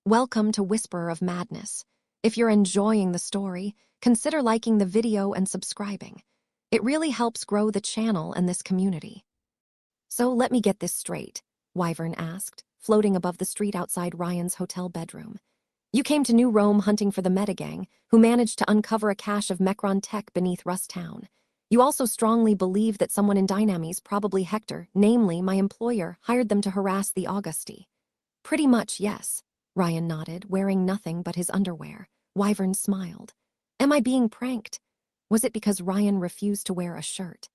Welcome to Whisperer of Madness. If you're enjoying the story, consider liking the video and subscribing. It really helps grow the channel and this community. So let me get this straight, Wyvern asked, floating above the street outside Ryan's hotel bedroom. You came to New Rome hunting for the Metagang, who managed to uncover a cache of Mechron tech beneath Rust Town. You also strongly believe that someone in Dynamis, probably Hector, namely my employer, hired them to harass the Augusti. Pretty much, yes, Ryan nodded, wearing nothing but his underwear. Wyvern smiled. Am I being pranked? Was it because Ryan refused to wear a shirt?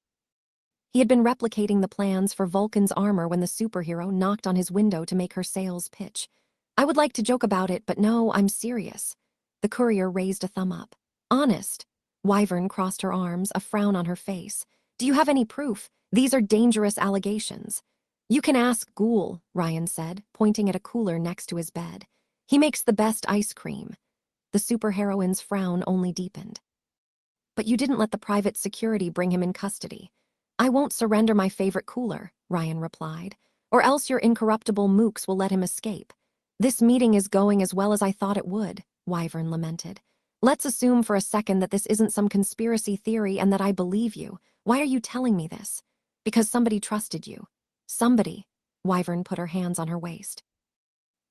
He had been replicating the plans for Vulcan's armor when the superhero knocked on his window to make her sales pitch. I would like to joke about it, but no, I'm serious. The courier raised a thumb up. Honest. Wyvern crossed her arms, a frown on her face. Do you have any proof? These are dangerous allegations. You can ask Ghoul, Ryan said, pointing at a cooler next to his bed. He makes the best ice cream. The superheroine's frown only deepened. But you didn't let the private security bring him in custody. I won't surrender my favorite cooler, Ryan replied, or else your incorruptible mooks will let him escape. This meeting is going as well as I thought it would, Wyvern lamented. Let's assume for a second that this isn't some conspiracy theory and that I believe you. Why are you telling me this? Because somebody trusted you. Somebody. Wyvern put her hands on her waist.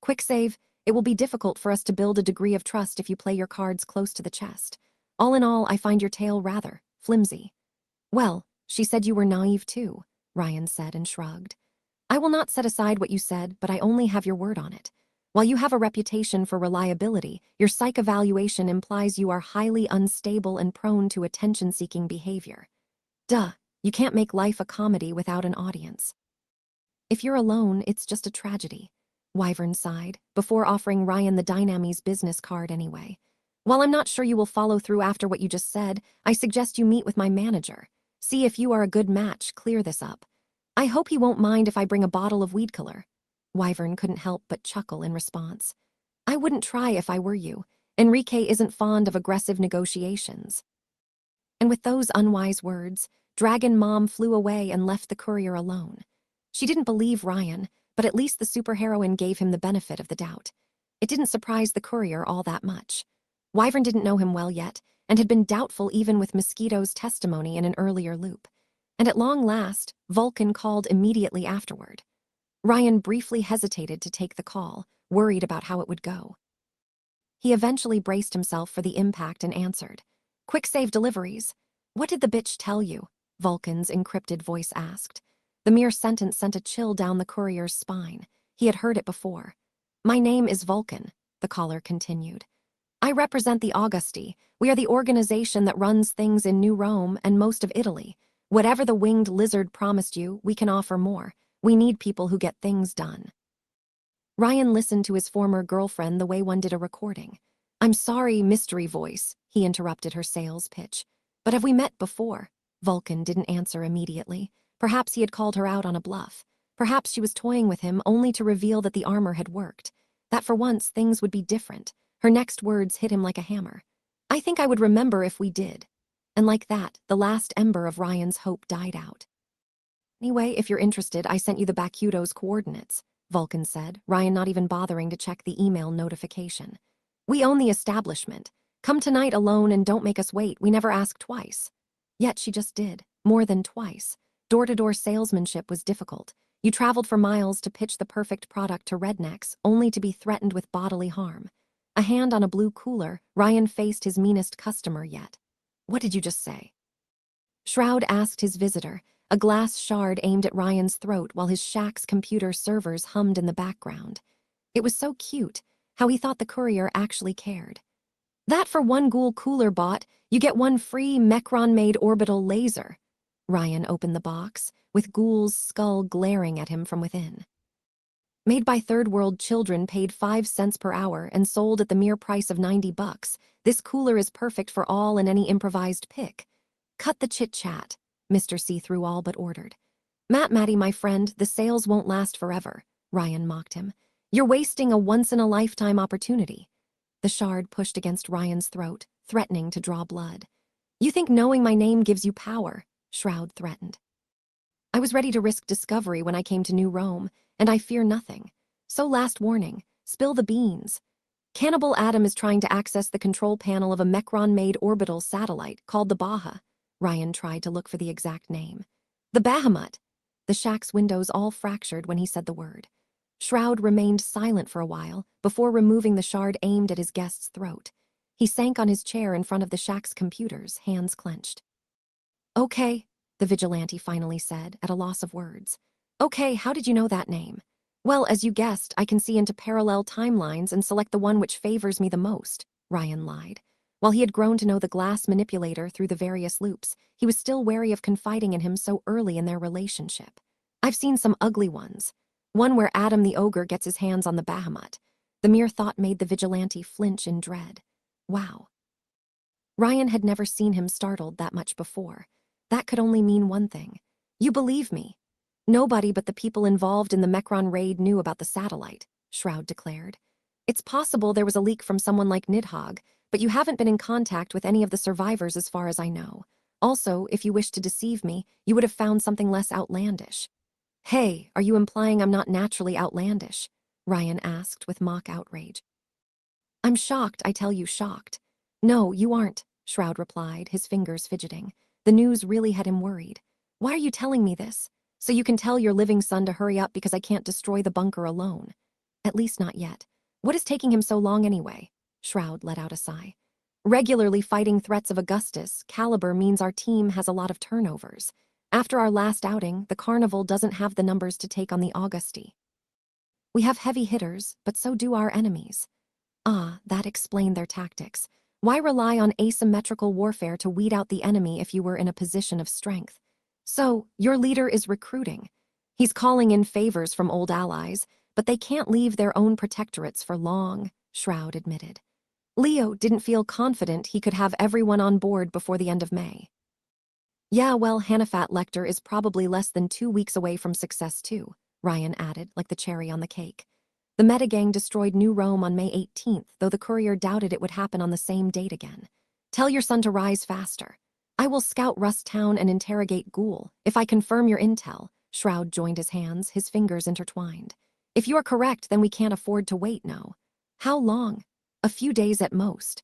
Quick save. It will be difficult for us to build a degree of trust if you play your cards close to the chest. All in all, I find your tale rather flimsy. Well, she said you were naive too, Ryan said and shrugged. I will not set aside what you said, but I only have your word on it. While you have a reputation for reliability, your psych evaluation implies you are highly unstable and prone to attention-seeking behavior. Duh, you can't make life a comedy without an audience. If you're alone, it's just a tragedy, Wyvern sighed, before offering Ryan the Dynamis business card anyway. While I'm not sure you will follow through after what you just said, I suggest you meet with my manager. See if you are a good match, clear this up. I hope he won't mind if I bring a bottle of weed killer. Wyvern couldn't help but chuckle in response. I wouldn't try if I were you. Enrique isn't fond of aggressive negotiations. And with those unwise words, Dragon Mom flew away and left the courier alone. She didn't believe Ryan, but at least the superheroine gave him the benefit of the doubt. It didn't surprise the courier all that much. Wyvern didn't know him well yet, and had been doubtful even with Mosquito's testimony in an earlier loop. And at long last, Vulcan called immediately afterward. Ryan briefly hesitated to take the call, worried about how it would go. He eventually braced himself for the impact and answered. Quick save deliveries. What did the bitch tell you? Vulcan's encrypted voice asked. The mere sentence sent a chill down the courier's spine. He had heard it before. My name is Vulcan, the caller continued. I represent the Augusti. We are the organization that runs things in New Rome and most of Italy. Whatever the winged lizard promised you, we can offer more. We need people who get things done. Ryan listened to his former girlfriend the way one did a recording. I'm sorry, mystery voice, he interrupted her sales pitch. But have we met before? Vulcan didn't answer immediately. Perhaps he had called her out on a bluff. Perhaps she was toying with him only to reveal that the armor had worked. That for once things would be different. Her next words hit him like a hammer. I think I would remember if we did. And like that, the last ember of Ryan's hope died out. Anyway, if you're interested, I sent you the Bakudo's coordinates, Vulcan said, Ryan not even bothering to check the email notification. We own the establishment. Come tonight alone and don't make us wait, we never ask twice. Yet she just did, more than twice. Door-to-door salesmanship was difficult. You traveled for miles to pitch the perfect product to rednecks, only to be threatened with bodily harm. A hand on a blue cooler, Ryan faced his meanest customer yet. What did you just say? Shroud asked his visitor, a glass shard aimed at Ryan's throat while his shack's computer servers hummed in the background. It was so cute, how he thought the courier actually cared. That for one Ghoul cooler bought, you get one free Mechron-made orbital laser. Ryan opened the box, with Ghoul's skull glaring at him from within. Made by third-world children paid 5 cents per hour and sold at the mere price of $90, this cooler is perfect for all and any improvised pick. Cut the chit-chat, Mr. See-Through-All but ordered. Matty, my friend, the sales won't last forever, Ryan mocked him. You're wasting a once-in-a-lifetime opportunity. The shard pushed against Ryan's throat, threatening to draw blood. You think knowing my name gives you power, Shroud threatened. I was ready to risk discovery when I came to New Rome, and I fear nothing. So last warning, spill the beans. Cannibal Adam is trying to access the control panel of a Mechron-made orbital satellite called the Baja. Ryan tried to look for the exact name. The Bahamut. The shack's windows all fractured when he said the word. Shroud remained silent for a while before removing the shard aimed at his guest's throat. He sank on his chair in front of the shack's computers, hands clenched. Okay, the vigilante finally said, at a loss of words. Okay, how did you know that name? Well, as you guessed, I can see into parallel timelines and select the one which favors me the most, Ryan lied. While he had grown to know the glass manipulator through the various loops, he was still wary of confiding in him so early in their relationship. I've seen some ugly ones. One where Adam the ogre gets his hands on the Bahamut. The mere thought made the vigilante flinch in dread. Wow. Ryan had never seen him startled that much before. That could only mean one thing. You believe me. Nobody but the people involved in the Mechron raid knew about the satellite, Shroud declared. It's possible there was a leak from someone like Nidhogg, but you haven't been in contact with any of the survivors as far as I know. Also, if you wished to deceive me, you would have found something less outlandish. Hey, are you implying I'm not naturally outlandish? Ryan asked with mock outrage. I'm shocked, I tell you, shocked. No, you aren't, Shroud replied, his fingers fidgeting. The news really had him worried. Why are you telling me this? So you can tell your living son to hurry up because I can't destroy the bunker alone. At least not yet. What is taking him so long anyway? Shroud let out a sigh. Regularly fighting threats of Augustus caliber means our team has a lot of turnovers. After our last outing, the Carnival doesn't have the numbers to take on the Augusti. We have heavy hitters, but so do our enemies. Ah, that explained their tactics. Why rely on asymmetrical warfare to weed out the enemy if you were in a position of strength? So, your leader is recruiting. He's calling in favors from old allies, but they can't leave their own protectorates for long, Shroud admitted. Leo didn't feel confident he could have everyone on board before the end of May. Yeah, well, Hannafat Lecter is probably less than 2 weeks away from success too, Ryan added, like the cherry on the cake. The Metagang destroyed New Rome on May 18th, though the courier doubted it would happen on the same date again. Tell your son to rise faster. I will scout Rust Town and interrogate Ghoul. If I confirm your intel, Shroud joined his hands, his fingers intertwined. If you are correct, then we can't afford to wait, no. How long? A few days at most.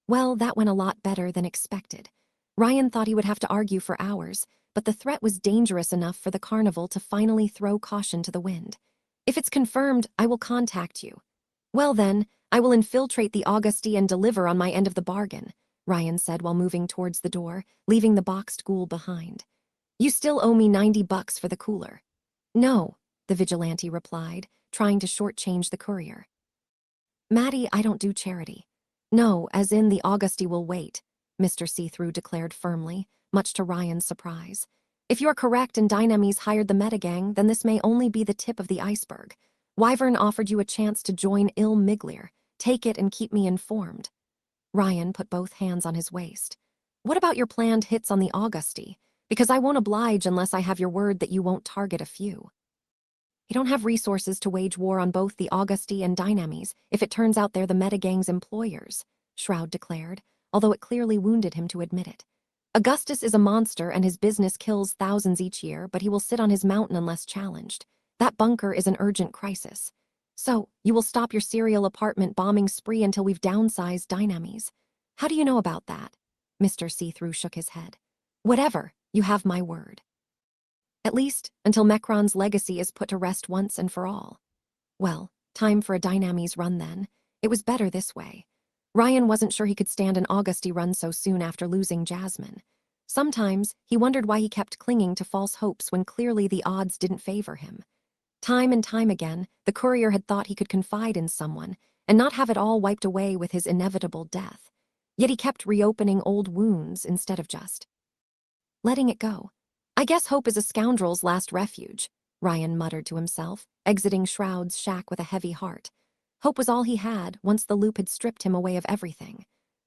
Well, that went a lot better than expected. Ryan thought he would have to argue for hours, but the threat was dangerous enough for the Carnival to finally throw caution to the wind. If it's confirmed, I will contact you. Well then, I will infiltrate the Augusti and deliver on my end of the bargain, Ryan said while moving towards the door, leaving the boxed Ghoul behind. You still owe me $90 for the cooler. No, the vigilante replied, trying to shortchange the courier. Maddie, I don't do charity. No, as in the Augusti will wait, Mr. See-Through declared firmly, much to Ryan's surprise. If you're correct and Dynames hired the Metagang, then this may only be the tip of the iceberg. Wyvern offered you a chance to join Il Miglir. Take it and keep me informed. Ryan put both hands on his waist. What about your planned hits on the Augusti? Because I won't oblige unless I have your word that you won't target a few. You don't have resources to wage war on both the Augusti and Dynames if it turns out they're the Metagang's employers, Shroud declared, although it clearly wounded him to admit it. Augustus is a monster and his business kills thousands each year, but he will sit on his mountain unless challenged. That bunker is an urgent crisis. So, you will stop your serial apartment bombing spree until we've downsized Dynames. How do you know about that? Mr. See-Through shook his head. Whatever, you have my word. At least, until Mechron's legacy is put to rest once and for all. Well, time for a Dynames run then. It was better this way. Ryan wasn't sure he could stand an Augusti run so soon after losing Jasmine. Sometimes, he wondered why he kept clinging to false hopes when clearly the odds didn't favor him. Time and time again, the courier had thought he could confide in someone and not have it all wiped away with his inevitable death. Yet he kept reopening old wounds instead of just letting it go. I guess hope is a scoundrel's last refuge, Ryan muttered to himself, exiting Shroud's shack with a heavy heart. Hope was all he had once the loop had stripped him away of everything.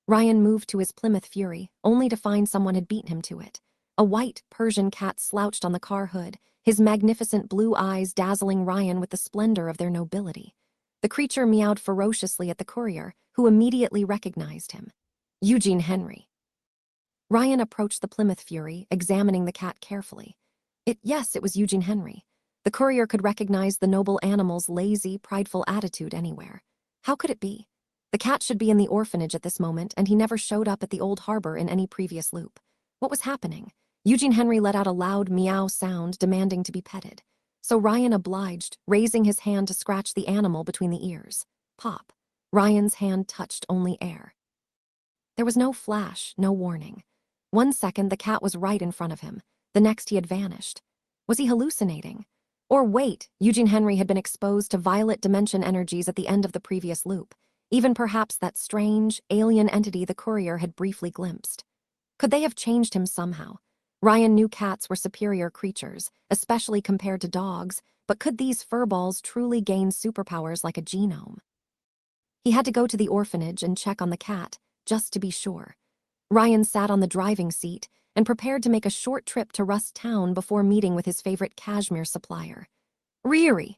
Ryan moved to his Plymouth Fury, only to find someone had beaten him to it. A white Persian cat slouched on the car hood, his magnificent blue eyes dazzling Ryan with the splendor of their nobility. The creature meowed ferociously at the courier, who immediately recognized him. Eugene Henry. Ryan approached the Plymouth Fury, examining the cat carefully. Yes, it was Eugene Henry. The courier could recognize the noble animal's lazy, prideful attitude anywhere. How could it be? The cat should be in the orphanage at this moment, and he never showed up at the old harbor in any previous loop. What was happening? Eugene Henry let out a loud meow sound, demanding to be petted. So Ryan obliged, raising his hand to scratch the animal between the ears. Pop. Ryan's hand touched only air. There was no flash, no warning. 1 second, the cat was right in front of him. The next, he had vanished. Was he hallucinating? Or wait, Eugene Henry had been exposed to violet dimension energies at the end of the previous loop. Even perhaps that strange, alien entity the courier had briefly glimpsed. Could they have changed him somehow? Ryan knew cats were superior creatures, especially compared to dogs, but could these furballs truly gain superpowers like a genome? He had to go to the orphanage and check on the cat, just to be sure. Ryan sat on the driving seat and prepared to make a short trip to Rust Town before meeting with his favorite cashmere supplier. Riri!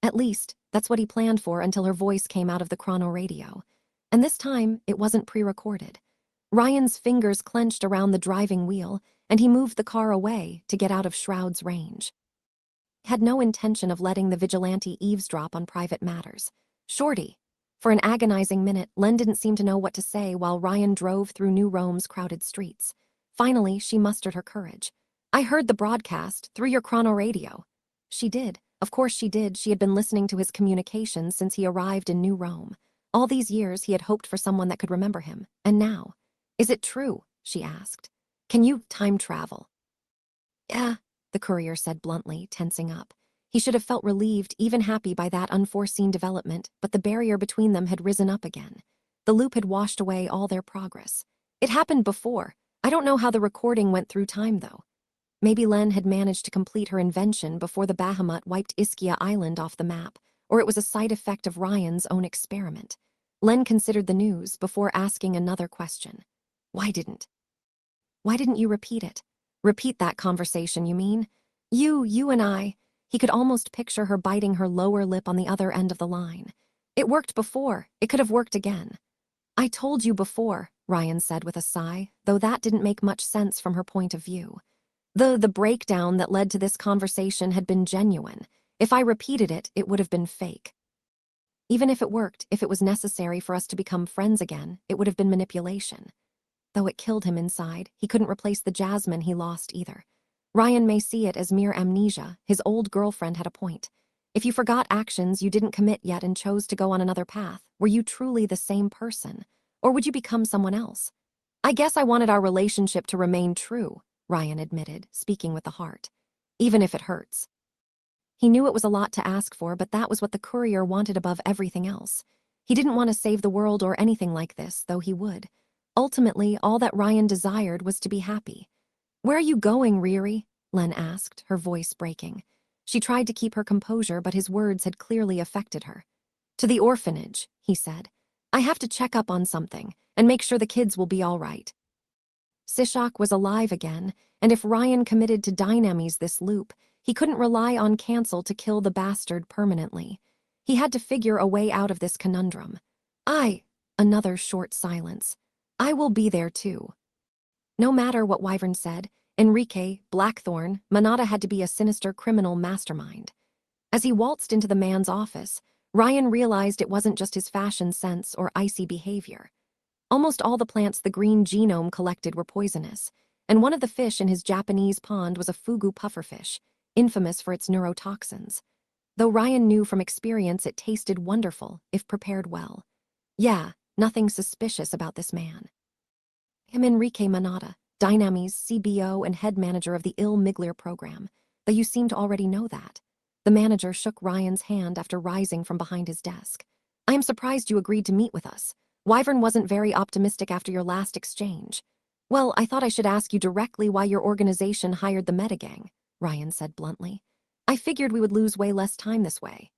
At least, that's what he planned for until her voice came out of the chrono radio. And this time, it wasn't pre-recorded. Ryan's fingers clenched around the driving wheel, and he moved the car away to get out of Shroud's range. He had no intention of letting the vigilante eavesdrop on private matters. Shorty. For an agonizing minute, Len didn't seem to know what to say while Ryan drove through New Rome's crowded streets. Finally, she mustered her courage. I heard the broadcast through your chrono radio. She did. Of course she did. She had been listening to his communications since he arrived in New Rome. All these years, he had hoped for someone that could remember him. And now? Is it true? She asked. Can you time travel? Yeah, the courier said bluntly, tensing up. He should have felt relieved, even happy by that unforeseen development, but the barrier between them had risen up again. The loop had washed away all their progress. It happened before. I don't know how the recording went through time, though. Maybe Len had managed to complete her invention before the Bahamut wiped Ischia Island off the map, or it was a side effect of Ryan's own experiment. Len considered the news before asking another question. Why didn't you repeat it? Repeat that conversation, you mean? You and I. He could almost picture her biting her lower lip on the other end of the line. It worked before. It could have worked again. I told you before, Ryan said with a sigh, though that didn't make much sense from her point of view. The breakdown that led to this conversation had been genuine. If I repeated it, it would have been fake. Even if it worked, if it was necessary for us to become friends again, it would have been manipulation. Though it killed him inside, he couldn't replace the Jasmine he lost either. Ryan may see it as mere amnesia. His old girlfriend had a point. If you forgot actions you didn't commit yet and chose to go on another path, were you truly the same person? Or would you become someone else? I guess I wanted our relationship to remain true, Ryan admitted, speaking with the heart. Even if it hurts. He knew it was a lot to ask for, but that was what the courier wanted above everything else. He didn't want to save the world or anything like this, though he would. Ultimately, all that Ryan desired was to be happy. Where are you going, Riri? Len asked, her voice breaking. She tried to keep her composure, but his words had clearly affected her. To the orphanage, he said. I have to check up on something, and make sure the kids will be all right. Sishak was alive again, and if Ryan committed to Dynamis this loop, he couldn't rely on Cancel to kill the bastard permanently. He had to figure a way out of this conundrum. Another short silence. I will be there too. No matter what Wyvern said, Enrique, Blackthorn, Manada had to be a sinister criminal mastermind. As he waltzed into the man's office, Ryan realized it wasn't just his fashion sense or icy behavior. Almost all the plants the green genome collected were poisonous, and one of the fish in his Japanese pond was a fugu pufferfish, infamous for its neurotoxins. Though Ryan knew from experience it tasted wonderful if prepared well. Yeah, nothing suspicious about this man. I'm Enrique Manada, Dynamis CBO and head manager of the Il Miglir program, though you seem to already know that. The manager shook Ryan's hand after rising from behind his desk. I am surprised you agreed to meet with us. Wyvern wasn't very optimistic after your last exchange. Well, I thought I should ask you directly why your organization hired the Metagang, Ryan said bluntly. I figured we would lose way less time this way.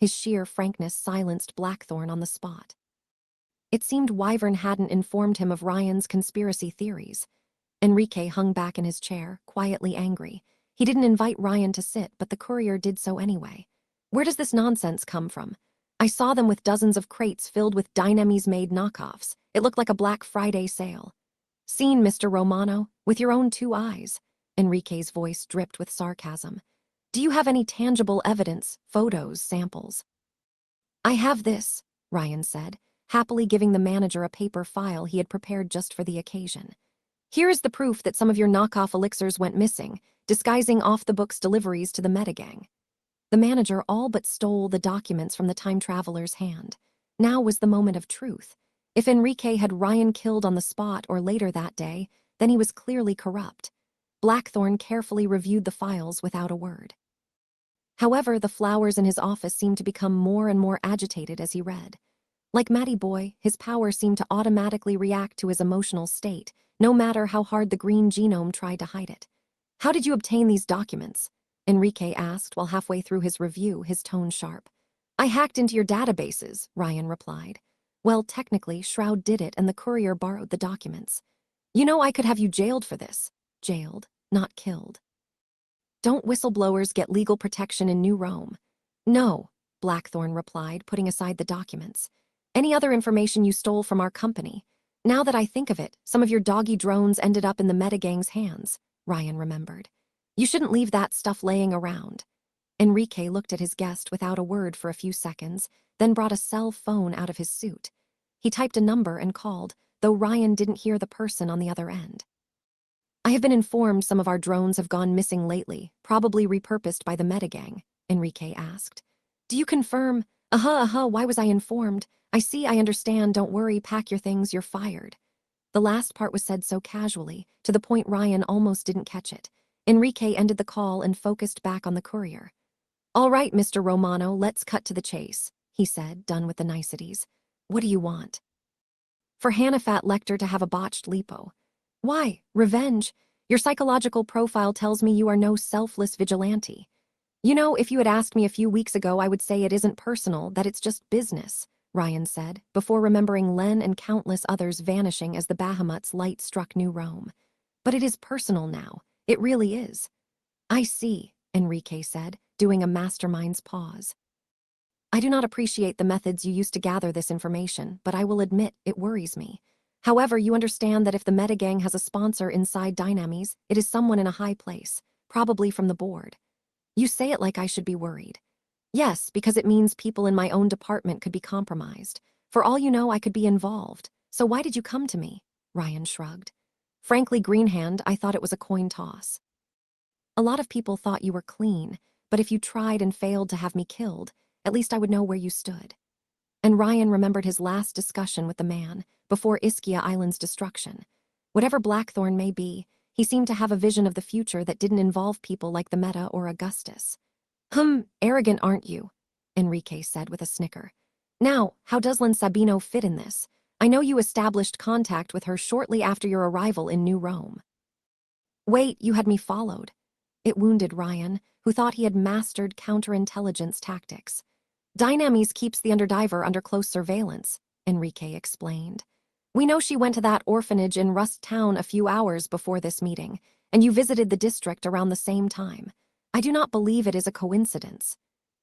His sheer frankness silenced Blackthorn on the spot. It seemed Wyvern hadn't informed him of Ryan's conspiracy theories. Enrique hung back in his chair, quietly angry. He didn't invite Ryan to sit, but the courier did so anyway. Where does this nonsense come from? I saw them with dozens of crates filled with Dynamis-made knockoffs. It looked like a Black Friday sale. Seen, Mr. Romano, with your own 2 eyes. Enrique's voice dripped with sarcasm. Do you have any tangible evidence, photos, samples? I have this. Ryan said, happily giving the manager a paper file he had prepared just for the occasion. Here is the proof that some of your knockoff elixirs went missing, disguising off-the-books deliveries to the metagang. The manager all but stole the documents from the time traveler's hand. Now was the moment of truth. If Enrique had Ryan killed on the spot or later that day, then he was clearly corrupt. Blackthorn carefully reviewed the files without a word. However, the flowers in his office seemed to become more and more agitated as he read. Like Matty Boy, his power seemed to automatically react to his emotional state, no matter how hard the green genome tried to hide it. How did you obtain these documents? Enrique asked while halfway through his review, his tone sharp. I hacked into your databases, Ryan replied. Well, technically, Shroud did it and the courier borrowed the documents. You know I could have you jailed for this. Jailed, not killed. Don't whistleblowers get legal protection in New Rome? No, Blackthorn replied, putting aside the documents. Any other information you stole from our company? Now that I think of it, some of your doggy drones ended up in the metagang's hands, Ryan remembered. You shouldn't leave that stuff laying around. Enrique looked at his guest without a word for a few seconds, then brought a cell phone out of his suit. He typed a number and called, though Ryan didn't hear the person on the other end. I have been informed some of our drones have gone missing lately, probably repurposed by the metagang, Enrique asked. Do you confirm? Why was I informed? I see, I understand, don't worry, pack your things, you're fired. The last part was said so casually, to the point Ryan almost didn't catch it. Enrique ended the call and focused back on the courier. All right, Mr. Romano, let's cut to the chase, he said, done with the niceties. What do you want? For Hannafat Lecter to have a botched lipo. Why? Revenge? Your psychological profile tells me you are no selfless vigilante. You know, if you had asked me a few weeks ago, I would say it isn't personal, that it's just business, Ryan said, before remembering Len and countless others vanishing as the Bahamut's light struck New Rome. But it is personal now. It really is. I see, Enrique said, doing a mastermind's pause. I do not appreciate the methods you used to gather this information, but I will admit it worries me. However, you understand that if the metagang has a sponsor inside Dynamis, it is someone in a high place, probably from the board. You say it like I should be worried. Yes, because it means people in my own department could be compromised. For all you know, I could be involved. So why did you come to me? Ryan shrugged. Frankly, Greenhand, I thought it was a coin toss. A lot of people thought you were clean, but if you tried and failed to have me killed, at least I would know where you stood. And Ryan remembered his last discussion with the man, before Ischia Island's destruction. Whatever Blackthorn may be, he seemed to have a vision of the future that didn't involve people like the Meta or Augustus. Arrogant aren't you? Enrique said with a snicker. Now, how does Len Sabino fit in this? I know you established contact with her shortly after your arrival in New Rome. Wait, you had me followed. It wounded Ryan, who thought he had mastered counterintelligence tactics. Dynamis keeps the underdiver under close surveillance, Enrique explained. We know she went to that orphanage in Rust Town a few hours before this meeting, and you visited the district around the same time. I do not believe it is a coincidence.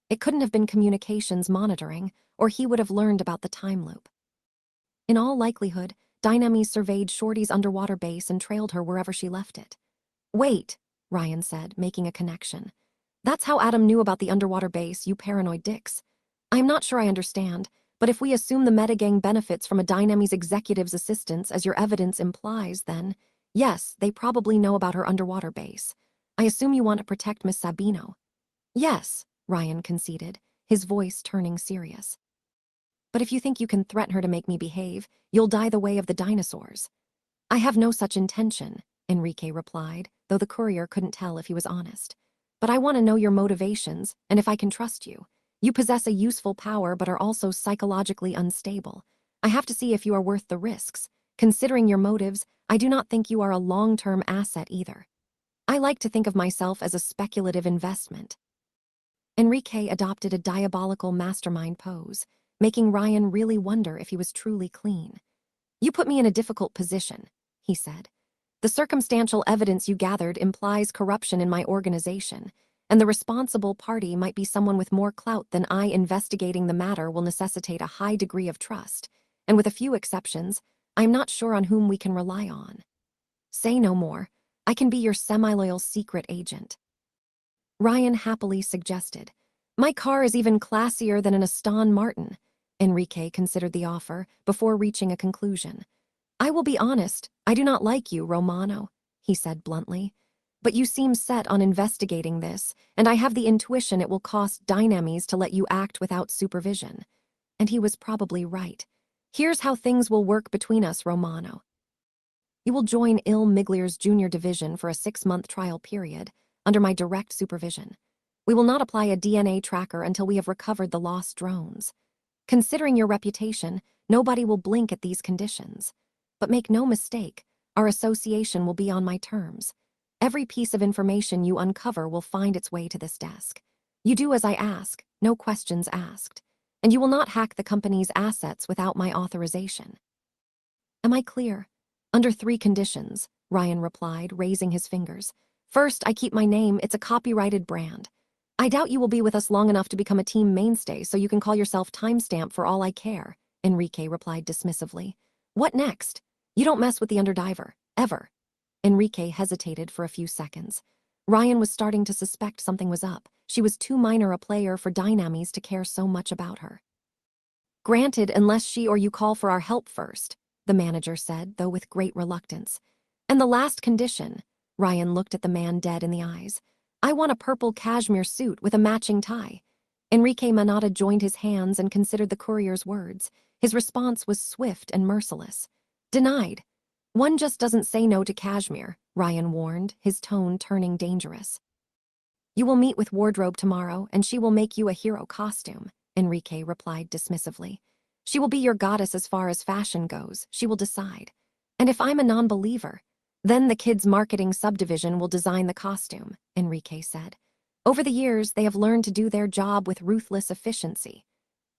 It couldn't have been communications monitoring, or he would have learned about the time loop. In all likelihood, Dynamis surveyed Shorty's underwater base and trailed her wherever she left it. Wait, Ryan said, making a connection. That's how Adam knew about the underwater base, you paranoid dicks. I'm not sure I understand, but if we assume the metagang benefits from a Dynamis executive's assistance as your evidence implies, then, yes, they probably know about her underwater base. I assume you want to protect Miss Sabino. Yes, Ryan conceded, his voice turning serious. But if you think you can threaten her to make me behave, you'll die the way of the dinosaurs. I have no such intention, Enrique replied, though the courier couldn't tell if he was honest. But I want to know your motivations, and if I can trust you. You possess a useful power but are also psychologically unstable. I have to see if you are worth the risks. Considering your motives, I do not think you are a long-term asset either. I like to think of myself as a speculative investment. Enrique adopted a diabolical mastermind pose, making Ryan really wonder if he was truly clean. You put me in a difficult position, he said. The circumstantial evidence you gathered implies corruption in my organization, and the responsible party might be someone with more clout than I. Investigating the matter will necessitate a high degree of trust, and with a few exceptions, I am not sure on whom we can rely on. Say no more. I can be your semi-loyal secret agent. Ryan happily suggested. My car is even classier than an Aston Martin. Enrique considered the offer before reaching a conclusion. I will be honest, I do not like you, Romano, he said bluntly. But you seem set on investigating this, and I have the intuition it will cost Dynamis to let you act without supervision. And he was probably right. Here's how things will work between us, Romano. You will join Il Miglier's junior division for a 6-month trial period, under my direct supervision. We will not apply a DNA tracker until we have recovered the lost drones. Considering your reputation, nobody will blink at these conditions. But make no mistake, our association will be on my terms. Every piece of information you uncover will find its way to this desk. You do as I ask, no questions asked. And you will not hack the company's assets without my authorization. Am I clear? Under 3 conditions, Ryan replied, raising his fingers. First, I keep my name, it's a copyrighted brand. I doubt you will be with us long enough to become a team mainstay, so you can call yourself Timestamp for all I care, Enrique replied dismissively. What next? You don't mess with the underdiver, ever. Enrique hesitated for a few seconds. Ryan was starting to suspect something was up. She was too minor a player for Dynamis to care so much about her. Granted, unless she or you call for our help first, the manager said, though with great reluctance. And the last condition, Ryan looked at the man dead in the eyes. I want a purple cashmere suit with a matching tie. Enrique Manata joined his hands and considered the courier's words. His response was swift and merciless. Denied. One just doesn't say no to cashmere, Ryan warned, his tone turning dangerous. You will meet with wardrobe tomorrow, and she will make you a hero costume, Enrique replied dismissively. She will be your goddess as far as fashion goes, she will decide. And if I'm a non-believer, then the kids' marketing subdivision will design the costume, Enrique said. Over the years, they have learned to do their job with ruthless efficiency.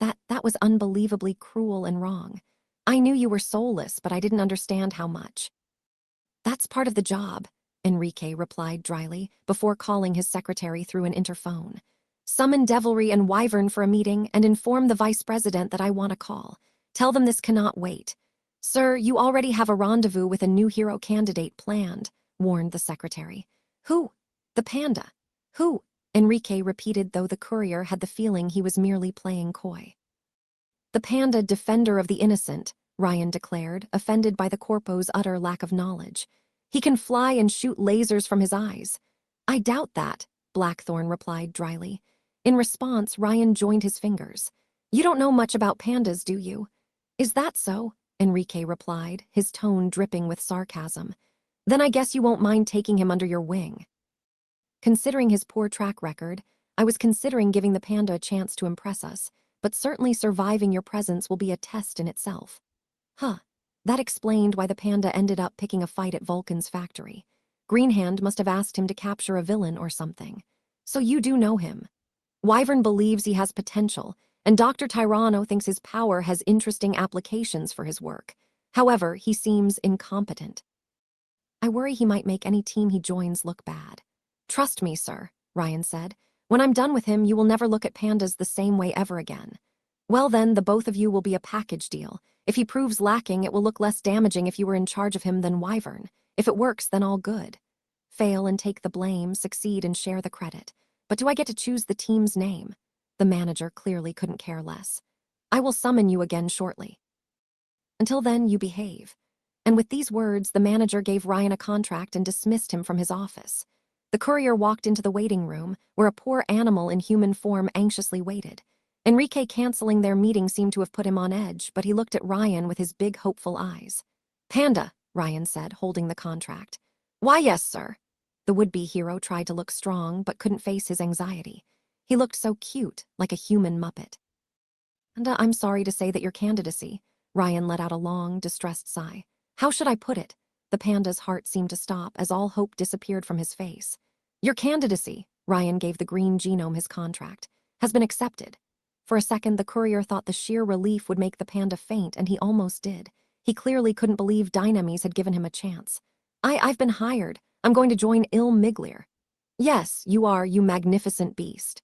That was unbelievably cruel and wrong. I knew you were soulless, but I didn't understand how much. That's part of the job, Enrique replied dryly, before calling his secretary through an interphone. Summon Devilry and Wyvern for a meeting and inform the vice president that I want a call. Tell them this cannot wait. Sir, you already have a rendezvous with a new hero candidate planned, warned the secretary. Who? The panda. Who? Enrique repeated, though the courier had the feeling he was merely playing coy. The panda defender of the innocent, Ryan declared, offended by the corpo's utter lack of knowledge. He can fly and shoot lasers from his eyes. I doubt that, Blackthorn replied dryly. In response, Ryan joined his fingers. You don't know much about pandas, do you? Is that so? Enrique replied, his tone dripping with sarcasm. Then I guess you won't mind taking him under your wing. Considering his poor track record, I was considering giving the panda a chance to impress us, but certainly surviving your presence will be a test in itself. Huh. That explained why the panda ended up picking a fight at Vulcan's factory. Greenhand must have asked him to capture a villain or something. So you do know him. Wyvern believes he has potential, and Dr. Tyranno thinks his power has interesting applications for his work. However, he seems incompetent. I worry he might make any team he joins look bad. Trust me, sir, Ryan said. When I'm done with him, you will never look at pandas the same way ever again. Well then, the both of you will be a package deal. If he proves lacking, it will look less damaging if you were in charge of him than Wyvern. If it works, then all good. Fail and take the blame, succeed and share the credit. But do I get to choose the team's name? The manager clearly couldn't care less. I will summon you again shortly. Until then, you behave. And with these words, the manager gave Ryan a contract and dismissed him from his office. The courier walked into the waiting room, where a poor animal in human form anxiously waited. Enrique canceling their meeting seemed to have put him on edge, but he looked at Ryan with his big, hopeful eyes. Panda, Ryan said, holding the contract. Why, yes, sir. The would-be hero tried to look strong, but couldn't face his anxiety. He looked so cute, like a human muppet. And I'm sorry to say that your candidacy, Ryan let out a long, distressed sigh. How should I put it? The panda's heart seemed to stop as all hope disappeared from his face. Your candidacy, Ryan gave the green genome his contract, has been accepted. For a second, the courier thought the sheer relief would make the panda faint, and he almost did. He clearly couldn't believe Dynamis had given him a chance. I've been hired. I'm going to join Il Miglier. Yes, you are, you magnificent beast.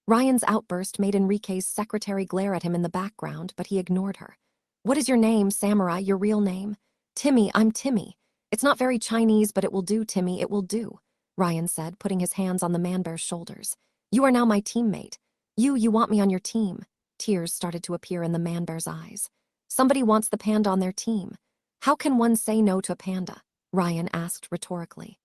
Ryan's outburst made Enrique's secretary glare at him in the background, but he ignored her. What is your name, Samurai, your real name? Timmy, I'm Timmy. It's not very Chinese, but it will do, Timmy, it will do, Ryan said, putting his hands on the man-bear's shoulders. You are now my teammate. You want me on your team. Tears started to appear in the man-bear's eyes. Somebody wants the panda on their team. How can one say no to a panda? Ryan asked rhetorically.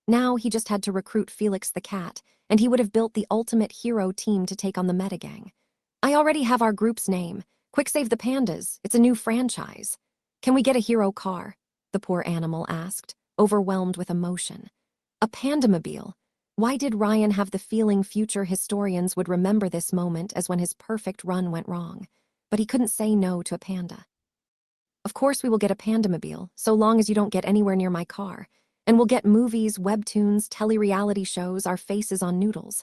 Now he just had to recruit Felix the cat, and he would have built the ultimate hero team to take on the metagang. I already have our group's name. Quick Save the Pandas. It's a new franchise. Can we get a hero car? The poor animal asked, overwhelmed with emotion. A pandamobile. Why did Ryan have the feeling future historians would remember this moment as when his perfect run went wrong? But he couldn't say no to a panda. Of course we will get a pandamobile, so long as you don't get anywhere near my car. And we'll get movies, webtoons, tele-reality shows, our faces on noodles.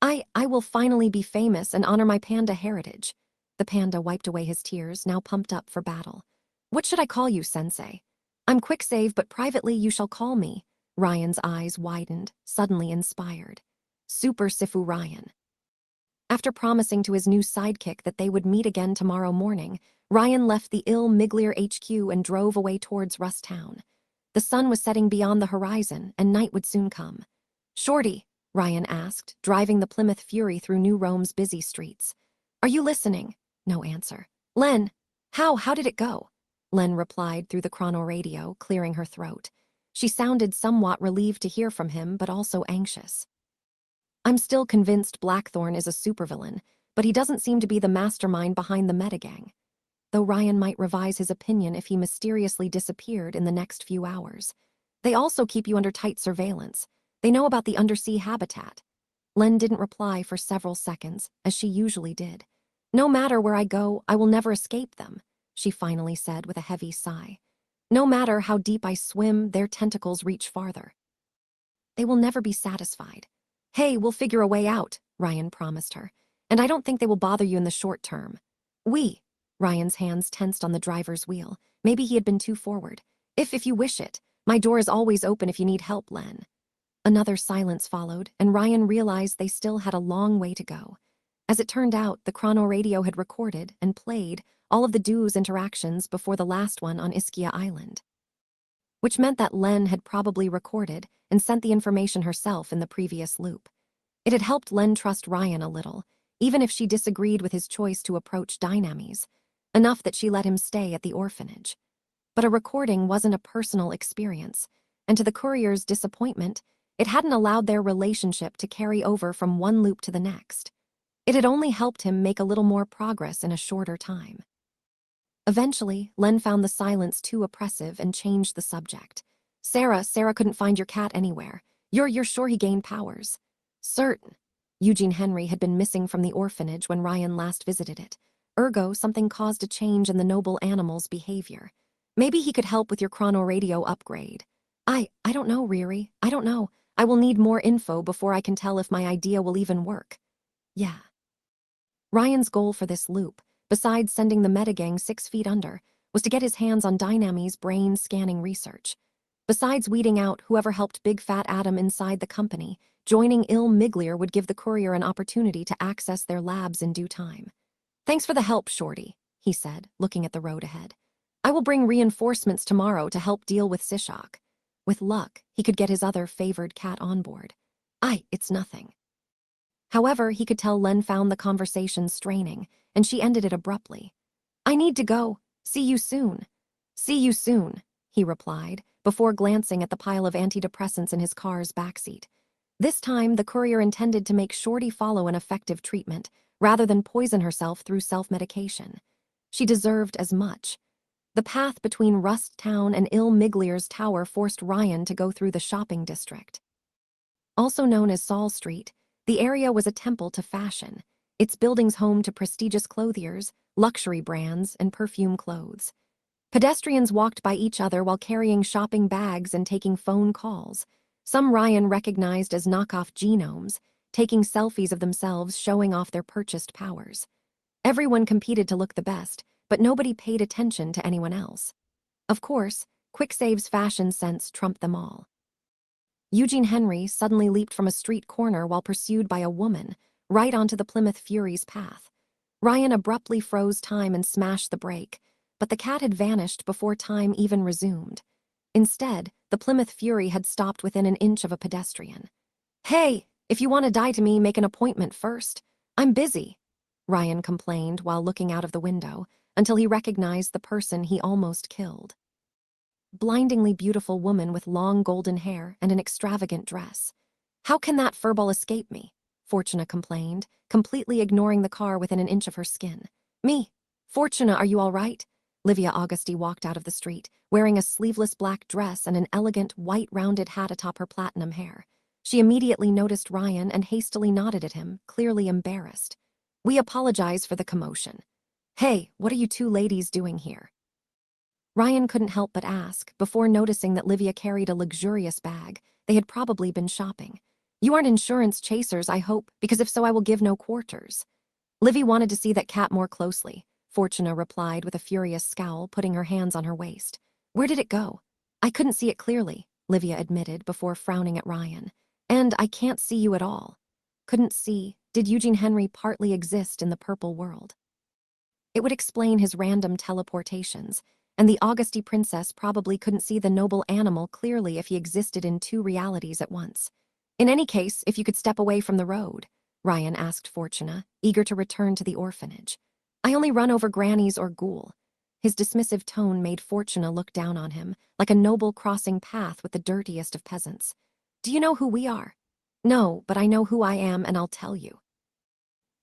I will finally be famous and honor my panda heritage. The panda wiped away his tears, now pumped up for battle. What should I call you, Sensei? I'm Quick Save, but privately you shall call me. Ryan's eyes widened, suddenly inspired. Super Sifu Ryan. After promising to his new sidekick that they would meet again tomorrow morning, Ryan left the ill Miglier HQ and drove away towards Rust Town. The sun was setting beyond the horizon, and night would soon come. Shorty, Ryan asked, driving the Plymouth Fury through New Rome's busy streets. Are you listening? No answer. Len, how did it go? Len replied through the chrono radio, clearing her throat. She sounded somewhat relieved to hear from him, but also anxious. I'm still convinced Blackthorn is a supervillain, but he doesn't seem to be the mastermind behind the metagang. Though Ryan might revise his opinion if he mysteriously disappeared in the next few hours. They also keep you under tight surveillance. They know about the undersea habitat. Len didn't reply for several seconds, as she usually did. No matter where I go, I will never escape them, she finally said with a heavy sigh. No matter how deep I swim, their tentacles reach farther. They will never be satisfied. Hey, we'll figure a way out, Ryan promised her. And I don't think they will bother you in the short term. Ryan's hands tensed on the driver's wheel. Maybe he had been too forward. If you wish it, my door is always open if you need help, Len. Another silence followed, and Ryan realized they still had a long way to go. As it turned out, the chrono radio had recorded and played all of the duo's interactions before the last one on Ischia Island. Which meant that Len had probably recorded and sent the information herself in the previous loop. It had helped Len trust Ryan a little, even if she disagreed with his choice to approach Dynamis. Enough that she let him stay at the orphanage. But a recording wasn't a personal experience, and to the courier's disappointment, it hadn't allowed their relationship to carry over from one loop to the next. It had only helped him make a little more progress in a shorter time. Eventually, Len found the silence too oppressive and changed the subject. Sarah couldn't find your cat anywhere. You're sure he gained powers? Certain. Eugene Henry had been missing from the orphanage when Ryan last visited it. Ergo, something caused a change in the noble animal's behavior. Maybe he could help with your chrono radio upgrade. I don't know, Riri. I don't know. I will need more info before I can tell if my idea will even work. Yeah. Ryan's goal for this loop, besides sending the metagang 6 feet under, was to get his hands on Dynami's brain-scanning research. Besides weeding out whoever helped Big Fat Adam inside the company, joining Il Miglier would give the courier an opportunity to access their labs in due time. Thanks for the help, Shorty, he said, looking at the road ahead. I will bring reinforcements tomorrow to help deal with Sishak. With luck, he could get his other favored cat on board. It's nothing. However, he could tell Len found the conversation straining, and she ended it abruptly. I need to go. See you soon. See you soon, he replied, before glancing at the pile of antidepressants in his car's backseat. This time, the courier intended to make Shorty follow an effective treatment, rather than poison herself through self-medication. She deserved as much. The path between Rust Town and Il Miglier's tower forced Ryan to go through the shopping district. Also known as Saul Street, the area was a temple to fashion, its buildings home to prestigious clothiers, luxury brands, and perfume clothes. Pedestrians walked by each other while carrying shopping bags and taking phone calls. Some Ryan recognized as knockoff genomes, taking selfies of themselves showing off their purchased powers. Everyone competed to look the best, but nobody paid attention to anyone else. Of course, Quicksave's fashion sense trumped them all. Eugene Henry suddenly leaped from a street corner while pursued by a woman, right onto the Plymouth Fury's path. Ryan abruptly froze time and smashed the brake, but the cat had vanished before time even resumed. Instead, the Plymouth Fury had stopped within an inch of a pedestrian. Hey, if you want to die to me, make an appointment first. I'm busy. Ryan complained while looking out of the window until he recognized the person he almost killed. Blindingly beautiful woman with long golden hair and an extravagant dress. How can that furball escape me? Fortuna complained, completely ignoring the car within an inch of her skin. Me? Fortuna, are you all right? Livia Augusti walked out of the street, wearing a sleeveless black dress and an elegant, white-rounded hat atop her platinum hair. She immediately noticed Ryan and hastily nodded at him, clearly embarrassed. We apologize for the commotion. Hey, what are you two ladies doing here? Ryan couldn't help but ask, before noticing that Livia carried a luxurious bag. They had probably been shopping. You aren't insurance chasers, I hope, because if so I will give no quarters. Livy wanted to see that cat more closely. Fortuna replied with a furious scowl, putting her hands on her waist. Where did it go? I couldn't see it clearly, Livia admitted before frowning at Ryan. And I can't see you at all. Couldn't see. Did Eugene Henry partly exist in the purple world? It would explain his random teleportations, and the Augusti princess probably couldn't see the noble animal clearly if he existed in two realities at once. In any case, if you could step away from the road, Ryan asked Fortuna, eager to return to the orphanage. I only run over grannies or ghoul. His dismissive tone made Fortuna look down on him, like a noble crossing path with the dirtiest of peasants. Do you know who we are? No, but I know who I am and I'll tell you.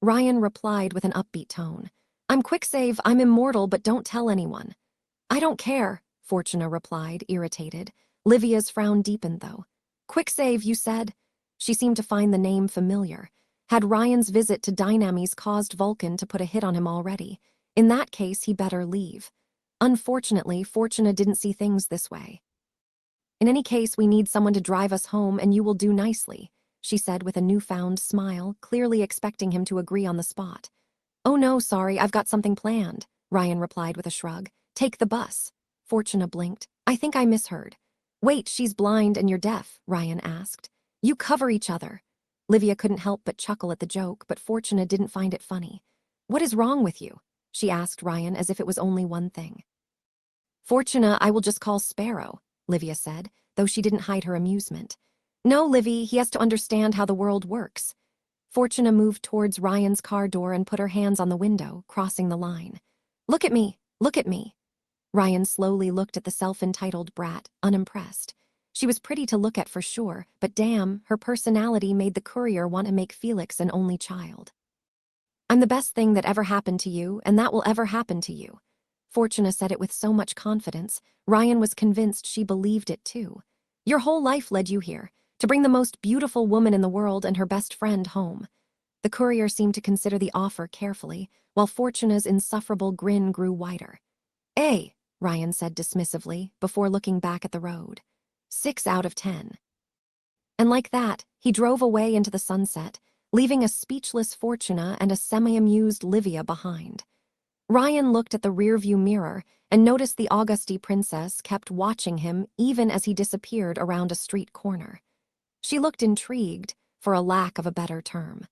Ryan replied with an upbeat tone. I'm Quicksave, I'm immortal, but don't tell anyone. I don't care, Fortuna replied, irritated. Livia's frown deepened, though. Quicksave, you said? She seemed to find the name familiar. Had Ryan's visit to Dynamis caused Vulcan to put a hit on him already? In that case, he better leave. Unfortunately, Fortuna didn't see things this way. In any case, we need someone to drive us home, and you will do nicely, she said with a newfound smile, clearly expecting him to agree on the spot. Oh no, sorry, I've got something planned, Ryan replied with a shrug. Take the bus. Fortuna blinked. I think I misheard. Wait, she's blind and you're deaf, Ryan asked. You cover each other. Livia couldn't help but chuckle at the joke, but Fortuna didn't find it funny. What is wrong with you? She asked Ryan as if it was only one thing. Fortuna, I will just call Sparrow, Livia said, though she didn't hide her amusement. No, Livy, he has to understand how the world works. Fortuna moved towards Ryan's car door and put her hands on the window, crossing the line. Look at me, look at me. Ryan slowly looked at the self-entitled brat, unimpressed. She was pretty to look at for sure, but damn, her personality made the courier want to make Felix an only child. I'm the best thing that ever happened to you, and that will ever happen to you. Fortuna said it with so much confidence, Ryan was convinced she believed it too. Your whole life led you here, to bring the most beautiful woman in the world and her best friend home. The courier seemed to consider the offer carefully, while Fortuna's insufferable grin grew wider. Eh, Ryan said dismissively, before looking back at the road. 6 out of 10. And like that, he drove away into the sunset, leaving a speechless Fortuna and a semi-amused Livia behind. Ryan looked at the rearview mirror and noticed the Augusti princess kept watching him even as he disappeared around a street corner. She looked intrigued, for a lack of a better term.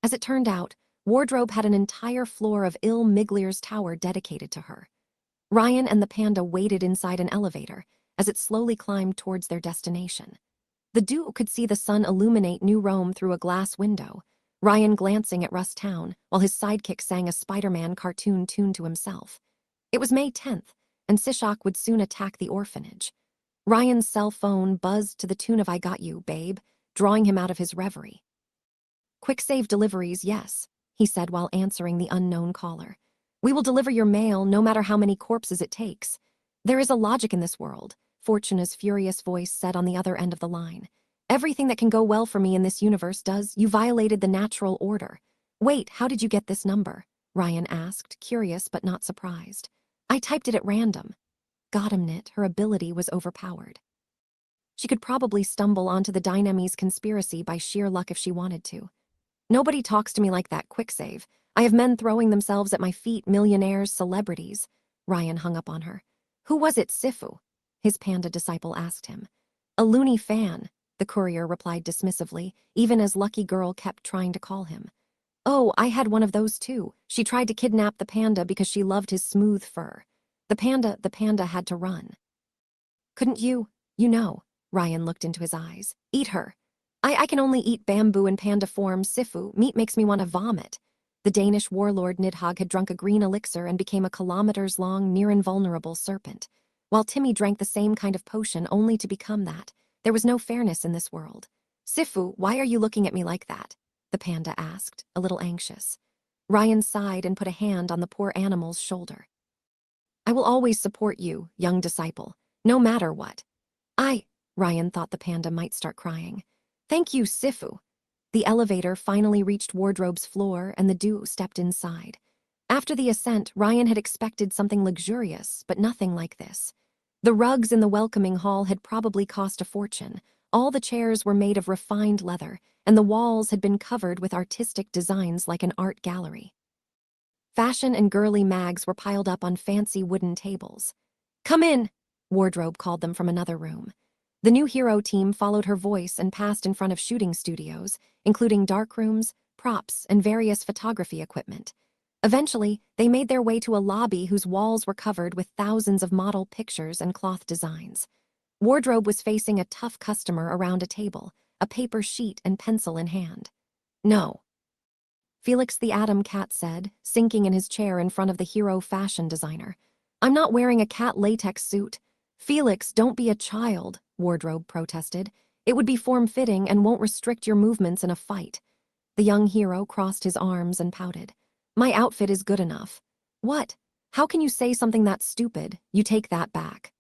As it turned out, Wardrobe had an entire floor of Il Miglier's tower dedicated to her. Ryan and the panda waited inside an elevator as it slowly climbed towards their destination. The duo could see the sun illuminate New Rome through a glass window, Ryan glancing at Rust Town while his sidekick sang a Spider-Man cartoon tune to himself. It was May 10th, and Sishak would soon attack the orphanage. Ryan's cell phone buzzed to the tune of I Got You, Babe, drawing him out of his reverie. Quick save deliveries, yes, he said while answering the unknown caller. We will deliver your mail no matter how many corpses it takes. There is a logic in this world, Fortuna's furious voice said on the other end of the line. Everything that can go well for me in this universe does. You violated the natural order. Wait, how did you get this number? Ryan asked, curious but not surprised. I typed it at random. Goddammit, her ability was overpowered. She could probably stumble onto the Dynamis conspiracy by sheer luck if she wanted to. Nobody talks to me like that, quick save. I have men throwing themselves at my feet, millionaires, celebrities. Ryan hung up on her. Who was it, Sifu? His panda disciple asked him. A loony fan, the courier replied dismissively, even as Lucky Girl kept trying to call him. Oh, I had one of those too. She tried to kidnap the panda because she loved his smooth fur. The panda had to run. Couldn't you, Ryan looked into his eyes. Eat her. I can only eat bamboo in panda form, Sifu. Meat makes me want to vomit. The Danish warlord Nidhogg had drunk a green elixir and became a kilometers-long, near-invulnerable serpent. While Timmy drank the same kind of potion only to become that, there was no fairness in this world. "Sifu, why are you looking at me like that?" the panda asked, a little anxious. Ryan sighed and put a hand on the poor animal's shoulder. "I will always support you, young disciple, no matter what." Ryan thought the panda might start crying. "Thank you, Sifu." The elevator finally reached wardrobe's floor and the duo stepped inside. After the ascent, Ryan had expected something luxurious, but nothing like this. The rugs in the welcoming hall had probably cost a fortune. All the chairs were made of refined leather, and the walls had been covered with artistic designs like an art gallery. Fashion and girly mags were piled up on fancy wooden tables. "Come in," Wardrobe called them from another room. The new hero team followed her voice and passed in front of shooting studios, including darkrooms, props, and various photography equipment. Eventually, they made their way to a lobby whose walls were covered with thousands of model pictures and cloth designs. Wardrobe was facing a tough customer around a table, a paper sheet and pencil in hand. "No," Felix the Atom Cat said, sinking in his chair in front of the hero fashion designer. "I'm not wearing a cat latex suit." "Felix, don't be a child," Wardrobe protested. "It would be form-fitting and won't restrict your movements in a fight." The young hero crossed his arms and pouted. "My outfit is good enough." "What? How can you say something that stupid? You take that back."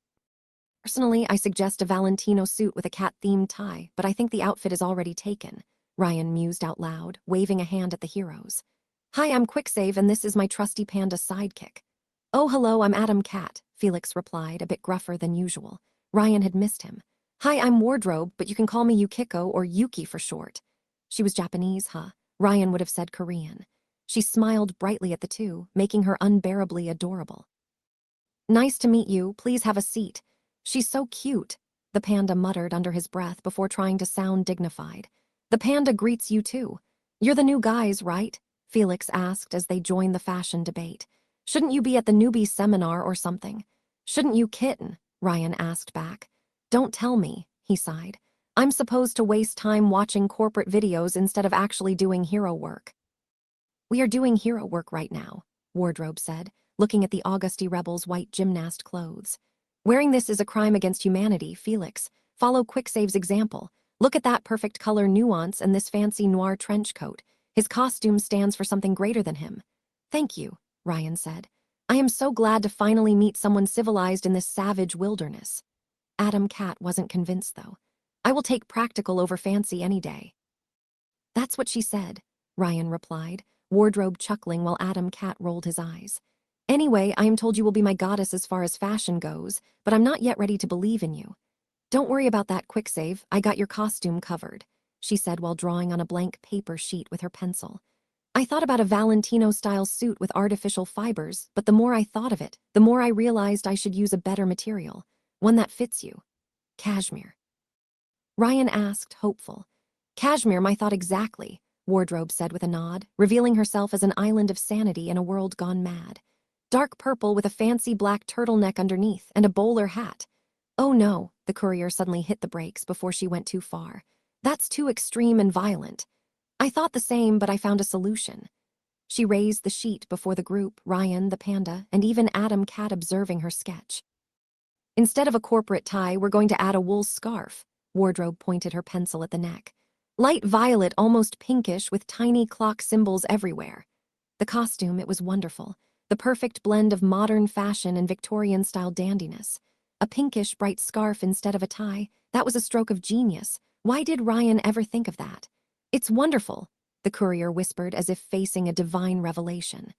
"Personally, I suggest a Valentino suit with a cat-themed tie, but I think the outfit is already taken," Ryan mused out loud, waving a hand at the heroes. "Hi, I'm Quicksave, and this is my trusty panda sidekick." "Oh, hello, I'm Atom Cat," Felix replied, a bit gruffer than usual. Ryan had missed him. "Hi, I'm Wardrobe, but you can call me Yukiko or Yuki for short." She was Japanese, huh? Ryan would have said Korean. She smiled brightly at the two, making her unbearably adorable. "Nice to meet you, please have a seat." "She's so cute," the panda muttered under his breath before trying to sound dignified. "The panda greets you too." "You're the new guys, right?" Felix asked as they joined the fashion debate. "Shouldn't you be at the newbie seminar or something?" "Shouldn't you kitten?" Ryan asked back. "Don't tell me," he sighed. "I'm supposed to waste time watching corporate videos instead of actually doing hero work." "We are doing hero work right now," Wardrobe said, looking at the Augusty rebel's white gymnast clothes. "Wearing this is a crime against humanity, Felix. Follow Quicksave's example. Look at that perfect color nuance and this fancy noir trench coat. His costume stands for something greater than him." "Thank you," Ryan said. "I am so glad to finally meet someone civilized in this savage wilderness." Atom Cat wasn't convinced, though. "I will take practical over fancy any day." "That's what she said," Ryan replied, Wardrobe chuckling while Atom Cat rolled his eyes. "Anyway, I am told you will be my goddess as far as fashion goes, but I'm not yet ready to believe in you." "Don't worry about that, Quicksave. I got your costume covered," she said while drawing on a blank paper sheet with her pencil. "I thought about a Valentino-style suit with artificial fibers, but the more I thought of it, the more I realized I should use a better material, one that fits you." "Cashmere?" Ryan asked, hopeful. "Cashmere, my thought exactly," Wardrobe said with a nod, revealing herself as an island of sanity in a world gone mad. "Dark purple with a fancy black turtleneck underneath and a bowler hat." "Oh no," the courier suddenly hit the brakes before she went too far. "That's too extreme and violent." "I thought the same, but I found a solution." She raised the sheet before the group, Ryan, the panda, and even Atom Cat observing her sketch. "Instead of a corporate tie, we're going to add a wool scarf." Wardrobe pointed her pencil at the neck. "Light violet, almost pinkish, with tiny clock symbols everywhere." The costume, it was wonderful. The perfect blend of modern fashion and Victorian-style dandiness. A pinkish, bright scarf instead of a tie, that was a stroke of genius. Why did Ryan ever think of that? "It's wonderful," the courier whispered as if facing a divine revelation.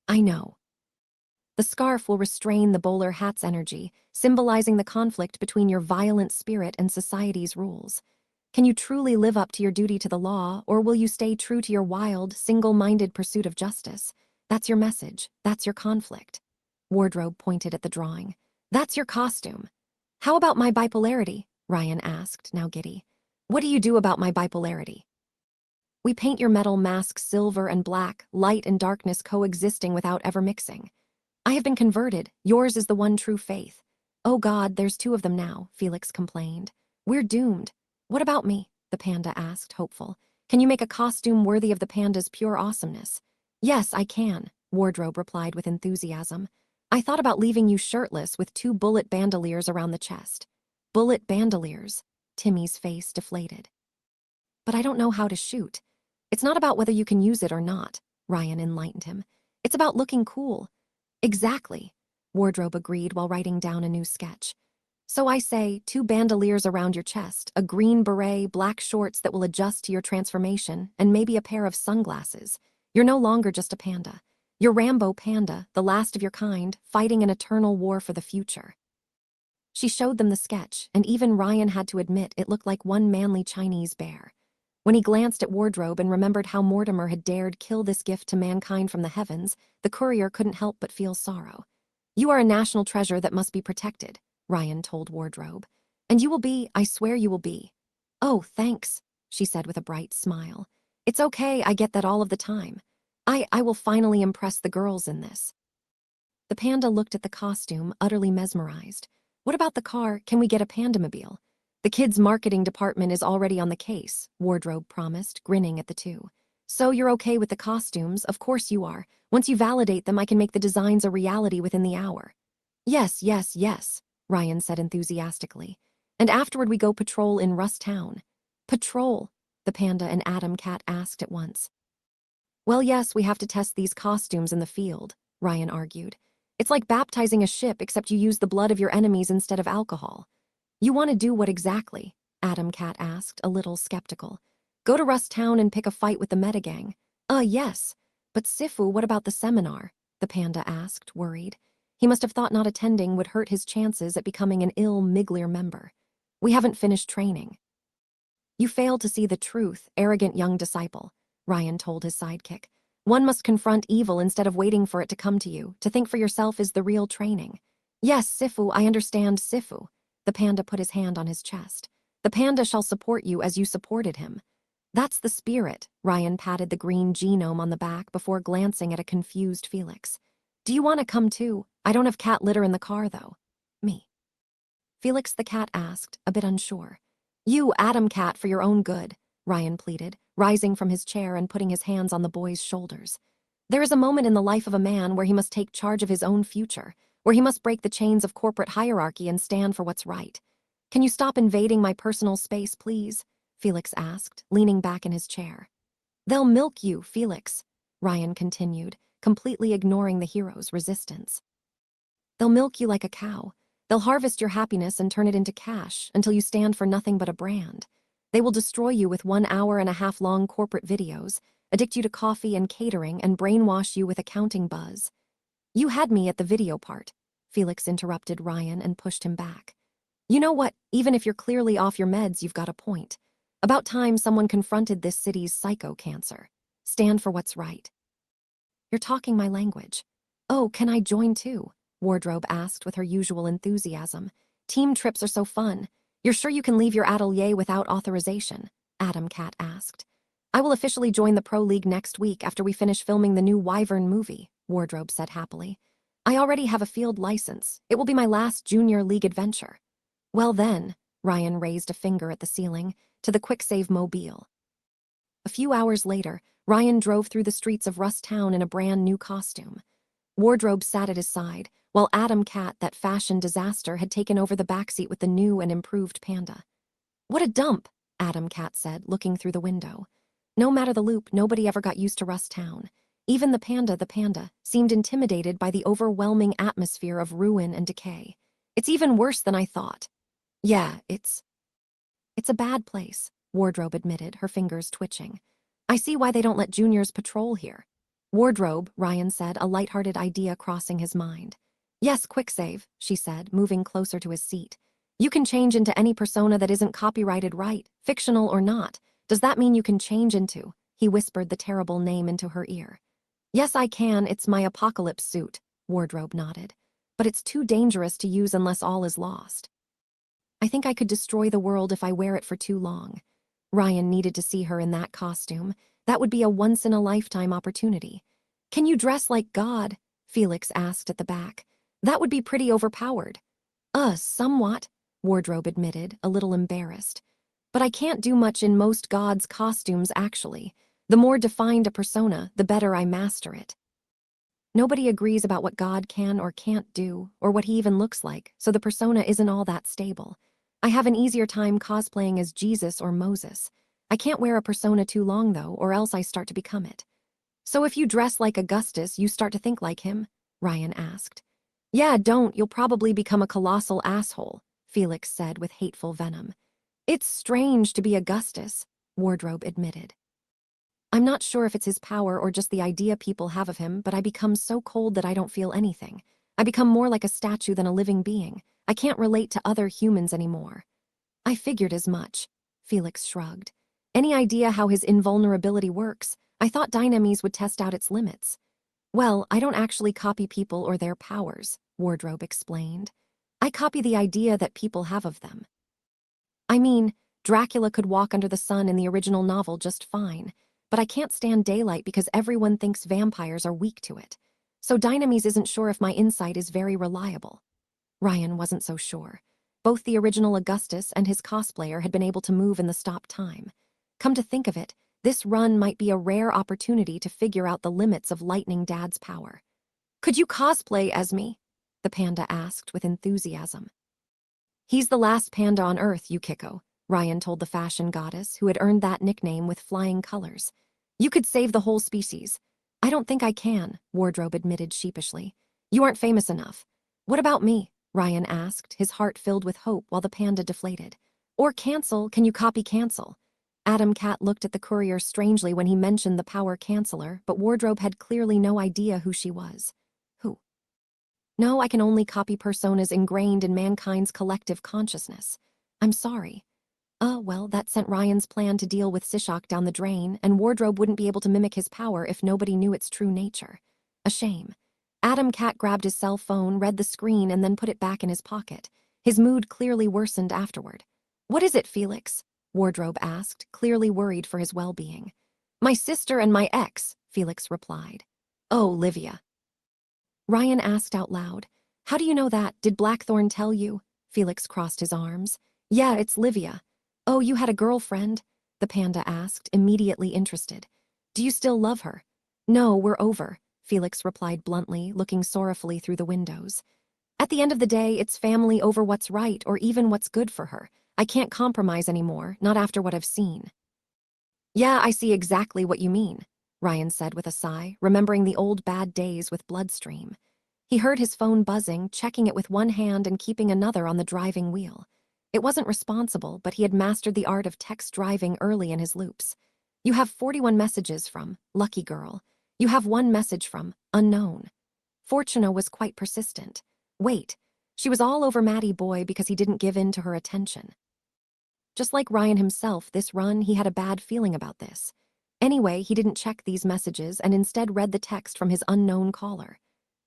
"I know." The scarf will restrain the bowler hat's energy, symbolizing the conflict between your violent spirit and society's rules. Can you truly live up to your duty to the law, or will you stay true to your wild, single-minded pursuit of justice? That's your message. That's your conflict. Wardrobe pointed at the drawing. "That's your costume." "How about my bipolarity?" Ryan asked, now giddy. "What do you do about my bipolarity?" "We paint your metal mask silver and black, light and darkness coexisting without ever mixing." "I have been converted. Yours is the one true faith." "Oh God, there's two of them now," Felix complained. "We're doomed." "What about me?" the panda asked, hopeful. "Can you make a costume worthy of the panda's pure awesomeness?" Yes, I can, Wardrobe replied with enthusiasm. I thought about leaving you shirtless with 2 bullet bandoliers around the chest. Bullet bandoliers? Timmy's face deflated. But I don't know how to shoot. It's not about whether you can use it or not, Ryan enlightened him. It's about looking cool. Exactly, Wardrobe agreed while writing down a new sketch. So I say, 2 bandoliers around your chest, a green beret, black shorts that will adjust to your transformation, and maybe a pair of sunglasses. You're no longer just a panda. You're Rambo Panda, the last of your kind, fighting an eternal war for the future. She showed them the sketch, and even Ryan had to admit it looked like one manly Chinese bear. When he glanced at Wardrobe and remembered how Mortimer had dared kill this gift to mankind from the heavens, the courier couldn't help but feel sorrow. You are a national treasure that must be protected, Ryan told Wardrobe. And you will be, I swear you will be. Oh, thanks, she said with a bright smile. It's okay, I get that all of the time. I will finally impress the girls in this. The panda looked at the costume, utterly mesmerized. What about the car? Can we get a pandamobile? The kids' marketing department is already on the case, Wardrobe promised, grinning at the two. So you're okay with the costumes? Of course you are. Once you validate them, I can make the designs a reality within the hour. Yes, yes, yes, Ryan said enthusiastically. And afterward we go patrol in Rust Town. Patrol? The panda and Adam Cat asked at once. Well, yes, we have to test these costumes in the field, Ryan argued. It's like baptizing a ship except you use the blood of your enemies instead of alcohol. You want to do what exactly? Adam Cat asked, a little skeptical. Go to Rust Town and pick a fight with the Metagang. Yes. But Sifu, what about the seminar? The panda asked, worried. He must have thought not attending would hurt his chances at becoming an ill Miglier member. We haven't finished training. You failed to see the truth, arrogant young disciple, Ryan told his sidekick. One must confront evil instead of waiting for it to come to you. To think for yourself is the real training. Yes, Sifu, I understand Sifu. The panda put his hand on his chest. The panda shall support you as you supported him. That's the spirit, Ryan patted the green genome on the back before glancing at a confused Felix. Do you want to come too? I don't have cat litter in the car, though. Me. Felix the cat asked, a bit unsure. You, Adam Cat, for your own good, Ryan pleaded, rising from his chair and putting his hands on the boy's shoulders. There is a moment in the life of a man where he must take charge of his own future, where he must break the chains of corporate hierarchy and stand for what's right. Can you stop invading my personal space, please? Felix asked, leaning back in his chair. They'll milk you, Felix, Ryan continued, completely ignoring the hero's resistance. They'll milk you like a cow. They'll harvest your happiness and turn it into cash until you stand for nothing but a brand. They will destroy you with 1 hour and a half long corporate videos, addict you to coffee and catering, and brainwash you with accounting buzz. You had me at the video part, Felix interrupted Ryan and pushed him back. You know what? Even if you're clearly off your meds, you've got a point. About time someone confronted this city's psycho-cancer. Stand for what's right. You're talking my language. Oh, can I join too? Wardrobe asked with her usual enthusiasm. Team trips are so fun. You're sure you can leave your atelier without authorization? Adam Cat asked. I will officially join the Pro League next week after we finish filming the new Wyvern movie, Wardrobe said happily. I already have a field license. It will be my last junior league adventure. Well then, Ryan raised a finger at the ceiling, to the quick-save mobile. A few hours later, Ryan drove through the streets of Rust Town in a brand new costume. Wardrobe sat at his side, while Adam Cat, that fashion disaster, had taken over the backseat with the new and improved panda. What a dump, Adam Cat said, looking through the window. No matter the loop, nobody ever got used to Rust Town. Even the panda, seemed intimidated by the overwhelming atmosphere of ruin and decay. It's even worse than I thought. Yeah, it's a bad place, Wardrobe admitted, her fingers twitching. I see why they don't let juniors patrol here. Wardrobe, Ryan said, a lighthearted idea crossing his mind. Yes, quick save, she said, moving closer to his seat. You can change into any persona that isn't copyrighted right, fictional or not. Does that mean you can change into? He whispered the terrible name into her ear. Yes, I can, it's my apocalypse suit, Wardrobe nodded. But it's too dangerous to use unless all is lost. I think I could destroy the world if I wear it for too long. Ryan needed to see her in that costume. That would be a once-in-a-lifetime opportunity. Can you dress like God? Felix asked at the back. That would be pretty overpowered. Somewhat, Wardrobe admitted, a little embarrassed. But I can't do much in most gods' costumes, actually. The more defined a persona, the better I master it. Nobody agrees about what God can or can't do, or what he even looks like, so the persona isn't all that stable. I have an easier time cosplaying as Jesus or Moses. I can't wear a persona too long, though, or else I start to become it. So if you dress like Augustus, you start to think like him? Ryan asked. Yeah, don't, you'll probably become a colossal asshole, Felix said with hateful venom. It's strange to be Augustus, Wardrobe admitted. I'm not sure if it's his power or just the idea people have of him, but I become so cold that I don't feel anything. I become more like a statue than a living being. I can't relate to other humans anymore. I figured as much, Felix shrugged. Any idea how his invulnerability works? I thought Dynamis would test out its limits. Well, I don't actually copy people or their powers, Wardrobe explained. I copy the idea that people have of them. I mean, Dracula could walk under the sun in the original novel just fine, but I can't stand daylight because everyone thinks vampires are weak to it. So Dynamis isn't sure if my insight is very reliable. Ryan wasn't so sure. Both the original Augustus and his cosplayer had been able to move in the stop time. Come to think of it, this run might be a rare opportunity to figure out the limits of Lightning Dad's power. Could you cosplay as me? The panda asked with enthusiasm. He's the last panda on Earth, Yukiko, Ryan told the fashion goddess, who had earned that nickname with flying colors. You could save the whole species. I don't think I can, Wardrobe admitted sheepishly. You aren't famous enough. What about me? Ryan asked, his heart filled with hope while the panda deflated. Or cancel, can you copy cancel? Adam Cat looked at the courier strangely when he mentioned the power canceller, but Wardrobe had clearly no idea who she was. Who? No, I can only copy personas ingrained in mankind's collective consciousness. I'm sorry. Well, that sent Ryan's plan to deal with Sishak down the drain, and Wardrobe wouldn't be able to mimic his power if nobody knew its true nature. A shame. Adam Cat grabbed his cell phone, read the screen, and then put it back in his pocket. His mood clearly worsened afterward. What is it, Felix? Wardrobe asked, clearly worried for his well-being. My sister and my ex, Felix replied. Oh, Livia. Ryan asked out loud. How do you know that? Did Blackthorn tell you? Felix crossed his arms. Yeah, it's Livia. Oh, you had a girlfriend? The panda asked, immediately interested. Do you still love her? No, we're over, Felix replied bluntly, looking sorrowfully through the windows. At the end of the day, it's family over what's right or even what's good for her. I can't compromise anymore, not after what I've seen. Yeah, I see exactly what you mean, Ryan said with a sigh, remembering the old bad days with Bloodstream. He heard his phone buzzing, checking it with one hand and keeping another on the driving wheel. It wasn't responsible, but he had mastered the art of text driving early in his loops. You have 41 messages from Lucky Girl. You have one message from Unknown. Fortuna was quite persistent. Wait, she was all over Matty Boy because he didn't give in to her attention. Just like Ryan himself, this run, he had a bad feeling about this. Anyway, he didn't check these messages and instead read the text from his unknown caller.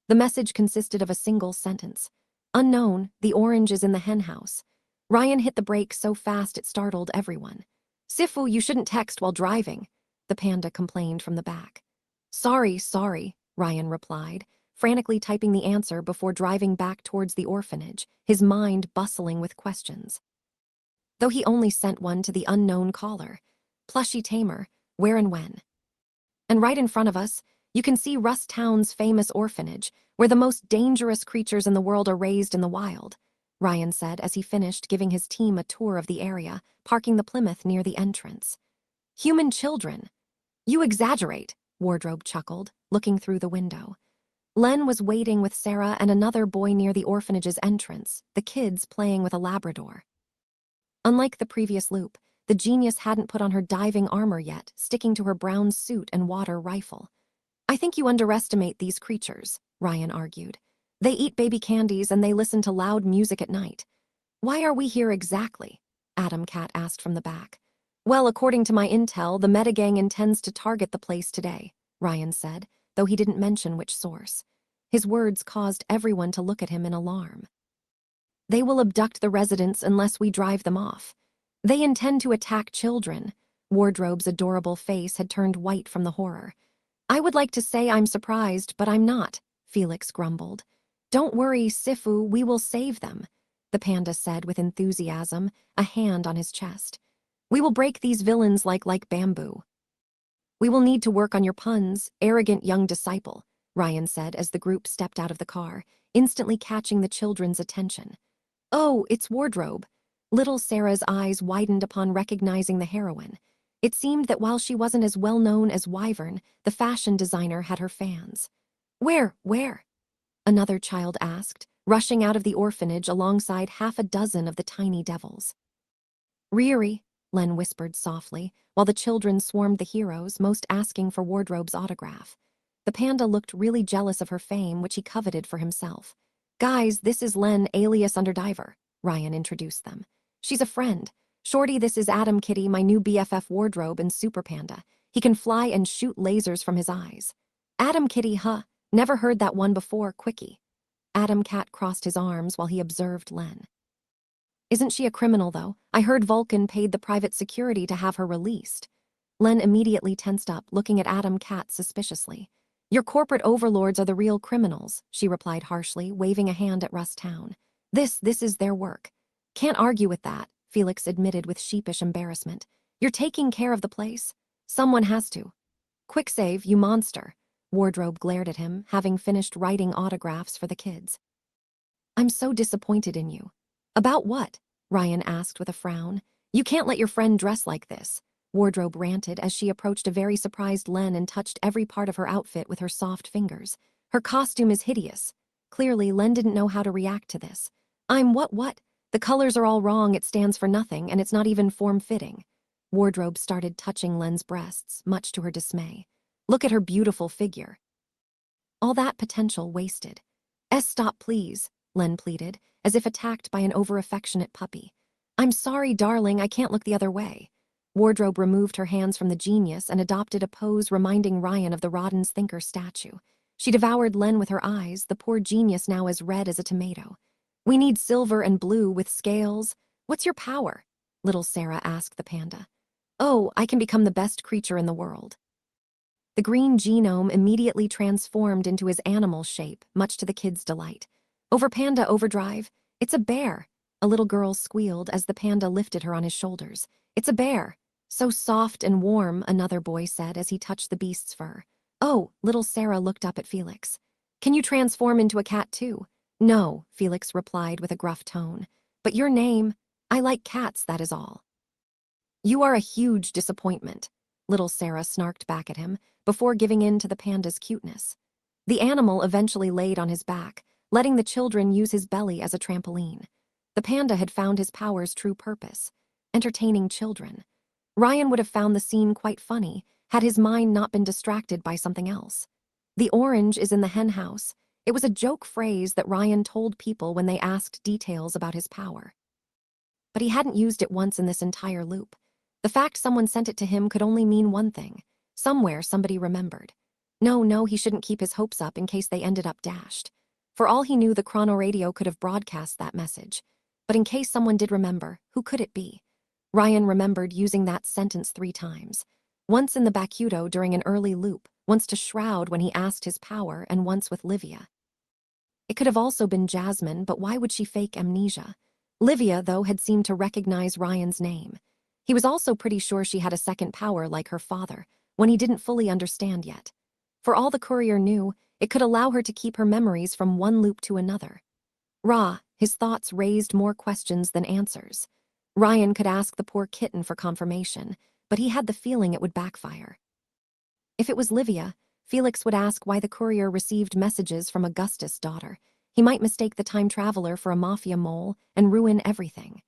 The message consisted of a single sentence. Unknown, the orange is in the hen house. Ryan hit the brake so fast it startled everyone. Sifu, you shouldn't text while driving, the panda complained from the back. Sorry, Ryan replied, frantically typing the answer before driving back towards the orphanage, his mind bustling with questions. Though he only sent one to the unknown caller. Plushy tamer, where and when? And right in front of us, you can see Rust Town's famous orphanage, where the most dangerous creatures in the world are raised in the wild, Ryan said as he finished giving his team a tour of the area, parking the Plymouth near the entrance. Human children. You exaggerate, Wardrobe chuckled, looking through the window. Len was waiting with Sarah and another boy near the orphanage's entrance, the kids playing with a Labrador. Unlike the previous loop, the genius hadn't put on her diving armor yet, sticking to her brown suit and water rifle. I think you underestimate these creatures, Ryan argued. They eat baby candies and they listen to loud music at night. Why are we here exactly? Adam Cat asked from the back. Well, according to my intel, the Metagang intends to target the place today, Ryan said, though he didn't mention which source. His words caused everyone to look at him in alarm. They will abduct the residents unless we drive them off. They intend to attack children. Wardrobe's adorable face had turned white from the horror. I would like to say I'm surprised, but I'm not, Felix grumbled. Don't worry, Sifu, we will save them, the panda said with enthusiasm, a hand on his chest. We will break these villains like bamboo. We will need to work on your puns, arrogant young disciple, Ryan said as the group stepped out of the car, instantly catching the children's attention. Oh, it's Wardrobe. Little Sarah's eyes widened upon recognizing the heroine. It seemed that while she wasn't as well known as Wyvern, the fashion designer had her fans. Where? Another child asked, rushing out of the orphanage alongside half a dozen of the tiny devils. Riri, Len whispered softly, while the children swarmed the heroes, most asking for Wardrobe's autograph. The panda looked really jealous of her fame, which he coveted for himself. Guys, this is Len, alias Underdiver, Ryan introduced them. She's a friend. Shorty, this is Adam Kitty, my new BFF Wardrobe and Super Panda. He can fly and shoot lasers from his eyes. Adam Kitty, huh? Never heard that one before, quickie. Adam Cat crossed his arms while he observed Len. Isn't she a criminal, though? I heard Vulcan paid the private security to have her released. Len immediately tensed up, looking at Adam Cat suspiciously. Your corporate overlords are the real criminals, she replied harshly, waving a hand at Russ Town. This is their work. Can't argue with that, Felix admitted with sheepish embarrassment. You're taking care of the place. Someone has to. Quick save, you monster. Wardrobe glared at him, having finished writing autographs for the kids. I'm so disappointed in you. About what? Ryan asked with a frown. You can't let your friend dress like this. Wardrobe ranted as she approached a very surprised Len and touched every part of her outfit with her soft fingers. Her costume is hideous. Clearly, Len didn't know how to react to this. I'm what? The colors are all wrong, it stands for nothing, and it's not even form-fitting. Wardrobe started touching Len's breasts, much to her dismay. Look at her beautiful figure. All that potential wasted. Stop, please, Len pleaded, as if attacked by an over-affectionate puppy. I'm sorry, darling, I can't look the other way. Wardrobe removed her hands from the genius and adopted a pose reminding Ryan of the Rodden's Thinker statue. She devoured Len with her eyes, the poor genius now as red as a tomato. We need silver and blue with scales. What's your power? Little Sarah asked the panda. Oh, I can become the best creature in the world. The green genome immediately transformed into his animal shape, much to the kids' delight. Over Panda Overdrive, it's a bear. A little girl squealed as the panda lifted her on his shoulders. It's a bear. So soft and warm, another boy said as he touched the beast's fur. Oh, little Sarah looked up at Felix. Can you transform into a cat too? No, Felix replied with a gruff tone. But your name? I like cats, that is all. You are a huge disappointment, little Sarah snarked back at him, before giving in to the panda's cuteness. The animal eventually laid on his back, letting the children use his belly as a trampoline. The panda had found his power's true purpose, entertaining children. Ryan would have found the scene quite funny had his mind not been distracted by something else. The orange is in the hen house. It was a joke phrase that Ryan told people when they asked details about his power. But he hadn't used it once in this entire loop. The fact someone sent it to him could only mean one thing. Somewhere somebody remembered. No, he shouldn't keep his hopes up in case they ended up dashed. For all he knew, the chrono radio could have broadcast that message. But in case someone did remember, who could it be? Ryan remembered using that sentence 3 times. Once in the Bakudo during an early loop, once to Shroud when he asked his power, and once with Livia. It could have also been Jasmine, but why would she fake amnesia? Livia, though, had seemed to recognize Ryan's name. He was also pretty sure she had a second power like her father, when he didn't fully understand yet. For all the courier knew, it could allow her to keep her memories from one loop to another. His thoughts raised more questions than answers. Ryan could ask the poor kitten for confirmation, but he had the feeling it would backfire. If it was Livia, Felix would ask why the courier received messages from Augustus' daughter. He might mistake the time traveler for a mafia mole and ruin everything.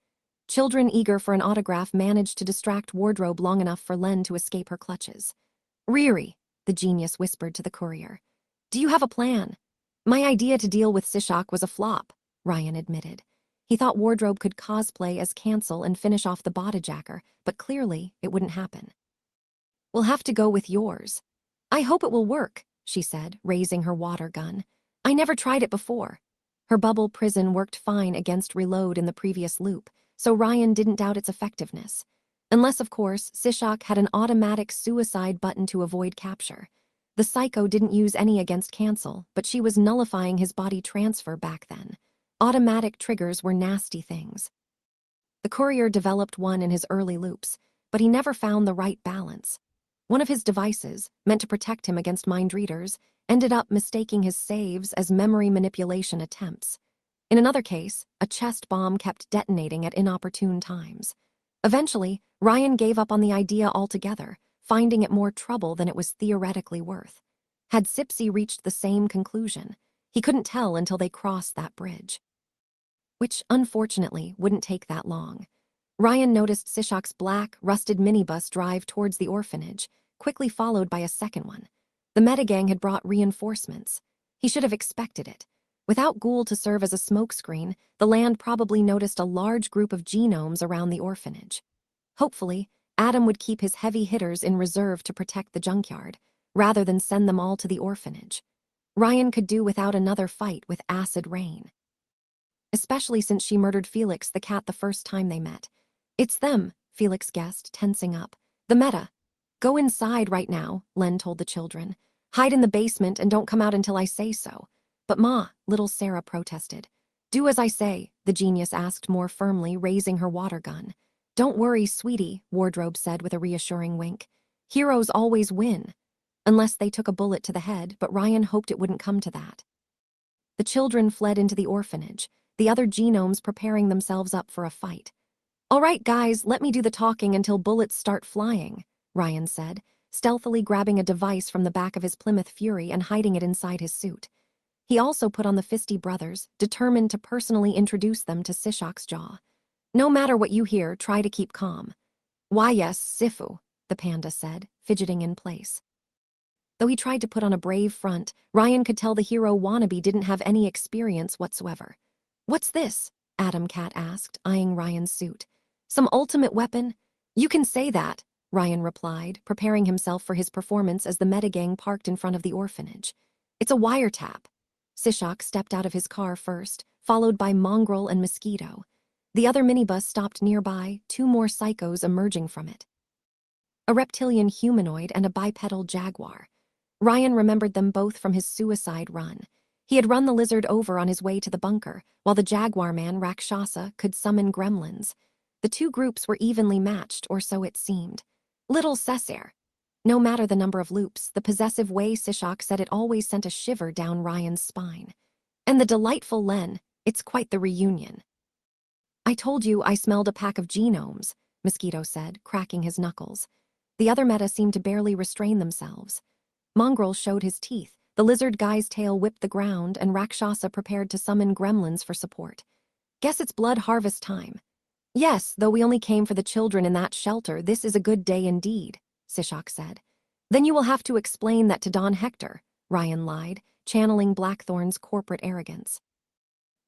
Children eager for an autograph managed to distract Wardrobe long enough for Len to escape her clutches. Riri, the genius whispered to the courier. Do you have a plan? My idea to deal with Sishak was a flop, Ryan admitted. He thought Wardrobe could cosplay as Cancel and finish off the bodyjacker, but clearly it wouldn't happen. We'll have to go with yours. I hope it will work, she said, raising her water gun. I never tried it before. Her bubble prison worked fine against reload in the previous loop, so Ryan didn't doubt its effectiveness. Unless, of course, Sishak had an automatic suicide button to avoid capture. The psycho didn't use any against Cancel, but she was nullifying his body transfer back then. Automatic triggers were nasty things. The courier developed one in his early loops, but he never found the right balance. One of his devices, meant to protect him against mind readers, ended up mistaking his saves as memory manipulation attempts. In another case, a chest bomb kept detonating at inopportune times. Eventually, Ryan gave up on the idea altogether, finding it more trouble than it was theoretically worth. Had Sipsy reached the same conclusion? He couldn't tell until they crossed that bridge. Which, unfortunately, wouldn't take that long. Ryan noticed Sishak's black, rusted minibus drive towards the orphanage, quickly followed by a second one. The metagang had brought reinforcements. He should have expected it. Without Ghoul to serve as a smokescreen, the land probably noticed a large group of genomes around the orphanage. Hopefully, Adam would keep his heavy hitters in reserve to protect the junkyard, rather than send them all to the orphanage. Ryan could do without another fight with acid rain. Especially since she murdered Felix the cat the first time they met. It's them, Felix guessed, tensing up. The meta. Go inside right now, Len told the children. Hide in the basement and don't come out until I say so. But Ma, little Sarah protested. Do as I say, the genius asked more firmly, raising her water gun. Don't worry, sweetie, Wardrobe said with a reassuring wink. Heroes always win. Unless they took a bullet to the head, but Ryan hoped it wouldn't come to that. The children fled into the orphanage, the other genomes preparing themselves up for a fight. All right, guys, let me do the talking until bullets start flying, Ryan said, stealthily grabbing a device from the back of his Plymouth Fury and hiding it inside his suit. He also put on the Fisty brothers, determined to personally introduce them to Sishak's jaw. No matter what you hear, try to keep calm. Why yes, Sifu, the panda said, fidgeting in place. Though he tried to put on a brave front, Ryan could tell the hero wannabe didn't have any experience whatsoever. What's this? Adam Cat asked, eyeing Ryan's suit. Some ultimate weapon? You can say that, Ryan replied, preparing himself for his performance as the metagang parked in front of the orphanage. It's a wiretap. Sishak stepped out of his car first, followed by Mongrel and Mosquito. The other minibus stopped nearby, two more psychos emerging from it. A reptilian humanoid and a bipedal jaguar. Ryan remembered them both from his suicide run. He had run the lizard over on his way to the bunker, while the jaguar man, Rakshasa, could summon gremlins. The two groups were evenly matched, or so it seemed. Little Cessair. No matter the number of loops, the possessive way Sishak said it always sent a shiver down Ryan's spine. And the delightful Len, it's quite the reunion. I told you I smelled a pack of genomes, Mosquito said, cracking his knuckles. The other meta seemed to barely restrain themselves. Mongrel showed his teeth, the lizard guy's tail whipped the ground, and Rakshasa prepared to summon gremlins for support. Guess it's blood harvest time. Yes, though we only came for the children in that shelter, this is a good day indeed, Sishak said. Then you will have to explain that to Don Hector, Ryan lied, channeling Blackthorn's corporate arrogance.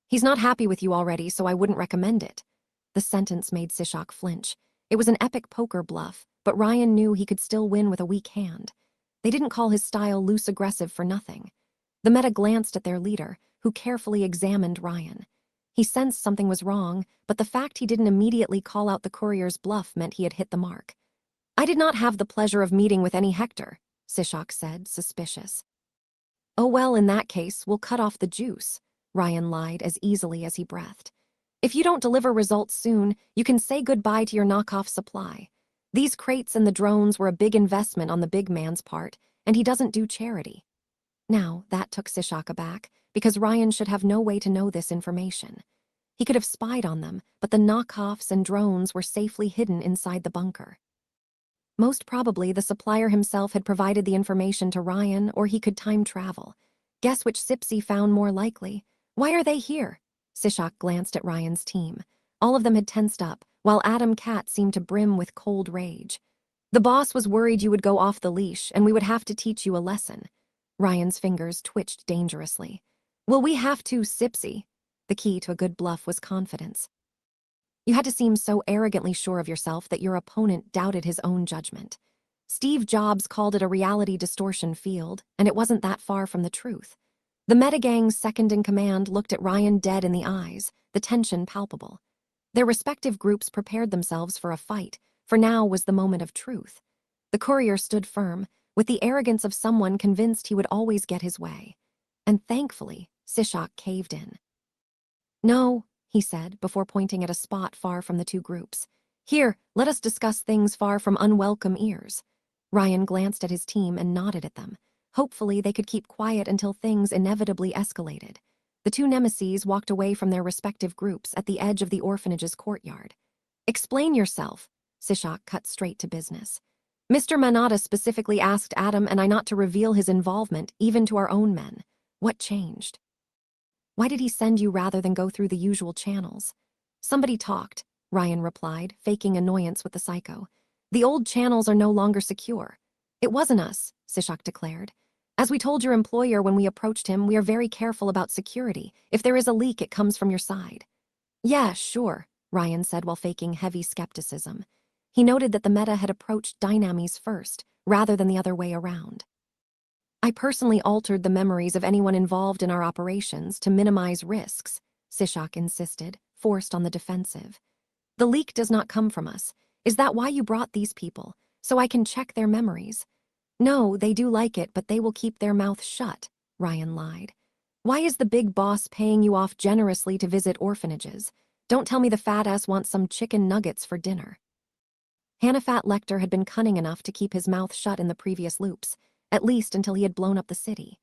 He's not happy with you already, so I wouldn't recommend it. The sentence made Sishak flinch. It was an epic poker bluff, but Ryan knew he could still win with a weak hand. They didn't call his style loose aggressive for nothing. The meta glanced at their leader, who carefully examined Ryan. He sensed something was wrong, but the fact he didn't immediately call out the courier's bluff meant he had hit the mark. I did not have the pleasure of meeting with any Hector, Sishak said, suspicious. Oh well, in that case, we'll cut off the juice, Ryan lied as easily as he breathed. If you don't deliver results soon, you can say goodbye to your knockoff supply. These crates and the drones were a big investment on the big man's part, and he doesn't do charity. Now, that took Sishak aback, because Ryan should have no way to know this information. He could have spied on them, but the knockoffs and drones were safely hidden inside the bunker. Most probably, the supplier himself had provided the information to Ryan, or he could time travel. Guess which Sipsy found more likely? Why are they here? Sishak glanced at Ryan's team. All of them had tensed up, while Adam Cat seemed to brim with cold rage. The boss was worried you would go off the leash, and we would have to teach you a lesson. Ryan's fingers twitched dangerously. Will we have to, Sipsy? The key to a good bluff was confidence. You had to seem so arrogantly sure of yourself that your opponent doubted his own judgment. Steve Jobs called it a reality distortion field, and it wasn't that far from the truth. The metagang's second-in-command looked at Ryan dead in the eyes, the tension palpable. Their respective groups prepared themselves for a fight, for now was the moment of truth. The courier stood firm, with the arrogance of someone convinced he would always get his way. And thankfully, Sishak caved in. No, he said, before pointing at a spot far from the two groups. Here, let us discuss things far from unwelcome ears. Ryan glanced at his team and nodded at them. Hopefully, they could keep quiet until things inevitably escalated. The two nemeses walked away from their respective groups at the edge of the orphanage's courtyard. "Explain yourself," Sishak cut straight to business. "Mr. Manada specifically asked Adam and I not to reveal his involvement, even to our own men. What changed? Why did he send you rather than go through the usual channels?" "Somebody talked," Ryan replied, faking annoyance with the psycho. "The old channels are no longer secure." "It wasn't us," Sishak declared. "As we told your employer when we approached him, we are very careful about security. If there is a leak, it comes from your side." "Yeah, sure," Ryan said while faking heavy skepticism. He noted that the meta had approached Dynamis first, rather than the other way around. "I personally altered the memories of anyone involved in our operations to minimize risks," Sishak insisted, forced on the defensive. "The leak does not come from us. Is that why you brought these people? So I can check their memories?" "No, they do like it, but they will keep their mouth shut," Ryan lied. "Why is the big boss paying you off generously to visit orphanages? Don't tell me the fat ass wants some chicken nuggets for dinner." Hannafat Lecter had been cunning enough to keep his mouth shut in the previous loops, at least until he had blown up the city.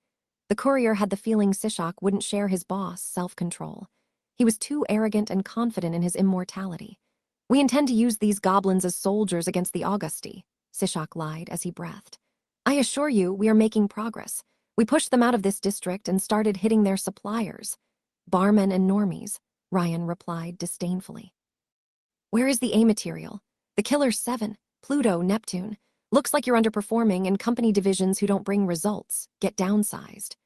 The courier had the feeling Sishak wouldn't share his boss' self-control. He was too arrogant and confident in his immortality. "We intend to use these goblins as soldiers against the Augusti," Sishak lied as he breathed. "I assure you, we are making progress. We pushed them out of this district and started hitting their suppliers." "Barmen and normies," Ryan replied disdainfully. "Where is the A material? The Killer's 7, Pluto, Neptune. Looks like you're underperforming and company divisions who don't bring results get downsized."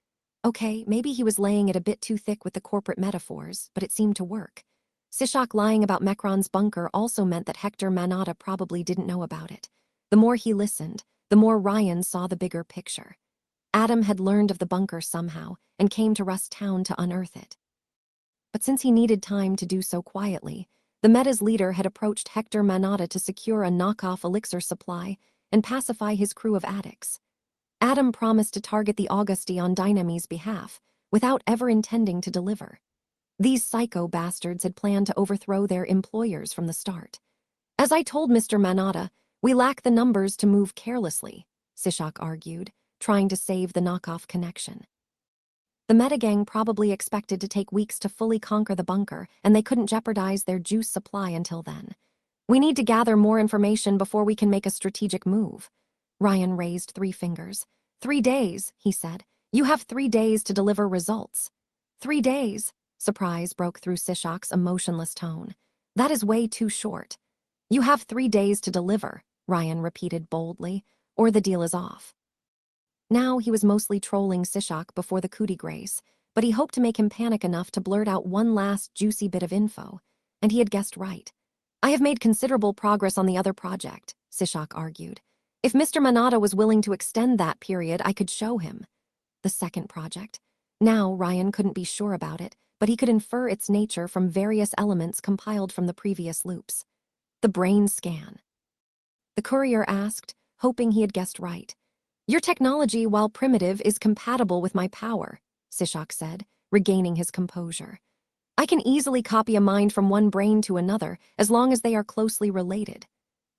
Okay, maybe he was laying it a bit too thick with the corporate metaphors, but it seemed to work. Sishak lying about Mecron's bunker also meant that Hector Manada probably didn't know about it. The more he listened, the more Ryan saw the bigger picture. Adam had learned of the bunker somehow and came to Rust Town to unearth it. But since he needed time to do so quietly, the Meta's leader had approached Hector Manada to secure a knockoff elixir supply and pacify his crew of addicts. Adam promised to target the Augusti on Dynamis' behalf, without ever intending to deliver. These psycho bastards had planned to overthrow their employers from the start. "As I told Mr. Manada, we lack the numbers to move carelessly," Sishak argued, trying to save the knockoff connection. The metagang probably expected to take weeks to fully conquer the bunker, and they couldn't jeopardize their juice supply until then. "We need to gather more information before we can make a strategic move." Ryan raised 3 fingers. 3 days, he said. "You have 3 days to deliver results." 3 days? Surprise broke through Sishak's emotionless tone. "That is way too short." "You have 3 days to deliver," Ryan repeated boldly, "or the deal is off." Now he was mostly trolling Sishak before the coup de grace, but he hoped to make him panic enough to blurt out one last juicy bit of info. And he had guessed right. "I have made considerable progress on the other project," Sishak argued. "If Mr. Manada was willing to extend that period, I could show him." The second project? Now Ryan couldn't be sure about it, but he could infer its nature from various elements compiled from the previous loops. "The brain scan?" the courier asked, hoping he had guessed right. "Your technology, while primitive, is compatible with my power," Sishak said, regaining his composure. "I can easily copy a mind from one brain to another, as long as they are closely related."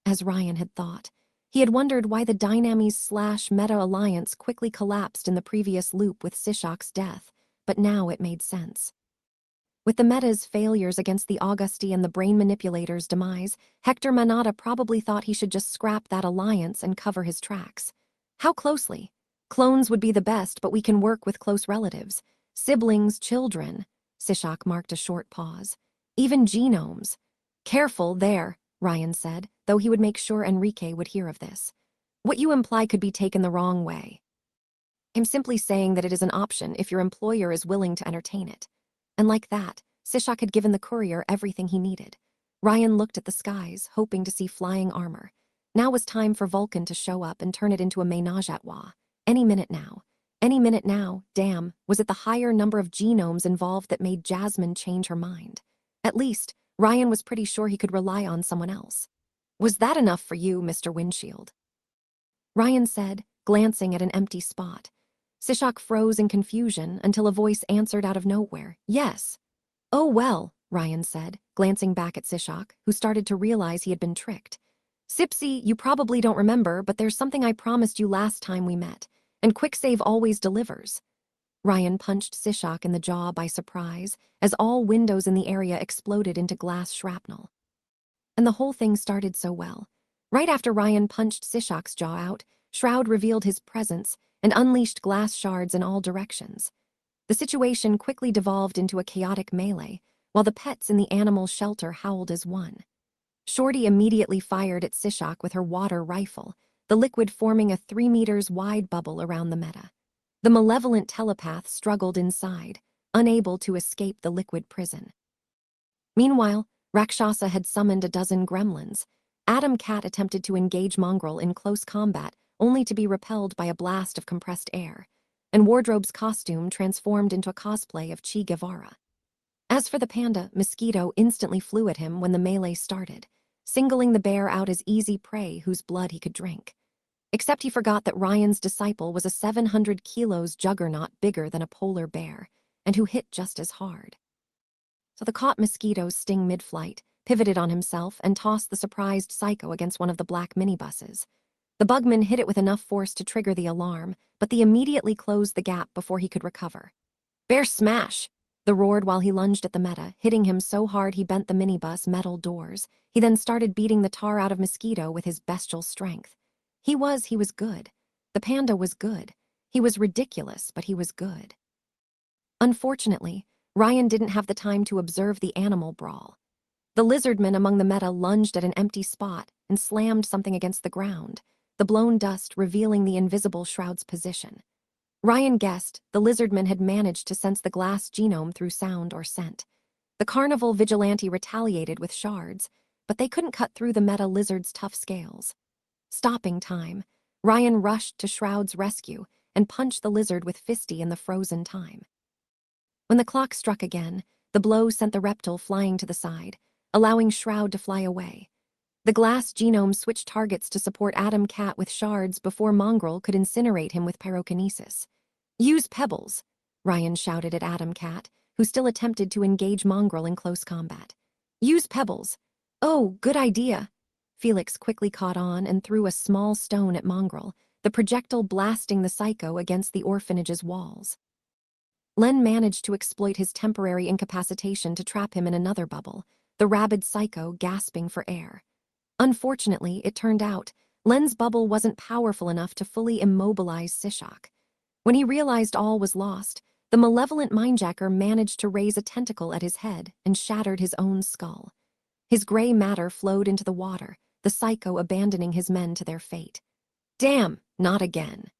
As Ryan had thought, he had wondered why the Dynamis/Meta alliance quickly collapsed in the previous loop with Sishak's death, but now it made sense. With the Meta's failures against the Augusti and the brain manipulator's demise, Hector Manada probably thought he should just scrap that alliance and cover his tracks. "How closely?" "Clones would be the best, but we can work with close relatives. Siblings, children." Sishak marked a short pause. "Even genomes." "Careful there," Ryan said, though he would make sure Enrique would hear of this. "What you imply could be taken the wrong way." "I'm simply saying that it is an option if your employer is willing to entertain it." And like that, Sishak had given the courier everything he needed. Ryan looked at the skies, hoping to see flying armor. Now was time for Vulcan to show up and turn it into a ménage à trois. Any minute now. Any minute now, damn, was it the higher number of genomes involved that made Jasmine change her mind? At least, Ryan was pretty sure he could rely on someone else. "Was that enough for you, Mr. Windshield?" Ryan said, glancing at an empty spot. Sishak froze in confusion until a voice answered out of nowhere, "Yes." "Oh well," Ryan said, glancing back at Sishak, who started to realize he had been tricked. Sipsy, you probably don't remember, but there's something I promised you last time we met, and quick save always delivers. Ryan punched Sishak in the jaw by surprise as all windows in the area exploded into glass shrapnel. And the whole thing started so well. Right after Ryan punched Sishak's jaw out, Shroud revealed his presence and unleashed glass shards in all directions. The situation quickly devolved into a chaotic melee, while the pets in the animal shelter howled as one. Shorty immediately fired at Sishak with her water rifle, the liquid forming a 3 meters wide bubble around the meta. The malevolent telepath struggled inside, unable to escape the liquid prison. Meanwhile, Rakshasa had summoned a dozen gremlins. Adam Cat attempted to engage Mongrel in close combat, only to be repelled by a blast of compressed air, and Wardrobe's costume transformed into a cosplay of Che Guevara. As for the panda, Mosquito instantly flew at him when the melee started, singling the bear out as easy prey whose blood he could drink. Except he forgot that Ryan's disciple was a 700 kilos juggernaut bigger than a polar bear, and who hit just as hard. So the caught mosquito's sting mid-flight, pivoted on himself, and tossed the surprised Psycho against one of the black minibuses. The bugman hit it with enough force to trigger the alarm, but the immediately closed the gap before he could recover. "Bear smash!" The roared while he lunged at the meta, hitting him so hard he bent the minibus metal doors. He then started beating the tar out of Mosquito with his bestial strength. He was good. The panda was good. He was ridiculous, but he was good. Unfortunately, Ryan didn't have the time to observe the animal brawl. The lizardman among the meta lunged at an empty spot and slammed something against the ground, the blown dust revealing the invisible Shroud's position. Ryan guessed the lizardman had managed to sense the glass genome through sound or scent. The carnival vigilante retaliated with shards, but they couldn't cut through the meta lizard's tough scales. Stopping time, Ryan rushed to Shroud's rescue and punched the lizard with Fisty in the frozen time. When the clock struck again, the blow sent the reptile flying to the side, allowing Shroud to fly away. The glass genome switched targets to support Adam Cat with shards before Mongrel could incinerate him with pyrokinesis. "Use pebbles," Ryan shouted at Adam Cat, who still attempted to engage Mongrel in close combat. "Use pebbles." "Oh, good idea." Felix quickly caught on and threw a small stone at Mongrel, the projectile blasting the Psycho against the orphanage's walls. Len managed to exploit his temporary incapacitation to trap him in another bubble, the rabid Psycho gasping for air. Unfortunately, it turned out, Len's bubble wasn't powerful enough to fully immobilize Sishak. When he realized all was lost, the malevolent mindjacker managed to raise a tentacle at his head and shattered his own skull. His gray matter flowed into the water, the Psycho abandoning his men to their fate. "Damn, not again."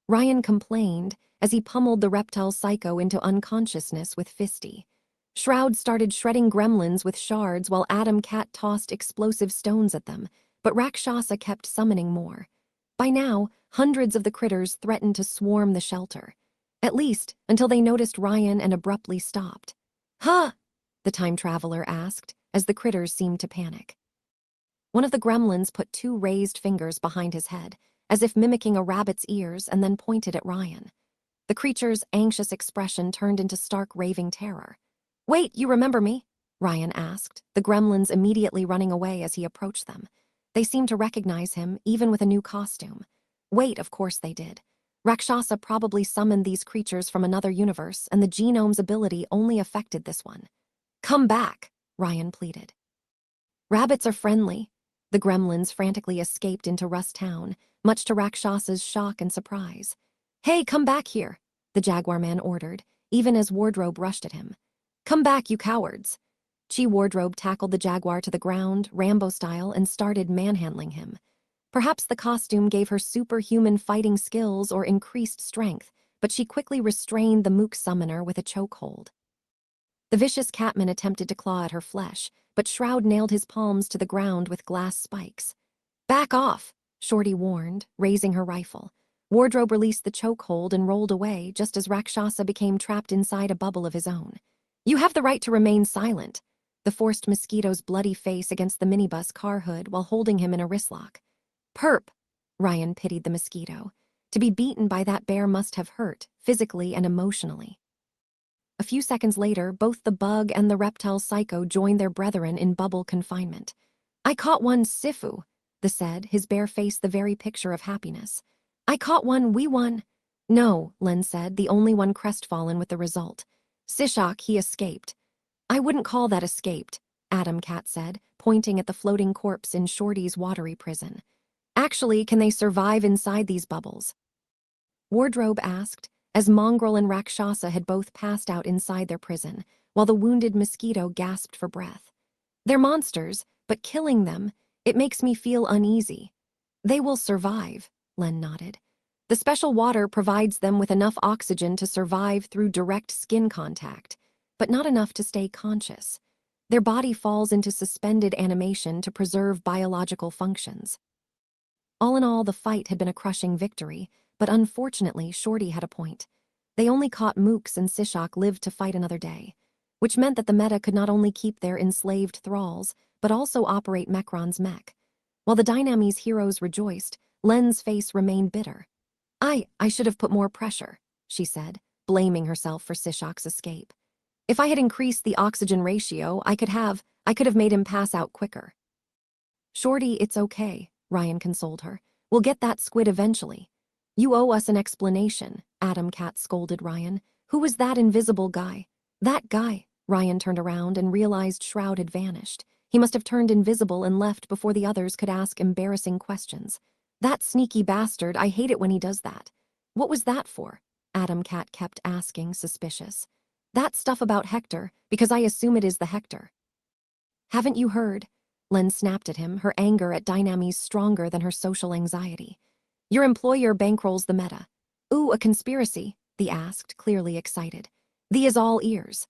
Ryan complained as he pummeled the reptile Psycho into unconsciousness with Fisty. Shroud started shredding gremlins with shards while Adam Cat tossed explosive stones at them, but Rakshasa kept summoning more. By now, hundreds of the critters threatened to swarm the shelter. At least, until they noticed Ryan and abruptly stopped. "Huh?" the time traveler asked, as the critters seemed to panic. One of the gremlins put 2 raised fingers behind his head, as if mimicking a rabbit's ears, and then pointed at Ryan. The creature's anxious expression turned into stark raving terror. "Wait, you remember me?" Ryan asked, the gremlins immediately running away as he approached them. They seemed to recognize him, even with a new costume. Wait, of course they did. Rakshasa probably summoned these creatures from another universe, and the genome's ability only affected this one. "Come back," Ryan pleaded. "Rabbits are friendly." The gremlins frantically escaped into Rust Town, much to Rakshasa's shock and surprise. "Hey, come back here," the Jaguar man ordered, even as Wardrobe rushed at him. "Come back, you cowards." Chi Wardrobe tackled the Jaguar to the ground, Rambo style, and started manhandling him. Perhaps the costume gave her superhuman fighting skills or increased strength, but she quickly restrained the Mook summoner with a chokehold. The vicious Catman attempted to claw at her flesh, but Shroud nailed his palms to the ground with glass spikes. "Back off," Shorty warned, raising her rifle. Wardrobe released the chokehold and rolled away just as Rakshasa became trapped inside a bubble of his own. "You have the right to remain silent." The forced Mosquito's bloody face against the minibus car hood while holding him in a wristlock. "Perp," Ryan pitied the Mosquito. To be beaten by that bear must have hurt, physically and emotionally. A few seconds later, both the bug and the reptile Psycho joined their brethren in bubble confinement. "I caught one, Sifu," the said, his bare face the very picture of happiness. I caught one, we won. No, Len said, the only one crestfallen with the result. Sishak, he escaped. I wouldn't call that escaped, Adam Cat said, pointing at the floating corpse in Shorty's watery prison. Actually, can they survive inside these bubbles? Wardrobe asked, as Mongrel and Rakshasa had both passed out inside their prison, while the wounded mosquito gasped for breath. They're monsters, but killing them, it makes me feel uneasy. They will survive, Len nodded. The special water provides them with enough oxygen to survive through direct skin contact, but not enough to stay conscious. Their body falls into suspended animation to preserve biological functions. All in all, the fight had been a crushing victory, but unfortunately, Shorty had a point. They only caught Mooks and Sishak lived to fight another day, which meant that the meta could not only keep their enslaved thralls, but also operate Mechron's mech. While the Dynamese heroes rejoiced, Len's face remained bitter. I should have put more pressure, she said, blaming herself for Sishak's escape. If I had increased the oxygen ratio, I could have made him pass out quicker. Shorty, it's okay, Ryan consoled her. We'll get that squid eventually. You owe us an explanation, Adam Cat scolded Ryan. Who was that invisible guy? That guy. Ryan turned around and realized Shroud had vanished. He must have turned invisible and left before the others could ask embarrassing questions. That sneaky bastard, I hate it when he does that. What was that for? Adam Cat kept asking, suspicious. That stuff about Hector, because I assume it is the Hector. Haven't you heard? Len snapped at him, her anger at Dynamese stronger than her social anxiety. Your employer bankrolls the meta. Ooh, a conspiracy, the asked, clearly excited. Thee is all ears.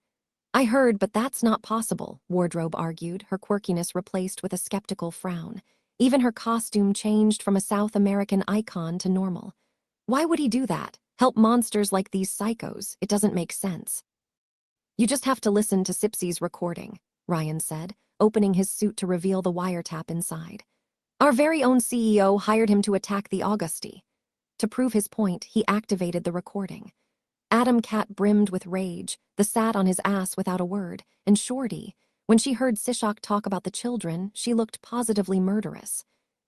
I heard, but that's not possible, Wardrobe argued, her quirkiness replaced with a skeptical frown. Even her costume changed from a South American icon to normal. Why would he do that? Help monsters like these psychos? It doesn't make sense. You just have to listen to Sipsy's recording, Ryan said, opening his suit to reveal the wiretap inside. Our very own CEO hired him to attack the Augusti. To prove his point, he activated the recording. Adam Cat brimmed with rage, the sat on his ass without a word, and Shorty, when she heard Sishak talk about the children, she looked positively murderous.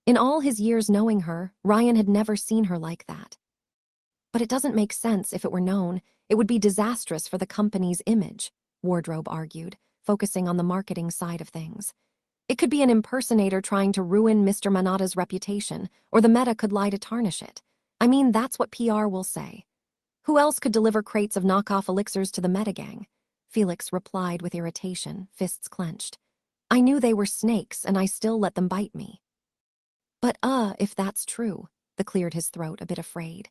In all his years knowing her, Ryan had never seen her like that. But it doesn't make sense. If it were known, it would be disastrous for the company's image, Wardrobe argued, focusing on the marketing side of things. It could be an impersonator trying to ruin Mr. Manada's reputation, or the meta could lie to tarnish it. I mean, that's what PR will say. Who else could deliver crates of knockoff elixirs to the metagang? Felix replied with irritation, fists clenched. I knew they were snakes, and I still let them bite me. But if that's true, the cleared his throat, a bit afraid.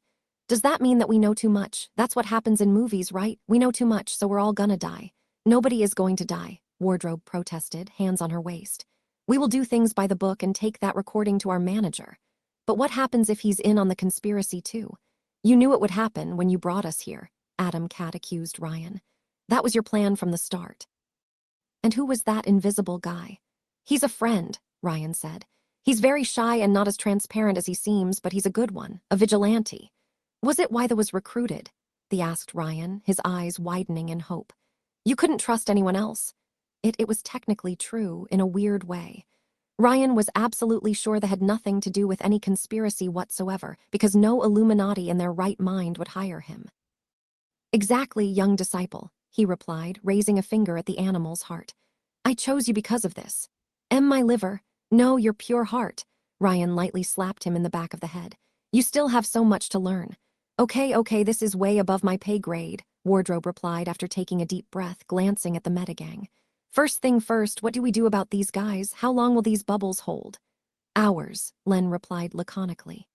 Does that mean that we know too much? That's what happens in movies, right? We know too much, so we're all gonna die. Nobody is going to die, Wardrobe protested, hands on her waist. We will do things by the book and take that recording to our manager. But what happens if he's in on the conspiracy too? You knew it would happen when you brought us here, Adam Cat accused Ryan. That was your plan from the start. And who was that invisible guy? He's a friend, Ryan said. He's very shy and not as transparent as he seems, but he's a good one, a vigilante. Was it why that was recruited? He asked Ryan, his eyes widening in hope. You couldn't trust anyone else. It was technically true, in a weird way. Ryan was absolutely sure that had nothing to do with any conspiracy whatsoever, because no Illuminati in their right mind would hire him. Exactly, young disciple, he replied, raising a finger at the animal's heart. I chose you because of this. My liver. No, your pure heart. Ryan lightly slapped him in the back of the head. You still have so much to learn. Okay, this is way above my pay grade, Wardrobe replied after taking a deep breath, glancing at the metagang. First thing first, what do we do about these guys? How long will these bubbles hold? Hours, Len replied laconically.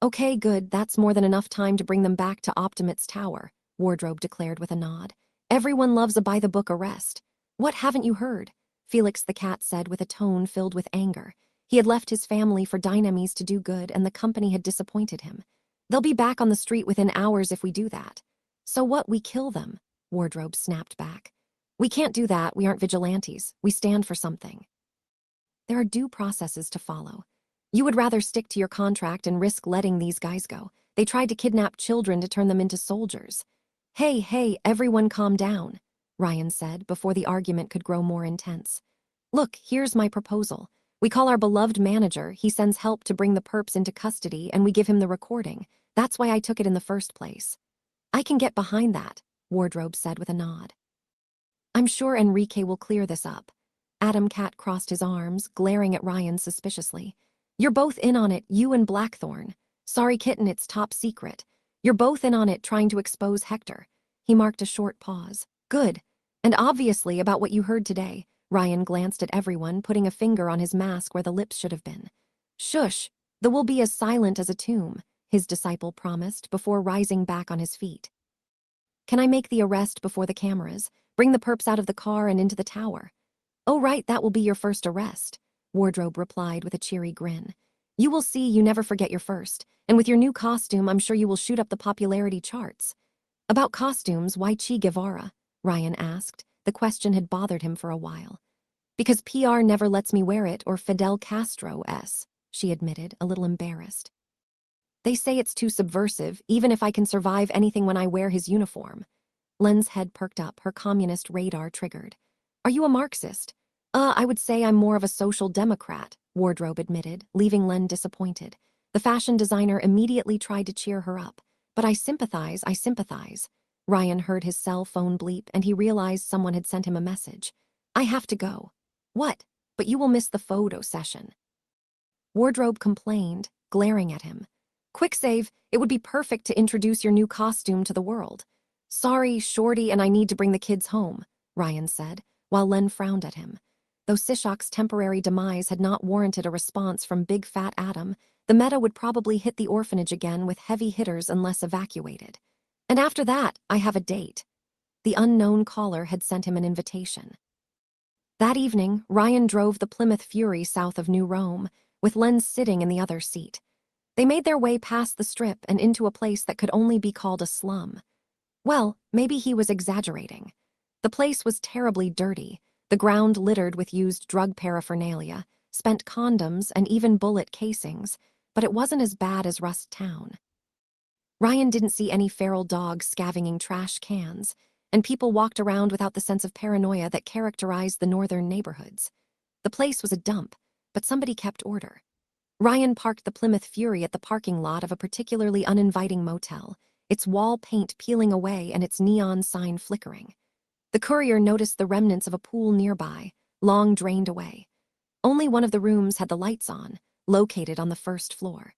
Okay, good, that's more than enough time to bring them back to Optimit's tower, Wardrobe declared with a nod. Everyone loves a by-the-book arrest. What haven't you heard? Felix the cat said with a tone filled with anger. He had left his family for Dynamese to do good, and the company had disappointed him. They'll be back on the street within hours if we do that. So what, we kill them? Wardrobe snapped back. We can't do that, we aren't vigilantes. We stand for something. There are due processes to follow. You would rather stick to your contract and risk letting these guys go. They tried to kidnap children to turn them into soldiers. Hey, everyone calm down, Ryan said before the argument could grow more intense. Look, here's my proposal. We call our beloved manager, he sends help to bring the perps into custody, and we give him the recording. That's why I took it in the first place. I can get behind that, Wardrobe said with a nod. I'm sure Enrique will clear this up. Adam Cat crossed his arms, glaring at Ryan suspiciously. You're both in on it, you and Blackthorn. Sorry, kitten, it's top secret. You're both in on it, trying to expose Hector. He marked a short pause. Good. And obviously about what you heard today. Ryan glanced at everyone, putting a finger on his mask where the lips should have been. Shush. The will be as silent as a tomb, his disciple promised, before rising back on his feet. Can I make the arrest before the cameras? Bring the perps out of the car and into the tower. Oh right, that will be your first arrest, Wardrobe replied with a cheery grin. You will see, you never forget your first, and with your new costume I'm sure you will shoot up the popularity charts. About costumes, why Che Guevara? Ryan asked. The question had bothered him for a while. Because PR never lets me wear it, or Fidel Castro's, she admitted, a little embarrassed. They say it's too subversive, even if I can survive anything when I wear his uniform. Len's head perked up, her communist radar triggered. Are you a Marxist? I would say I'm more of a social democrat, Wardrobe admitted, leaving Len disappointed. The fashion designer immediately tried to cheer her up. But I sympathize. Ryan heard his cell phone bleep and he realized someone had sent him a message. I have to go. What? But you will miss the photo session. Wardrobe complained, glaring at him. Quick save, it would be perfect to introduce your new costume to the world. Sorry, Shorty, and I need to bring the kids home, Ryan said, while Len frowned at him. Though Sishok's temporary demise had not warranted a response from Big Fat Adam, the meta would probably hit the orphanage again with heavy hitters unless evacuated. And after that, I have a date. The unknown caller had sent him an invitation. That evening, Ryan drove the Plymouth Fury south of New Rome, with Len sitting in the other seat. They made their way past the strip and into a place that could only be called a slum. Well, maybe he was exaggerating. The place was terribly dirty, the ground littered with used drug paraphernalia, spent condoms, and even bullet casings, but it wasn't as bad as Rust Town. Ryan didn't see any feral dogs scavenging trash cans, and people walked around without the sense of paranoia that characterized the northern neighborhoods. The place was a dump, but somebody kept order. Ryan parked the Plymouth Fury at the parking lot of a particularly uninviting motel, its wall paint peeling away and its neon sign flickering. The courier noticed the remnants of a pool nearby, long drained away. Only one of the rooms had the lights on, located on the first floor.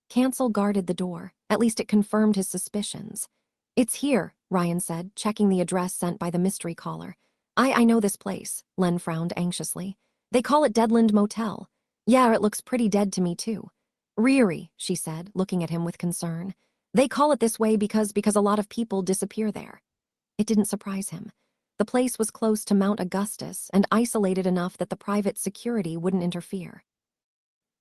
Cancel guarded the door, at least it confirmed his suspicions. It's here, Ryan said, checking the address sent by the mystery caller. I know this place, Len frowned anxiously. They call it Deadland Motel. Yeah, it looks pretty dead to me too. Reary, she said, looking at him with concern. They call it this way because a lot of people disappear there. It didn't surprise him. The place was close to Mount Augustus and isolated enough that the private security wouldn't interfere.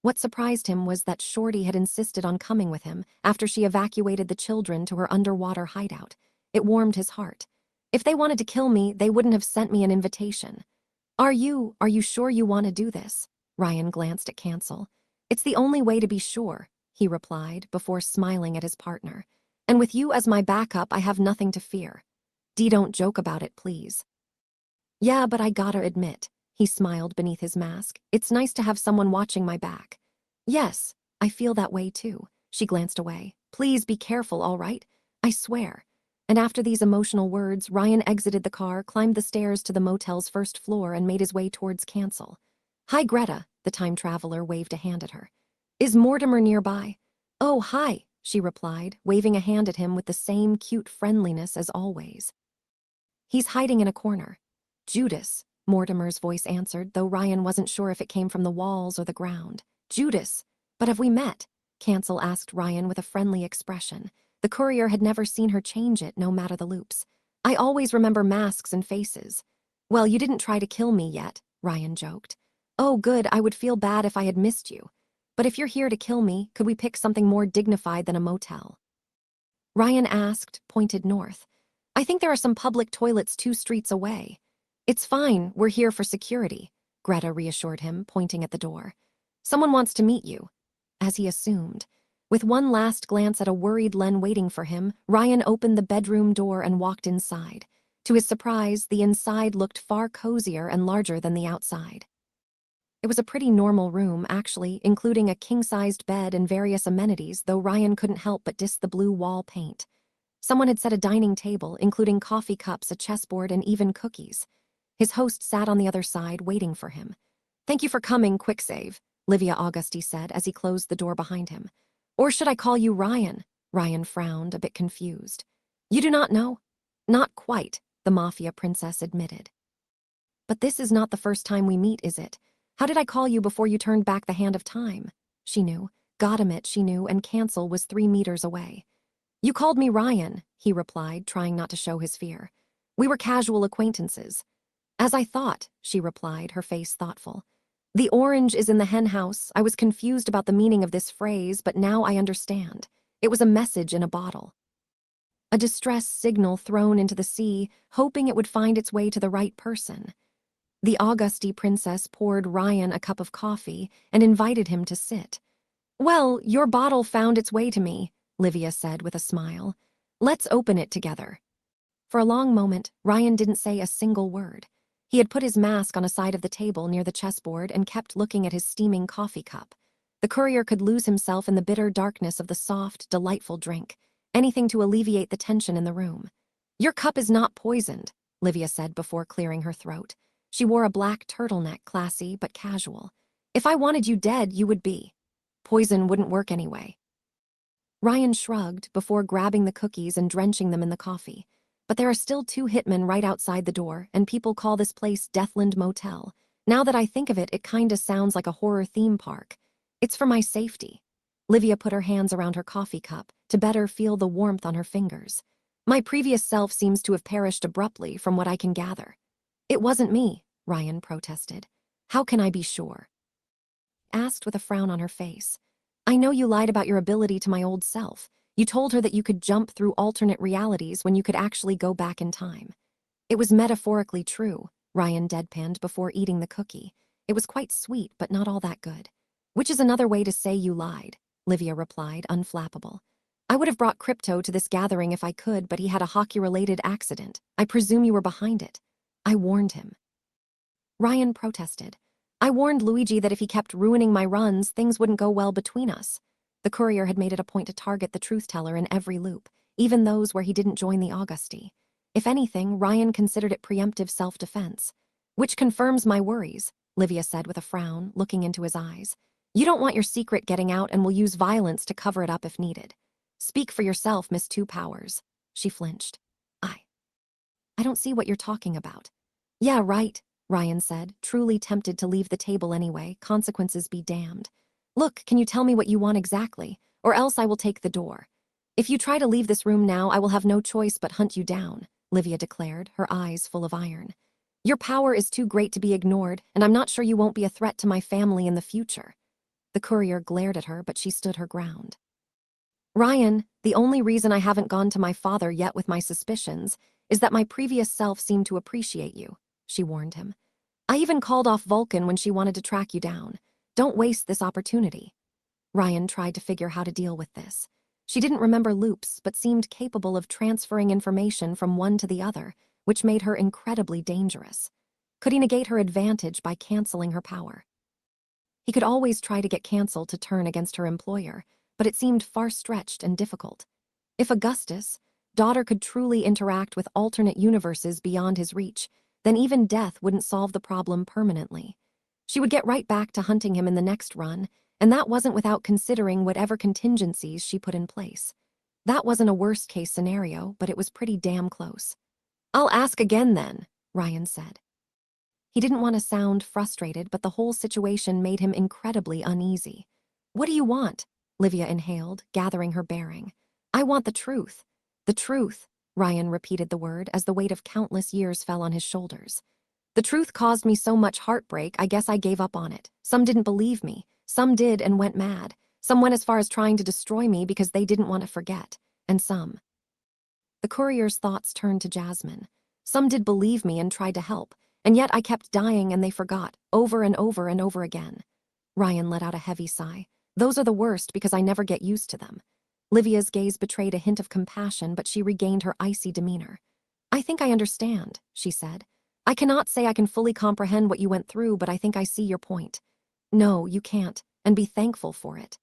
What surprised him was that Shorty had insisted on coming with him after she evacuated the children to her underwater hideout. It warmed his heart. If they wanted to kill me, they wouldn't have sent me an invitation. Are you sure you want to do this? Ryan glanced at Cancel. It's the only way to be sure, he replied before smiling at his partner. And with you as my backup, I have nothing to fear. Don't joke about it, please. Yeah, but I gotta admit, he smiled beneath his mask. It's nice to have someone watching my back. Yes, I feel that way too. She glanced away. Please be careful, all right? I swear. And after these emotional words, Ryan exited the car, climbed the stairs to the motel's first floor, and made his way towards Cancel. Hi, Greta, the time traveler waved a hand at her. Is Mortimer nearby? Oh, hi, she replied, waving a hand at him with the same cute friendliness as always. He's hiding in a corner. Judas, Mortimer's voice answered, though Ryan wasn't sure if it came from the walls or the ground. Judas, but have we met? Cancel asked Ryan with a friendly expression. The courier had never seen her change it, no matter the loops. I always remember masks and faces. Well, you didn't try to kill me yet, Ryan joked. Oh, good, I would feel bad if I had missed you. But if you're here to kill me, could we pick something more dignified than a motel? Ryan asked, pointed north. I think there are some public toilets 2 streets away. It's fine, we're here for security, Greta reassured him, pointing at the door. Someone wants to meet you, as he assumed. With one last glance at a worried Len waiting for him, Ryan opened the bedroom door and walked inside. To his surprise, the inside looked far cozier and larger than the outside. It was a pretty normal room, actually, including a king-sized bed and various amenities, though Ryan couldn't help but diss the blue wall paint. Someone had set a dining table, including coffee cups, a chessboard, and even cookies. His host sat on the other side, waiting for him. "Thank you for coming, quick save," Livia Augusti said as he closed the door behind him. "Or should I call you Ryan?" Ryan frowned, a bit confused. "You do not know?" "Not quite," the mafia princess admitted. "But this is not the first time we meet, is it? How did I call you before you turned back the hand of time?" She knew. Goddammit, she knew, and cancel was 3 meters away. "You called me Ryan," he replied, trying not to show his fear. "We were casual acquaintances." "As I thought," she replied, her face thoughtful. "The orange is in the hen house. I was confused about the meaning of this phrase, but now I understand. It was a message in a bottle. A distress signal thrown into the sea, hoping it would find its way to the right person." The Augusti princess poured Ryan a cup of coffee and invited him to sit. "Well, your bottle found its way to me," Livia said with a smile. "Let's open it together." For a long moment, Ryan didn't say a single word. He had put his mask on a side of the table near the chessboard and kept looking at his steaming coffee cup. The courier could lose himself in the bitter darkness of the soft, delightful drink, anything to alleviate the tension in the room. "Your cup is not poisoned," Livia said before clearing her throat. She wore a black turtleneck, classy but casual. "If I wanted you dead, you would be. Poison wouldn't work anyway." Ryan shrugged before grabbing the cookies and drenching them in the coffee. "But there are still 2 hitmen right outside the door, and people call this place Deathland Motel. Now that I think of it, it kinda sounds like a horror theme park. It's for my safety." Livia put her hands around her coffee cup to better feel the warmth on her fingers. "My previous self seems to have perished abruptly, from what I can gather." "It wasn't me," Ryan protested. "How can I be sure?" Asked with a frown on her face. "I know you lied about your ability to my old self. You told her that you could jump through alternate realities when you could actually go back in time." "It was metaphorically true," Ryan deadpanned before eating the cookie. "It was quite sweet, but not all that good." "Which is another way to say you lied," Livia replied, unflappable. "I would have brought Crypto to this gathering if I could, but he had a hockey-related accident. I presume you were behind it." "I warned him." Ryan protested. "I warned Luigi that if he kept ruining my runs, things wouldn't go well between us." The courier had made it a point to target the truth-teller in every loop, even those where he didn't join the Augusti. If anything, Ryan considered it preemptive self-defense. "Which confirms my worries," Livia said with a frown, looking into his eyes. "You don't want your secret getting out and will use violence to cover it up if needed." "Speak for yourself, Miss Two Powers." She flinched. I don't see what you're talking about." "Yeah, right," Ryan said, truly tempted to leave the table anyway, consequences be damned. "Look, can you tell me what you want exactly? Or else I will take the door. If you try to leave this room now, I will have no choice but hunt you down," Livia declared, her eyes full of iron. "Your power is too great to be ignored, and I'm not sure you won't be a threat to my family in the future." The courier glared at her, but she stood her ground. "Ryan, the only reason I haven't gone to my father yet with my suspicions is that my previous self seemed to appreciate you," she warned him. "I even called off Vulcan when she wanted to track you down. Don't waste this opportunity." Ryan tried to figure how to deal with this. She didn't remember loops, but seemed capable of transferring information from one to the other, which made her incredibly dangerous. Could he negate her advantage by canceling her power? He could always try to get canceled to turn against her employer, but it seemed far-stretched and difficult. If Augustus, daughter, could truly interact with alternate universes beyond his reach, then even death wouldn't solve the problem permanently. She would get right back to hunting him in the next run, and that wasn't without considering whatever contingencies she put in place. That wasn't a worst-case scenario, but it was pretty damn close. "I'll ask again then," Ryan said. He didn't want to sound frustrated, but the whole situation made him incredibly uneasy. "What do you want?" Livia inhaled, gathering her bearing. "I want the truth." "The truth," Ryan repeated the word as the weight of countless years fell on his shoulders. "The truth caused me so much heartbreak, I guess I gave up on it. Some didn't believe me. Some did and went mad. Some went as far as trying to destroy me because they didn't want to forget. And some—" The courier's thoughts turned to Jasmine. "Some did believe me and tried to help, and yet I kept dying and they forgot, over and over and over again." Ryan let out a heavy sigh. "Those are the worst because I never get used to them." Livia's gaze betrayed a hint of compassion, but she regained her icy demeanor. "I think I understand," she said. "I cannot say I can fully comprehend what you went through, but I think I see your point. No, you can't, and be thankful for it.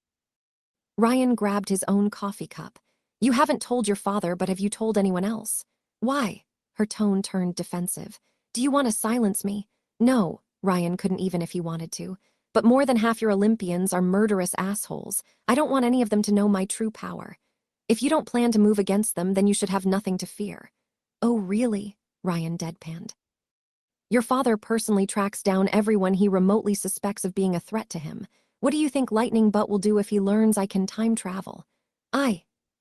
Ryan grabbed his own coffee cup. You haven't told your father, but have you told anyone else? Why? Her tone turned defensive. Do you want to silence me? No, Ryan couldn't even if he wanted to. But more than half your Olympians are murderous assholes. I don't want any of them to know my true power. If you don't plan to move against them, then you should have nothing to fear. Oh, really? Ryan deadpanned. Your father personally tracks down everyone he remotely suspects of being a threat to him. What do you think Lightning Butt will do if he learns I can time travel?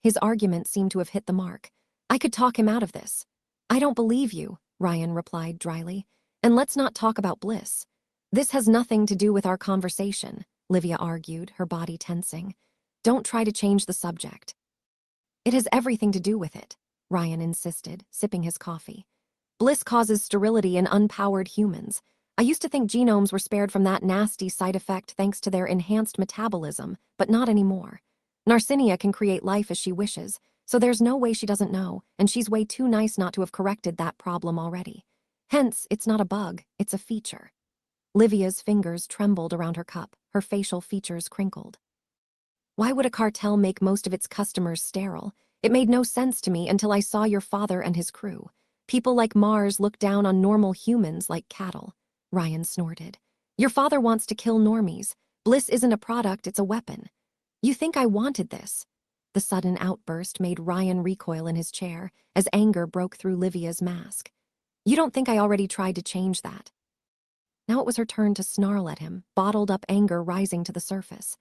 His argument seemed to have hit the mark. I could talk him out of this. I don't believe you, Ryan replied dryly. And let's not talk about Bliss. This has nothing to do with our conversation, Livia argued, her body tensing. Don't try to change the subject. It has everything to do with it, Ryan insisted, sipping his coffee. Bliss causes sterility in unpowered humans. I used to think genomes were spared from that nasty side effect thanks to their enhanced metabolism, but not anymore. Narcinia can create life as she wishes, so there's no way she doesn't know, and she's way too nice not to have corrected that problem already. Hence, it's not a bug, it's a feature. Livia's fingers trembled around her cup, her facial features crinkled. Why would a cartel make most of its customers sterile? It made no sense to me until I saw your father and his crew. People like Mars look down on normal humans like cattle. Ryan snorted. Your father wants to kill normies. Bliss isn't a product, it's a weapon. You think I wanted this? The sudden outburst made Ryan recoil in his chair as anger broke through Livia's mask. You don't think I already tried to change that? Now it was her turn to snarl at him, bottled up anger rising to the surface.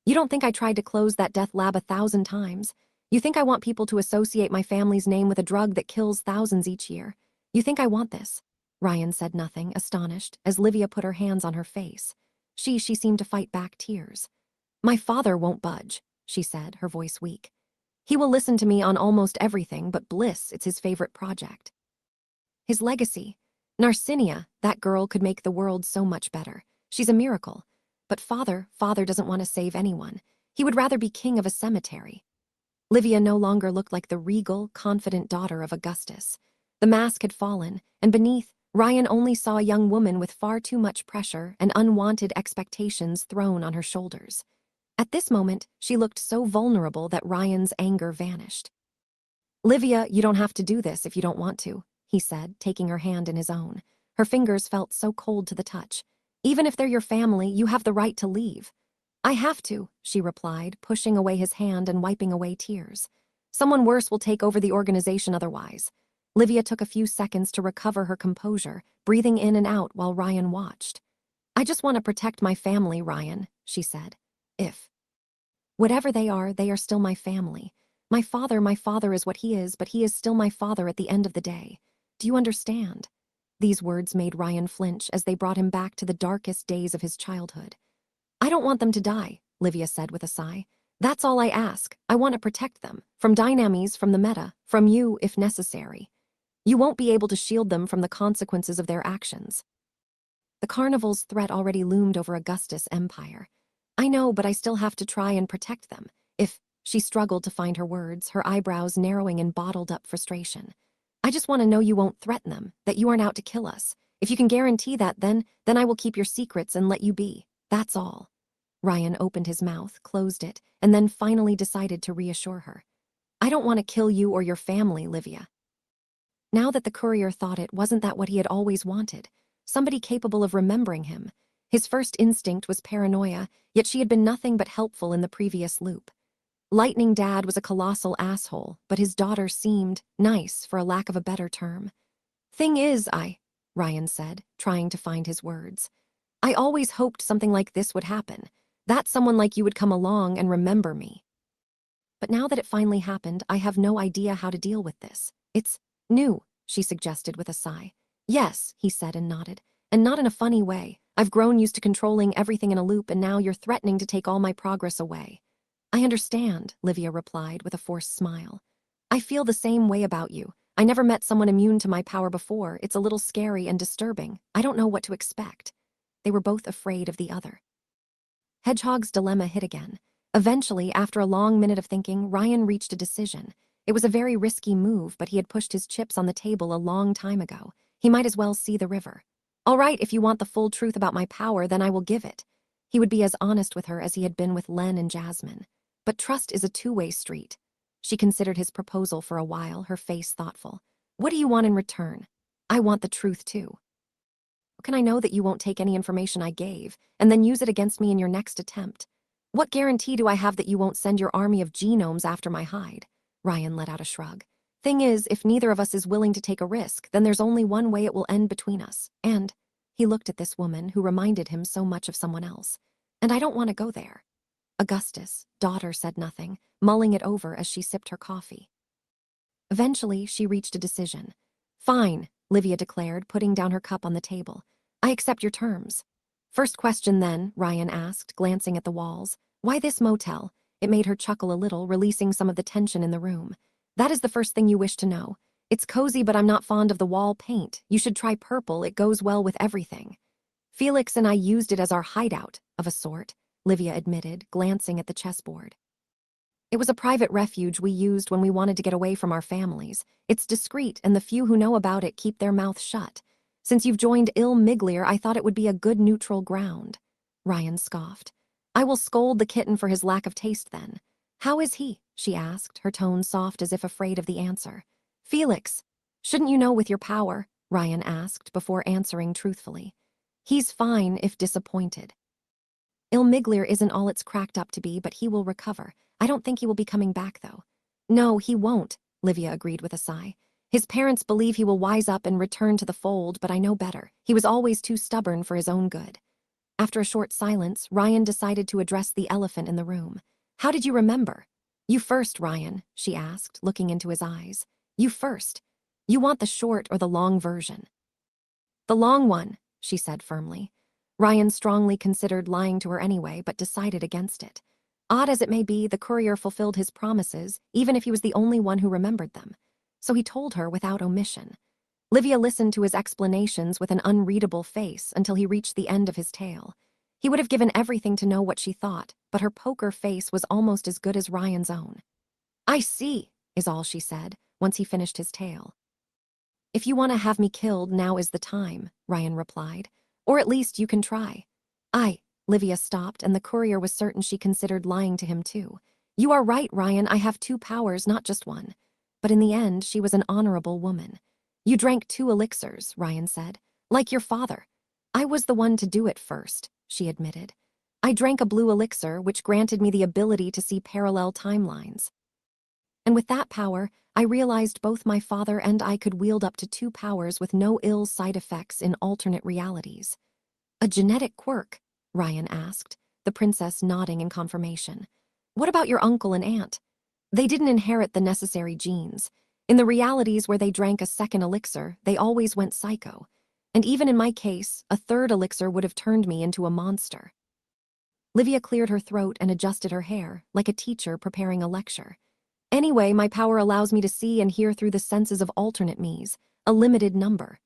You don't think I tried to close that death lab 1,000 times? You think I want people to associate my family's name with a drug that kills thousands each year? You think I want this? Ryan said nothing, astonished, as Livia put her hands on her face. She seemed to fight back tears. My father won't budge, she said, her voice weak. He will listen to me on almost everything, but Bliss, it's his favorite project. His legacy. Narcinia, that girl could make the world so much better. She's a miracle. But father doesn't want to save anyone. He would rather be king of a cemetery. Livia no longer looked like the regal, confident daughter of Augustus. The mask had fallen, and beneath, Ryan only saw a young woman with far too much pressure and unwanted expectations thrown on her shoulders. At this moment, she looked so vulnerable that Ryan's anger vanished. Livia, you don't have to do this if you don't want to, he said, taking her hand in his own. Her fingers felt so cold to the touch. Even if they're your family, you have the right to leave. I have to, she replied, pushing away his hand and wiping away tears. Someone worse will take over the organization otherwise. Livia took a few seconds to recover her composure, breathing in and out while Ryan watched. I just want to protect my family, Ryan, she said. Whatever they are still my family. My father is what he is, but he is still my father at the end of the day. Do you understand? These words made Ryan flinch as they brought him back to the darkest days of his childhood. I don't want them to die, Livia said with a sigh. That's all I ask. I want to protect them. From Dynamis, from the meta, from you if necessary. You won't be able to shield them from the consequences of their actions. The Carnival's threat already loomed over Augustus' empire. I know, but I still have to try and protect them. She struggled to find her words, her eyebrows narrowing in bottled-up frustration. I just want to know you won't threaten them, that you aren't out to kill us. If you can guarantee that, then I will keep your secrets and let you be. That's all. Ryan opened his mouth, closed it, and then finally decided to reassure her. I don't want to kill you or your family, Livia. Now that the courier thought it, wasn't that what he had always wanted? Somebody capable of remembering him. His first instinct was paranoia, yet she had been nothing but helpful in the previous loop. Lightning Dad was a colossal asshole, but his daughter seemed nice, for a lack of a better term. Thing is, Ryan said, trying to find his words. I always hoped something like this would happen, that someone like you would come along and remember me. But now that it finally happened, I have no idea how to deal with this. It's new, she suggested with a sigh. Yes, he said and nodded. And not in a funny way. I've grown used to controlling everything in a loop, and now you're threatening to take all my progress away. I understand, Livia replied with a forced smile. I feel the same way about you. I never met someone immune to my power before. It's a little scary and disturbing. I don't know what to expect. They were both afraid of the other. Hedgehog's dilemma hit again. Eventually, after a long minute of thinking, Ryan reached a decision. It was a very risky move, but he had pushed his chips on the table a long time ago. He might as well see the river. All right, if you want the full truth about my power, then I will give it. He would be as honest with her as he had been with Len and Jasmine. But trust is a two-way street. She considered his proposal for a while, her face thoughtful. What do you want in return? I want the truth too. Can I know that you won't take any information I gave and then use it against me in your next attempt? What guarantee do I have that you won't send your army of genomes after my hide? Ryan let out a shrug. Thing is, if neither of us is willing to take a risk, then there's only one way it will end between us. And he looked at this woman who reminded him so much of someone else. And I don't want to go there. Augustus' daughter said nothing, mulling it over as she sipped her coffee. Eventually, she reached a decision. Fine, Livia declared, putting down her cup on the table. I accept your terms. First question then, Ryan asked, glancing at the walls. Why this motel? It made her chuckle a little, releasing some of the tension in the room. That is the first thing you wish to know. It's cozy, but I'm not fond of the wall paint. You should try purple, it goes well with everything. Felix and I used it as our hideout, of a sort, Livia admitted, glancing at the chessboard. It was a private refuge we used when we wanted to get away from our families. It's discreet, and the few who know about it keep their mouths shut. Since you've joined Il Miglier, I thought it would be a good neutral ground. Ryan scoffed. I will scold the kitten for his lack of taste then. How is he? She asked, her tone soft as if afraid of the answer. Felix. Shouldn't you know with your power? Ryan asked before answering truthfully. He's fine if disappointed. Il Miglier isn't all it's cracked up to be, but he will recover. I don't think he will be coming back, though. No, he won't, Livia agreed with a sigh. His parents believe he will wise up and return to the fold, but I know better. He was always too stubborn for his own good. After a short silence, Ryan decided to address the elephant in the room. How did you remember? You first, Ryan, she asked, looking into his eyes. You first. You want the short or the long version? The long one, she said firmly. Ryan strongly considered lying to her anyway, but decided against it. Odd as it may be, the courier fulfilled his promises, even if he was the only one who remembered them. So he told her without omission. Livia listened to his explanations with an unreadable face until he reached the end of his tale. He would have given everything to know what she thought, but her poker face was almost as good as Ryan's own. I see, is all she said, once he finished his tale. If you want to have me killed, now is the time, Ryan replied. Or at least you can try. Livia stopped, and the courier was certain she considered lying to him too. You are right, Ryan, I have two powers, not just one. But in the end, she was an honorable woman. You drank 2 elixirs, Ryan said. Like your father. I was the one to do it first, she admitted. I drank a blue elixir, which granted me the ability to see parallel timelines. And with that power, I realized both my father and I could wield up to 2 powers with no ill side effects in alternate realities. A genetic quirk? Ryan asked, the princess nodding in confirmation. What about your uncle and aunt? They didn't inherit the necessary genes. In the realities where they drank a second elixir, they always went psycho. And even in my case, a 3rd elixir would have turned me into a monster. Livia cleared her throat and adjusted her hair, like a teacher preparing a lecture. Anyway, my power allows me to see and hear through the senses of alternate me's, a limited number.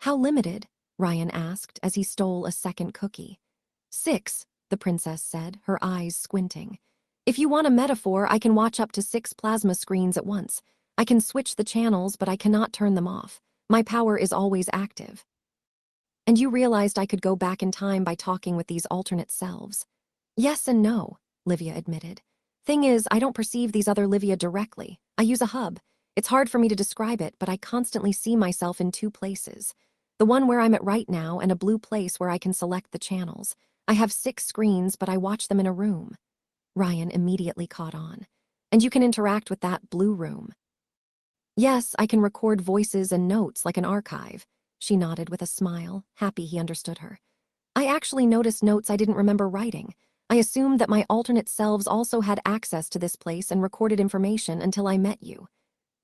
How limited? Ryan asked as he stole a second cookie. 6, the princess said, her eyes squinting. If you want a metaphor, I can watch up to 6 plasma screens at once. I can switch the channels, but I cannot turn them off. My power is always active. And you realized I could go back in time by talking with these alternate selves. Yes and no, Livia admitted. Thing is, I don't perceive these other Livia directly. I use a hub. It's hard for me to describe it, but I constantly see myself in 2 places. The one where I'm at right now and a blue place where I can select the channels. I have 6 screens, but I watch them in a room. Ryan immediately caught on. And you can interact with that blue room. Yes, I can record voices and notes like an archive. She nodded with a smile, happy he understood her. I actually noticed notes I didn't remember writing. I assumed that my alternate selves also had access to this place and recorded information until I met you.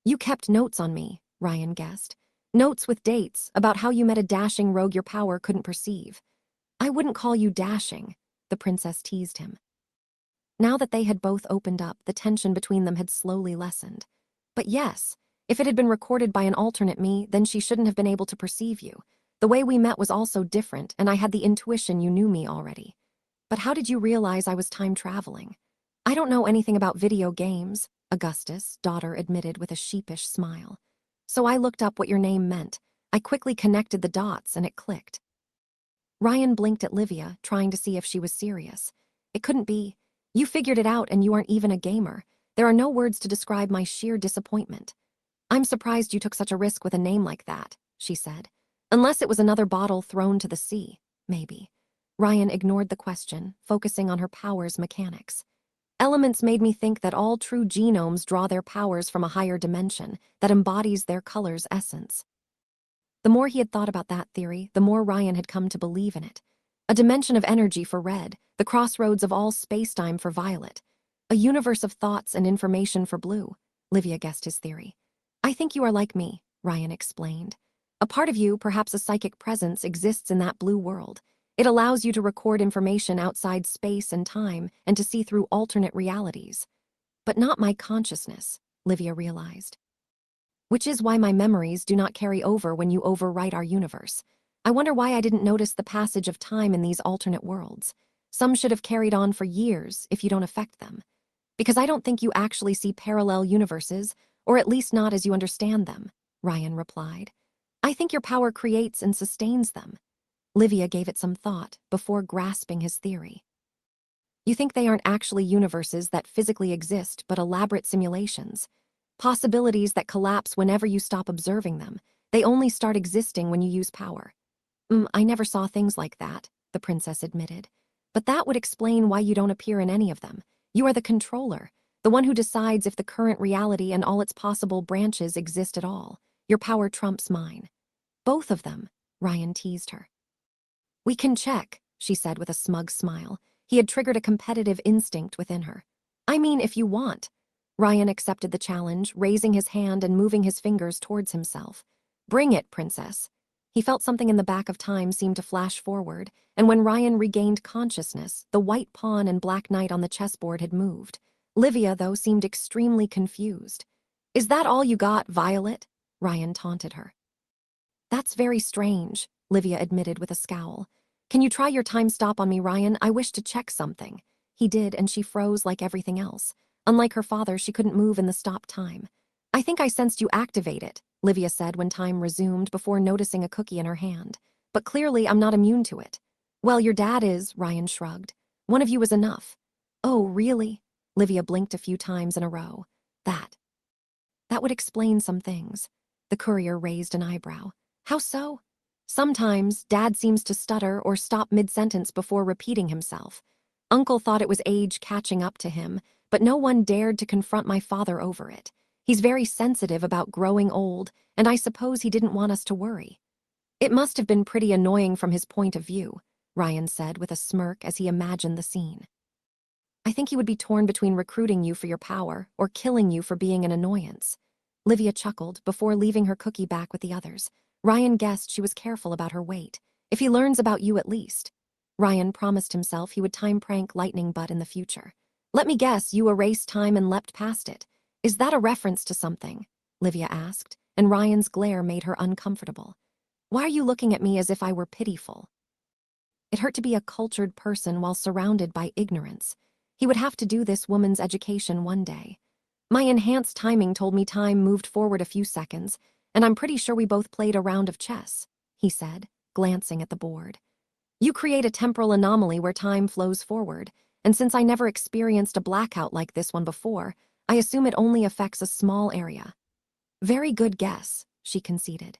You kept notes on me, Ryan guessed. Notes with dates about how you met a dashing rogue your power couldn't perceive. I wouldn't call you dashing, the princess teased him. Now that they had both opened up, the tension between them had slowly lessened. But yes, if it had been recorded by an alternate me, then she shouldn't have been able to perceive you. The way we met was also different, and I had the intuition you knew me already. But how did you realize I was time traveling? I don't know anything about video games, Augustus' daughter admitted with a sheepish smile. So I looked up what your name meant. I quickly connected the dots, and it clicked. Ryan blinked at Livia, trying to see if she was serious. It couldn't be. You figured it out and you aren't even a gamer. There are no words to describe my sheer disappointment. I'm surprised you took such a risk with a name like that, she said. Unless it was another bottle thrown to the sea, maybe. Ryan ignored the question, focusing on her power's mechanics. Elements made me think that all true genomes draw their powers from a higher dimension that embodies their color's essence. The more he had thought about that theory, the more Ryan had come to believe in it. A dimension of energy for red, the crossroads of all spacetime for violet. A universe of thoughts and information for blue, Livia guessed his theory. I think you are like me, Ryan explained. A part of you, perhaps a psychic presence, exists in that blue world. It allows you to record information outside space and time and to see through alternate realities. But not my consciousness, Livia realized. Which is why my memories do not carry over when you overwrite our universe. I wonder why I didn't notice the passage of time in these alternate worlds. Some should have carried on for years if you don't affect them. Because I don't think you actually see parallel universes, or at least not as you understand them, Ryan replied. I think your power creates and sustains them. Livia gave it some thought before grasping his theory. You think they aren't actually universes that physically exist but elaborate simulations? Possibilities that collapse whenever you stop observing them. They only start existing when you use power. I never saw things like that, the princess admitted. But that would explain why you don't appear in any of them. You are the controller, the one who decides if the current reality and all its possible branches exist at all. Your power trumps mine. Both of them, Ryan teased her. We can check, she said with a smug smile. He had triggered a competitive instinct within her. I mean, if you want. Ryan accepted the challenge, raising his hand and moving his fingers towards himself. Bring it, princess. He felt something in the back of time seem to flash forward, and when Ryan regained consciousness, the white pawn and black knight on the chessboard had moved. Livia, though, seemed extremely confused. Is that all you got, Violet? Ryan taunted her. That's very strange, Livia admitted with a scowl. Can you try your time stop on me, Ryan? I wish to check something. He did, and she froze like everything else. Unlike her father, she couldn't move in the stop time. I think I sensed you activate it, Livia said when time resumed before noticing a cookie in her hand. But clearly I'm not immune to it. Well, your dad is, Ryan shrugged. One of you is enough. Oh, really? Livia blinked a few times in a row. That would explain some things. The courier raised an eyebrow. How so? Sometimes, Dad seems to stutter or stop mid-sentence before repeating himself. Uncle thought it was age catching up to him, but no one dared to confront my father over it. He's very sensitive about growing old, and I suppose he didn't want us to worry. It must have been pretty annoying from his point of view, Ryan said with a smirk as he imagined the scene. I think he would be torn between recruiting you for your power or killing you for being an annoyance. Livia chuckled before leaving her cookie back with the others. Ryan guessed she was careful about her weight. If he learns about you at least. Ryan promised himself he would time prank Lightning Butt in the future. Let me guess, you erased time and leapt past it. Is that a reference to something? Livia asked, and Ryan's glare made her uncomfortable. Why are you looking at me as if I were pitiful? It hurt to be a cultured person while surrounded by ignorance. He would have to do this woman's education one day. My enhanced timing told me time moved forward a few seconds, and I'm pretty sure we both played a round of chess, he said, glancing at the board. You create a temporal anomaly where time flows forward, and since I never experienced a blackout like this one before, I assume it only affects a small area. Very good guess, she conceded.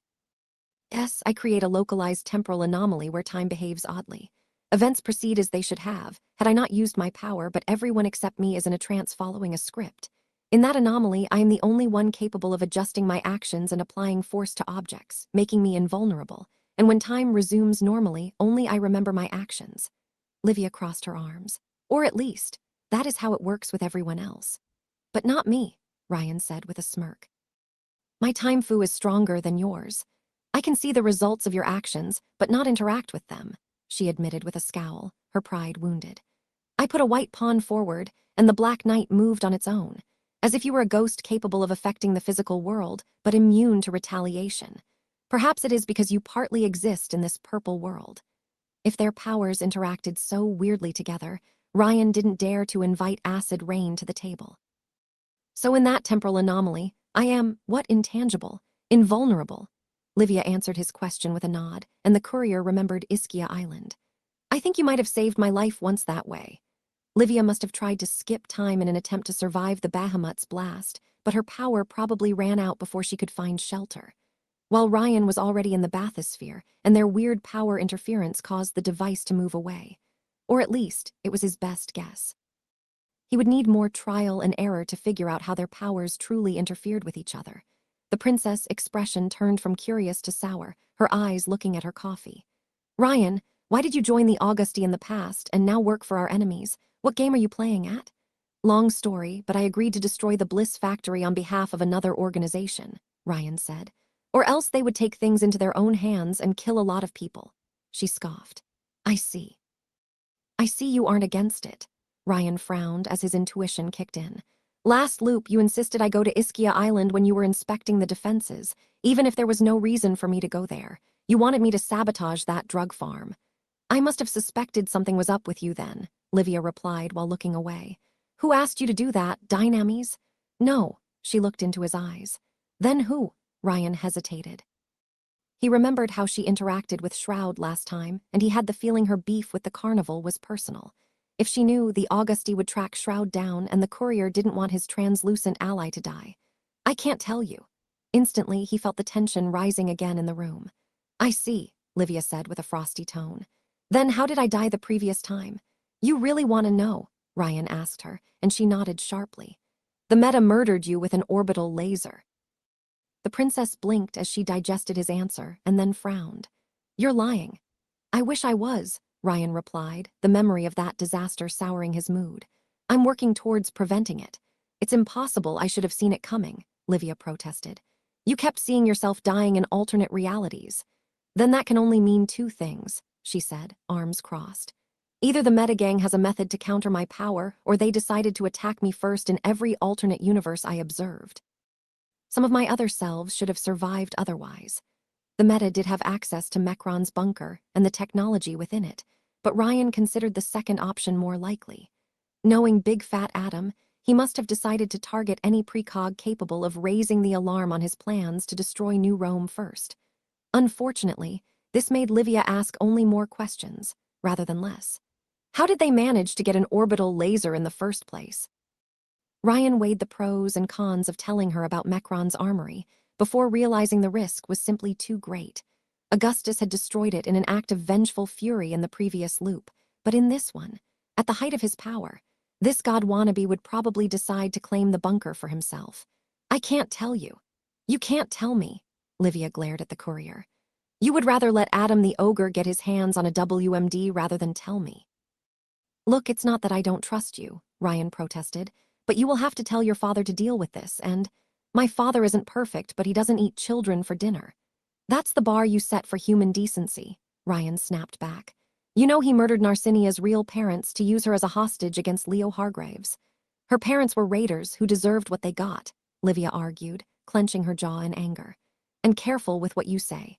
Yes, I create a localized temporal anomaly where time behaves oddly. Events proceed as they should have, had I not used my power, but everyone except me is in a trance following a script. In that anomaly, I am the only one capable of adjusting my actions and applying force to objects, making me invulnerable, and when time resumes normally, only I remember my actions. Livia crossed her arms. Or at least, that is how it works with everyone else. But not me, Ryan said with a smirk. My time fu is stronger than yours. I can see the results of your actions, but not interact with them, she admitted with a scowl, her pride wounded. I put a white pawn forward, and the black knight moved on its own, as if you were a ghost capable of affecting the physical world, but immune to retaliation. Perhaps it is because you partly exist in this purple world. If their powers interacted so weirdly together, Ryan didn't dare to invite acid rain to the table. So in that temporal anomaly, I am, what intangible? Invulnerable. Livia answered his question with a nod, and the courier remembered Ischia Island. I think you might have saved my life once that way. Livia must have tried to skip time in an attempt to survive the Bahamut's blast, but her power probably ran out before she could find shelter. While Ryan was already in the bathysphere, and their weird power interference caused the device to move away. Or at least, it was his best guess. He would need more trial and error to figure out how their powers truly interfered with each other. The princess' expression turned from curious to sour, her eyes looking at her coffee. Ryan, why did you join the Augusti in the past and now work for our enemies? What game are you playing at? Long story, but I agreed to destroy the Bliss Factory on behalf of another organization, Ryan said. Or else they would take things into their own hands and kill a lot of people. She scoffed. I see. I see you aren't against it. Ryan frowned as his intuition kicked in. Last loop, you insisted I go to Ischia Island when you were inspecting the defenses, even if there was no reason for me to go there. You wanted me to sabotage that drug farm. I must have suspected something was up with you then, Livia replied while looking away. Who asked you to do that, Dynamis? No, she looked into his eyes. Then who? Ryan hesitated. He remembered how she interacted with Shroud last time, and he had the feeling her beef with the carnival was personal. If she knew, the Augusti would track Shroud down and the courier didn't want his translucent ally to die. I can't tell you. Instantly, he felt the tension rising again in the room. I see, Livia said with a frosty tone. Then how did I die the previous time? You really want to know, Ryan asked her, and she nodded sharply. The Meta murdered you with an orbital laser. The princess blinked as she digested his answer and then frowned. You're lying. I wish I was, Ryan replied, the memory of that disaster souring his mood. I'm working towards preventing it. It's impossible I should have seen it coming, Livia protested. You kept seeing yourself dying in alternate realities. Then that can only mean two things, she said, arms crossed. Either the Metagang has a method to counter my power, or they decided to attack me first in every alternate universe I observed. Some of my other selves should have survived otherwise. The Meta did have access to Mecron's bunker and the technology within it, but Ryan considered the second option more likely. Knowing Big Fat Adam, he must have decided to target any precog capable of raising the alarm on his plans to destroy New Rome first. Unfortunately, this made Livia ask only more questions, rather than less. How did they manage to get an orbital laser in the first place? Ryan weighed the pros and cons of telling her about Mecron's armory, before realizing the risk was simply too great. Augustus had destroyed it in an act of vengeful fury in the previous loop, but in this one, at the height of his power, this god wannabe would probably decide to claim the bunker for himself. I can't tell you. You can't tell me, Livia glared at the courier. You would rather let Adam the ogre get his hands on a WMD rather than tell me. Look, it's not that I don't trust you, Ryan protested, but you will have to tell your father to deal with this, and my father isn't perfect, but he doesn't eat children for dinner. That's the bar you set for human decency, Ryan snapped back. You know he murdered Narcinia's real parents to use her as a hostage against Leo Hargraves. Her parents were raiders who deserved what they got, Livia argued, clenching her jaw in anger. And careful with what you say.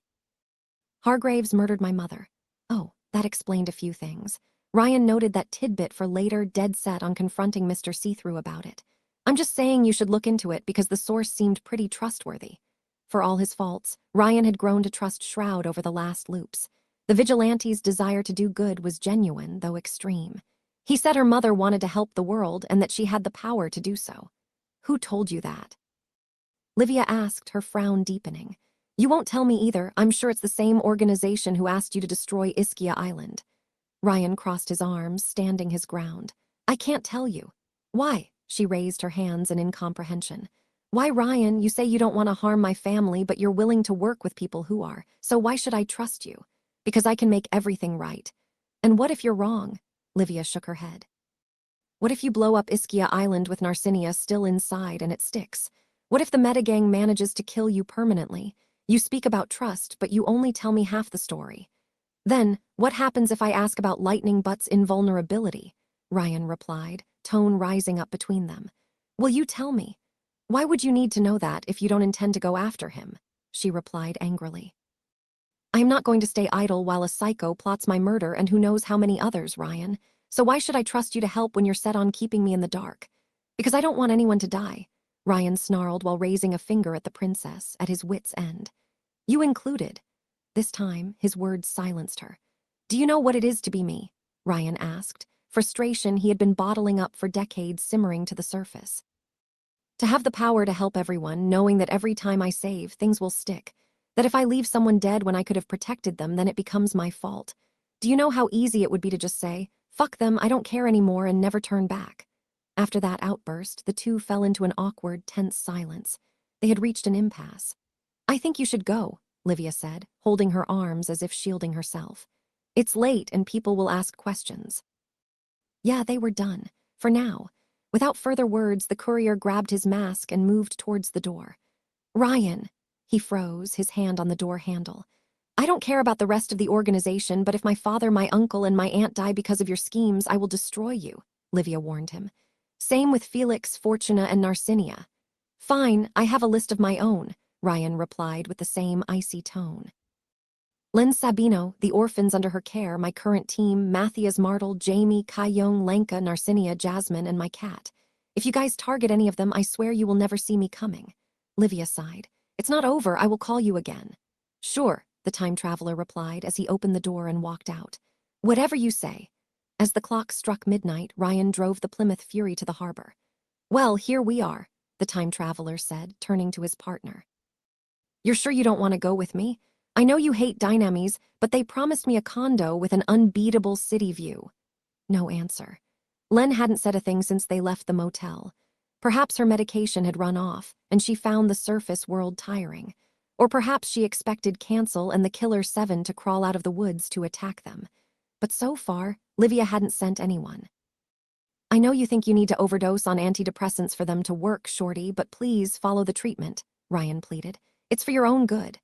Hargraves murdered my mother. Oh, that explained a few things. Ryan noted that tidbit for later, dead set on confronting Mr. See-Through about it. I'm just saying you should look into it because the source seemed pretty trustworthy. For all his faults, Ryan had grown to trust Shroud over the last loops. The vigilante's desire to do good was genuine, though extreme. He said her mother wanted to help the world and that she had the power to do so. Who told you that? Livia asked, her frown deepening. You won't tell me either. I'm sure it's the same organization who asked you to destroy Ischia Island. Ryan crossed his arms, standing his ground. I can't tell you. Why? She raised her hands in incomprehension. Why, Ryan, you say you don't want to harm my family, but you're willing to work with people who are, so why should I trust you? Because I can make everything right. And what if you're wrong? Livia shook her head. What if you blow up Ischia Island with Narcinia still inside and it sticks? What if the Metagang manages to kill you permanently? You speak about trust, but you only tell me half the story. Then, what happens if I ask about Lightning Butt's invulnerability? Ryan replied, tone rising up between them. Will you tell me? Why would you need to know that if you don't intend to go after him? She replied angrily. I am not going to stay idle while a psycho plots my murder and who knows how many others, Ryan. So why should I trust you to help when you're set on keeping me in the dark? Because I don't want anyone to die, Ryan snarled while raising a finger at the princess, at his wit's end. You included. This time, his words silenced her. Do you know what it is to be me? Ryan asked, frustration he had been bottling up for decades simmering to the surface. To have the power to help everyone, knowing that every time I save, things will stick. That if I leave someone dead when I could have protected them, then it becomes my fault. Do you know how easy it would be to just say, fuck them, I don't care anymore, and never turn back? After that outburst, the two fell into an awkward, tense silence. They had reached an impasse. I think you should go, Livia said, holding her arms as if shielding herself. It's late and people will ask questions. Yeah, they were done. For now. Without further words, the courier grabbed his mask and moved towards the door. Ryan. He froze, his hand on the door handle. I don't care about the rest of the organization, but if my father, my uncle, and my aunt die because of your schemes, I will destroy you, Livia warned him. Same with Felix, Fortuna, and Narcinia. Fine, I have a list of my own, Ryan replied with the same icy tone. Len Sabino, the orphans under her care, my current team, Matthias Martel, Jamie, Kayong, Lenka, Narcinia, Jasmine, and my cat. If you guys target any of them, I swear you will never see me coming. Livia sighed. It's not over, I will call you again. Sure, the time traveler replied as he opened the door and walked out. Whatever you say. As the clock struck midnight, Ryan drove the Plymouth Fury to the harbor. Well, here we are, the time traveler said, turning to his partner. You're sure you don't want to go with me? I know you hate Dynamis, but they promised me a condo with an unbeatable city view. No answer. Len hadn't said a thing since they left the motel. Perhaps her medication had run off, and she found the surface world tiring. Or perhaps she expected Cancel and the Killer Seven to crawl out of the woods to attack them. But so far, Livia hadn't sent anyone. I know you think you need to overdose on antidepressants for them to work, Shorty, but please follow the treatment, Ryan pleaded. It's for your own good.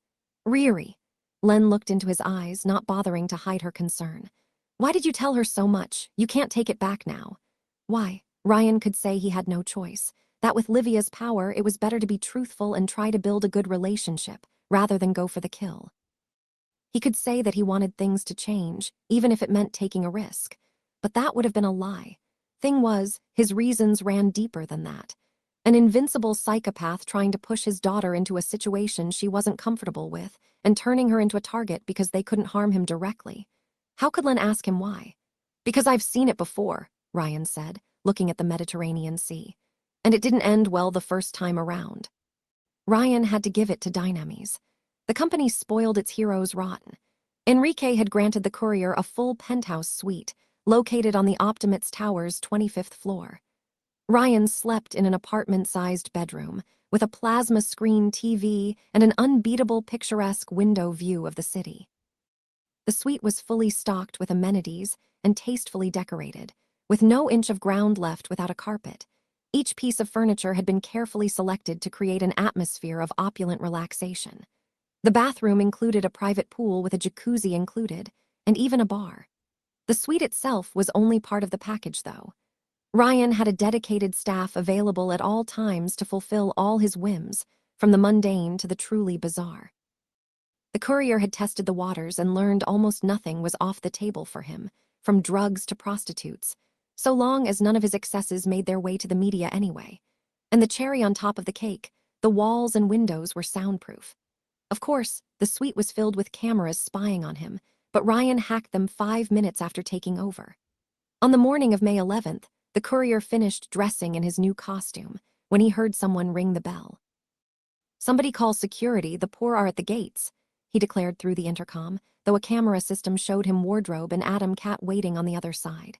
Riri. Len looked into his eyes, not bothering to hide her concern. Why did you tell her so much? You can't take it back now. Why? Ryan could say he had no choice. That with Livia's power, it was better to be truthful and try to build a good relationship, rather than go for the kill. He could say that he wanted things to change, even if it meant taking a risk. But that would have been a lie. Thing was, his reasons ran deeper than that. An invincible psychopath trying to push his daughter into a situation she wasn't comfortable with, and turning her into a target because they couldn't harm him directly. How could Len ask him why? Because I've seen it before, Ryan said, looking at the Mediterranean Sea. And it didn't end well the first time around. Ryan had to give it to Dynamis. The company spoiled its heroes rotten. Enrique had granted the courier a full penthouse suite, located on the Optimates Tower's 25th floor. Ryan slept in an apartment-sized bedroom, with a plasma screen TV and an unbeatable picturesque window view of the city. The suite was fully stocked with amenities and tastefully decorated, with no inch of ground left without a carpet. Each piece of furniture had been carefully selected to create an atmosphere of opulent relaxation. The bathroom included a private pool with a jacuzzi included, and even a bar. The suite itself was only part of the package, though. Ryan had a dedicated staff available at all times to fulfill all his whims, from the mundane to the truly bizarre. The courier had tested the waters and learned almost nothing was off the table for him, from drugs to prostitutes, so long as none of his excesses made their way to the media anyway. And the cherry on top of the cake, the walls and windows were soundproof. Of course, the suite was filled with cameras spying on him, but Ryan hacked them 5 minutes after taking over. On the morning of May 11th, the courier finished dressing in his new costume when he heard someone ring the bell. Somebody call security, the poor are at the gates, he declared through the intercom, though a camera system showed him Wardrobe and Adam Cat waiting on the other side.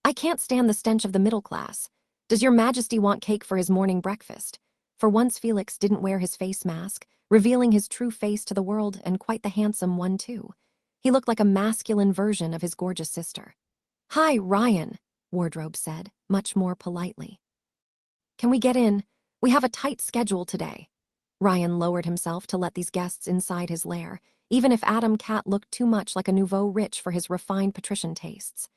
I can't stand the stench of the middle class. Does your majesty want cake for his morning breakfast? For once Felix didn't wear his face mask, revealing his true face to the world, and quite the handsome one too. He looked like a masculine version of his gorgeous sister. Hi, Ryan, Wardrobe said, much more politely. Can we get in? We have a tight schedule today. Ryan lowered himself to let these guests inside his lair, even if Adam Cat looked too much like a nouveau riche for his refined patrician tastes.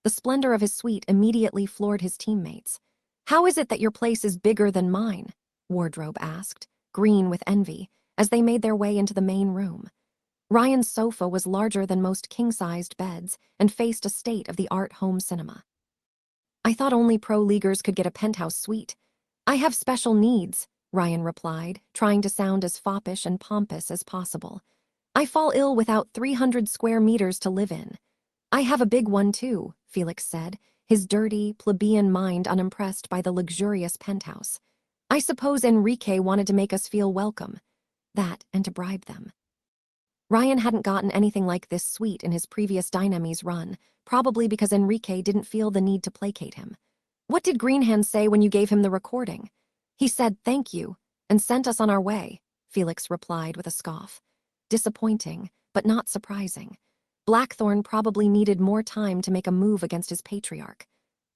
The splendor of his suite immediately floored his teammates. How is it that your place is bigger than mine? Wardrobe asked, green with envy, as they made their way into the main room. Ryan's sofa was larger than most king-sized beds and faced a state-of-the-art home cinema. I thought only pro-leaguers could get a penthouse suite. I have special needs, Ryan replied, trying to sound as foppish and pompous as possible. I fall ill without 300 square meters to live in. I have a big one too, Felix said, his dirty, plebeian mind unimpressed by the luxurious penthouse. I suppose Enrique wanted to make us feel welcome. That, and to bribe them. Ryan hadn't gotten anything like this sweet in his previous Dynamis run, probably because Enrique didn't feel the need to placate him. What did Greenhand say when you gave him the recording? He said thank you, and sent us on our way, Felix replied with a scoff. Disappointing, but not surprising. Blackthorn probably needed more time to make a move against his patriarch.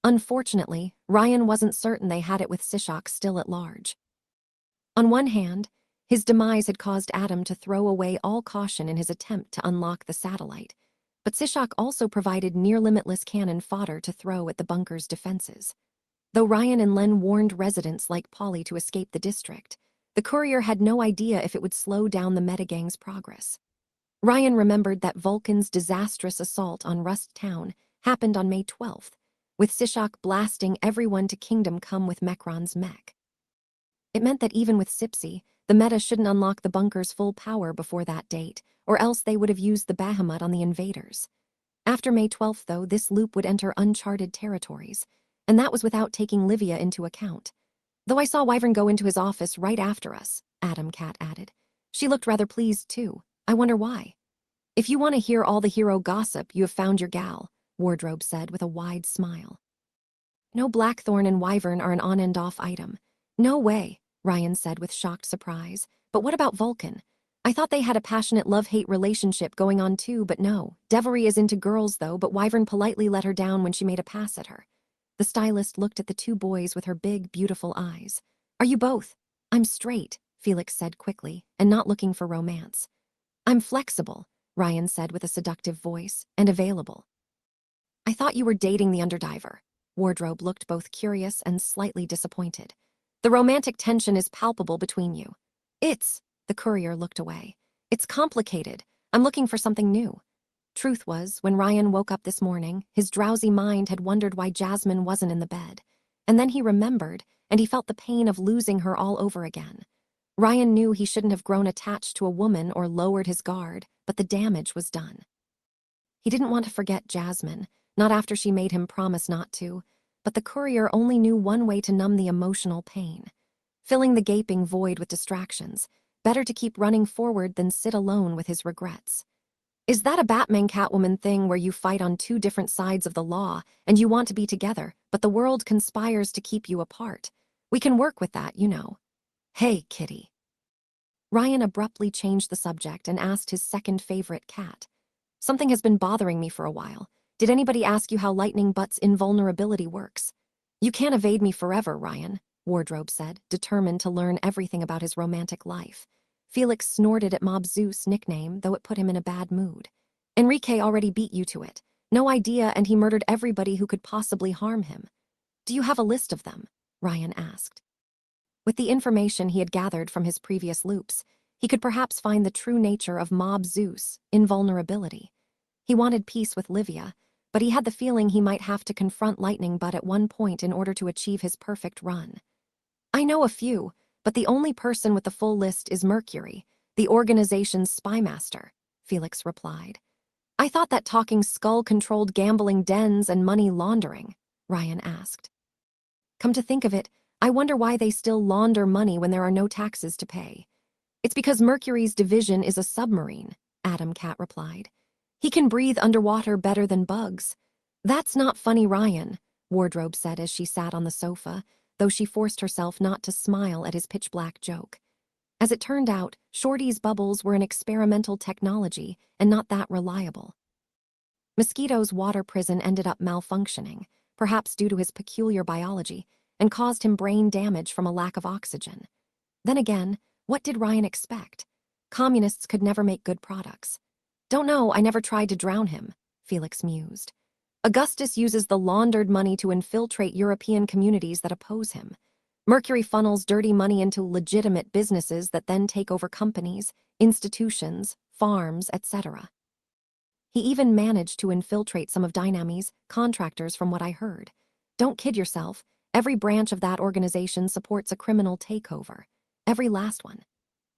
Unfortunately, Ryan wasn't certain they had it with Sishak still at large. On one hand, his demise had caused Adam to throw away all caution in his attempt to unlock the satellite, but Sishak also provided near-limitless cannon fodder to throw at the bunker's defenses. Though Ryan and Len warned residents like Polly to escape the district, the courier had no idea if it would slow down the metagang's progress. Ryan remembered that Vulcan's disastrous assault on Rust Town happened on May 12th, with Sishak blasting everyone to Kingdom Come with Mechron's mech. It meant that even with Sipsy, the meta shouldn't unlock the bunker's full power before that date, or else they would have used the Bahamut on the invaders. After May 12th, though, this loop would enter uncharted territories, and that was without taking Livia into account. Though I saw Wyvern go into his office right after us, Adam Cat added. She looked rather pleased, too. I wonder why. If you want to hear all the hero gossip, you have found your gal, Wardrobe said with a wide smile. No, Blackthorn and Wyvern are an on-and-off item. No way, Ryan said with shocked surprise. But what about Vulcan? I thought they had a passionate love-hate relationship going on too, but no. Devilry is into girls, though, but Wyvern politely let her down when she made a pass at her. The stylist looked at the two boys with her big, beautiful eyes. Are you both? I'm straight, Felix said quickly, and not looking for romance. I'm flexible, Ryan said with a seductive voice, and available. I thought you were dating the underdiver. Wardrobe looked both curious and slightly disappointed. The romantic tension is palpable between you. The courier looked away. It's complicated. I'm looking for something new. Truth was, when Ryan woke up this morning, his drowsy mind had wondered why Jasmine wasn't in the bed. And then he remembered, and he felt the pain of losing her all over again. Ryan knew he shouldn't have grown attached to a woman or lowered his guard, but the damage was done. He didn't want to forget Jasmine, not after she made him promise not to, but the courier only knew one way to numb the emotional pain. Filling the gaping void with distractions, better to keep running forward than sit alone with his regrets. Is that a Batman Catwoman thing where you fight on two different sides of the law and you want to be together, but the world conspires to keep you apart? We can work with that, you know. Hey, kitty. Ryan abruptly changed the subject and asked his second favorite cat. Something has been bothering me for a while. Did anybody ask you how Lightning Butt's invulnerability works? You can't evade me forever, Ryan, Wardrobe said, determined to learn everything about his romantic life. Felix snorted at Mob Zeus' nickname, though it put him in a bad mood. Enrique already beat you to it. No idea, and he murdered everybody who could possibly harm him. Do you have a list of them? Ryan asked. With the information he had gathered from his previous loops, he could perhaps find the true nature of Mob Zeus' invulnerability. He wanted peace with Livia, but he had the feeling he might have to confront Lightning Butt at one point in order to achieve his perfect run. I know a few, but the only person with the full list is Mercury, the organization's spymaster, Felix replied. I thought that talking skull controlled gambling dens and money laundering, Ryan asked. Come to think of it, I wonder why they still launder money when there are no taxes to pay. It's because Mercury's division is a submarine, Adam Cat replied. He can breathe underwater better than bugs. That's not funny, Ryan, Wardrobe said as she sat on the sofa, though she forced herself not to smile at his pitch-black joke. As it turned out, Shorty's bubbles were an experimental technology and not that reliable. Mosquito's water prison ended up malfunctioning, perhaps due to his peculiar biology, and caused him brain damage from a lack of oxygen. Then again, what did Ryan expect? Communists could never make good products. Don't know, I never tried to drown him, Felix mused. Augustus uses the laundered money to infiltrate European communities that oppose him. Mercury funnels dirty money into legitimate businesses that then take over companies, institutions, farms, etc. He even managed to infiltrate some of Dynami's contractors from what I heard. Don't kid yourself, every branch of that organization supports a criminal takeover. Every last one.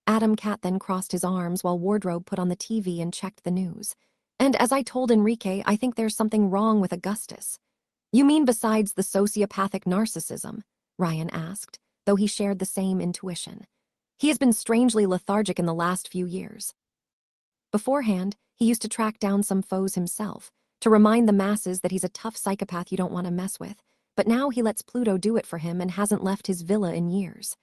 Adam Cat then crossed his arms while Wardrobe put on the TV and checked the news. And as I told Enrique, I think there's something wrong with Augustus. You mean besides the sociopathic narcissism? Ryan asked, though he shared the same intuition. He has been strangely lethargic in the last few years. Beforehand, he used to track down some foes himself, to remind the masses that he's a tough psychopath you don't want to mess with, but now he lets Pluto do it for him and hasn't left his villa in years.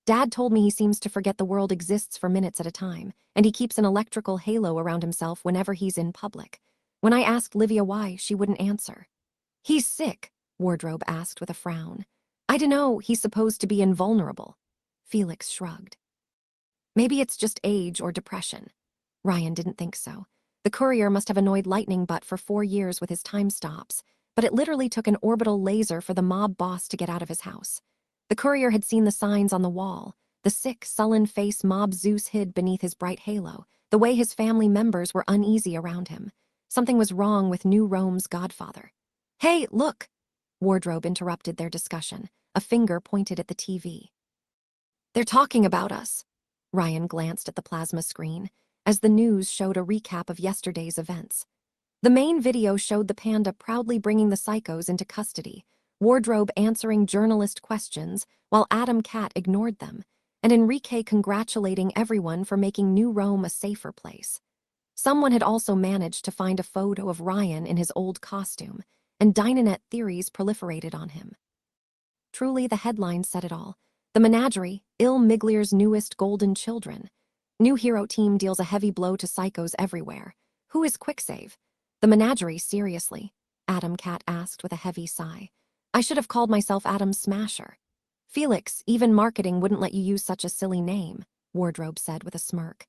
Dad told me he seems to forget the world exists for minutes at a time, and he keeps an electrical halo around himself whenever he's in public. When I asked Livia why, she wouldn't answer. He's sick, Wardrobe asked with a frown. I dunno, he's supposed to be invulnerable. Felix shrugged. Maybe it's just age or depression. Ryan didn't think so. The courier must have annoyed Lightning Butt for 4 years with his time stops, but it literally took an orbital laser for the mob boss to get out of his house. The courier had seen the signs on the wall, the sick, sullen face Mob Zeus hid beneath his bright halo, the way his family members were uneasy around him. Something was wrong with New Rome's godfather. Hey, look! Wardrobe interrupted their discussion. A finger pointed at the TV. They're talking about us. Ryan glanced at the plasma screen, as the news showed a recap of yesterday's events. The main video showed the panda proudly bringing the psychos into custody, Wardrobe answering journalist questions while Adam Cat ignored them, and Enrique congratulating everyone for making New Rome a safer place. Someone had also managed to find a photo of Ryan in his old costume, and Dynanet theories proliferated on him. Truly, the headline said it all. The Menagerie, Il Miglier's newest golden children. New hero team deals a heavy blow to psychos everywhere. Who is Quicksave? The Menagerie, seriously? Adam Cat asked with a heavy sigh. I should have called myself Adam Smasher. Felix, even marketing wouldn't let you use such a silly name, Wardrobe said with a smirk.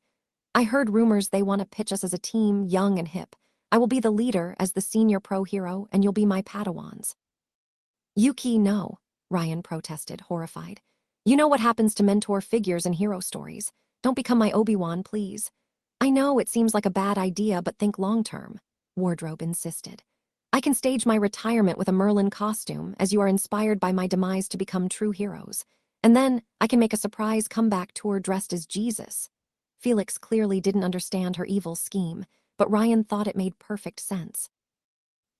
I heard rumors they want to pitch us as a team, young and hip. I will be the leader as the senior pro hero, and you'll be my Padawans. Yuki, no, Ryan protested, horrified. You know what happens to mentor figures in hero stories. Don't become my Obi-Wan, please. I know it seems like a bad idea, but think long-term, Wardrobe insisted. I can stage my retirement with a Merlin costume, as you are inspired by my demise to become true heroes. And then I can make a surprise comeback tour dressed as Jesus. Felix clearly didn't understand her evil scheme, but Ryan thought it made perfect sense.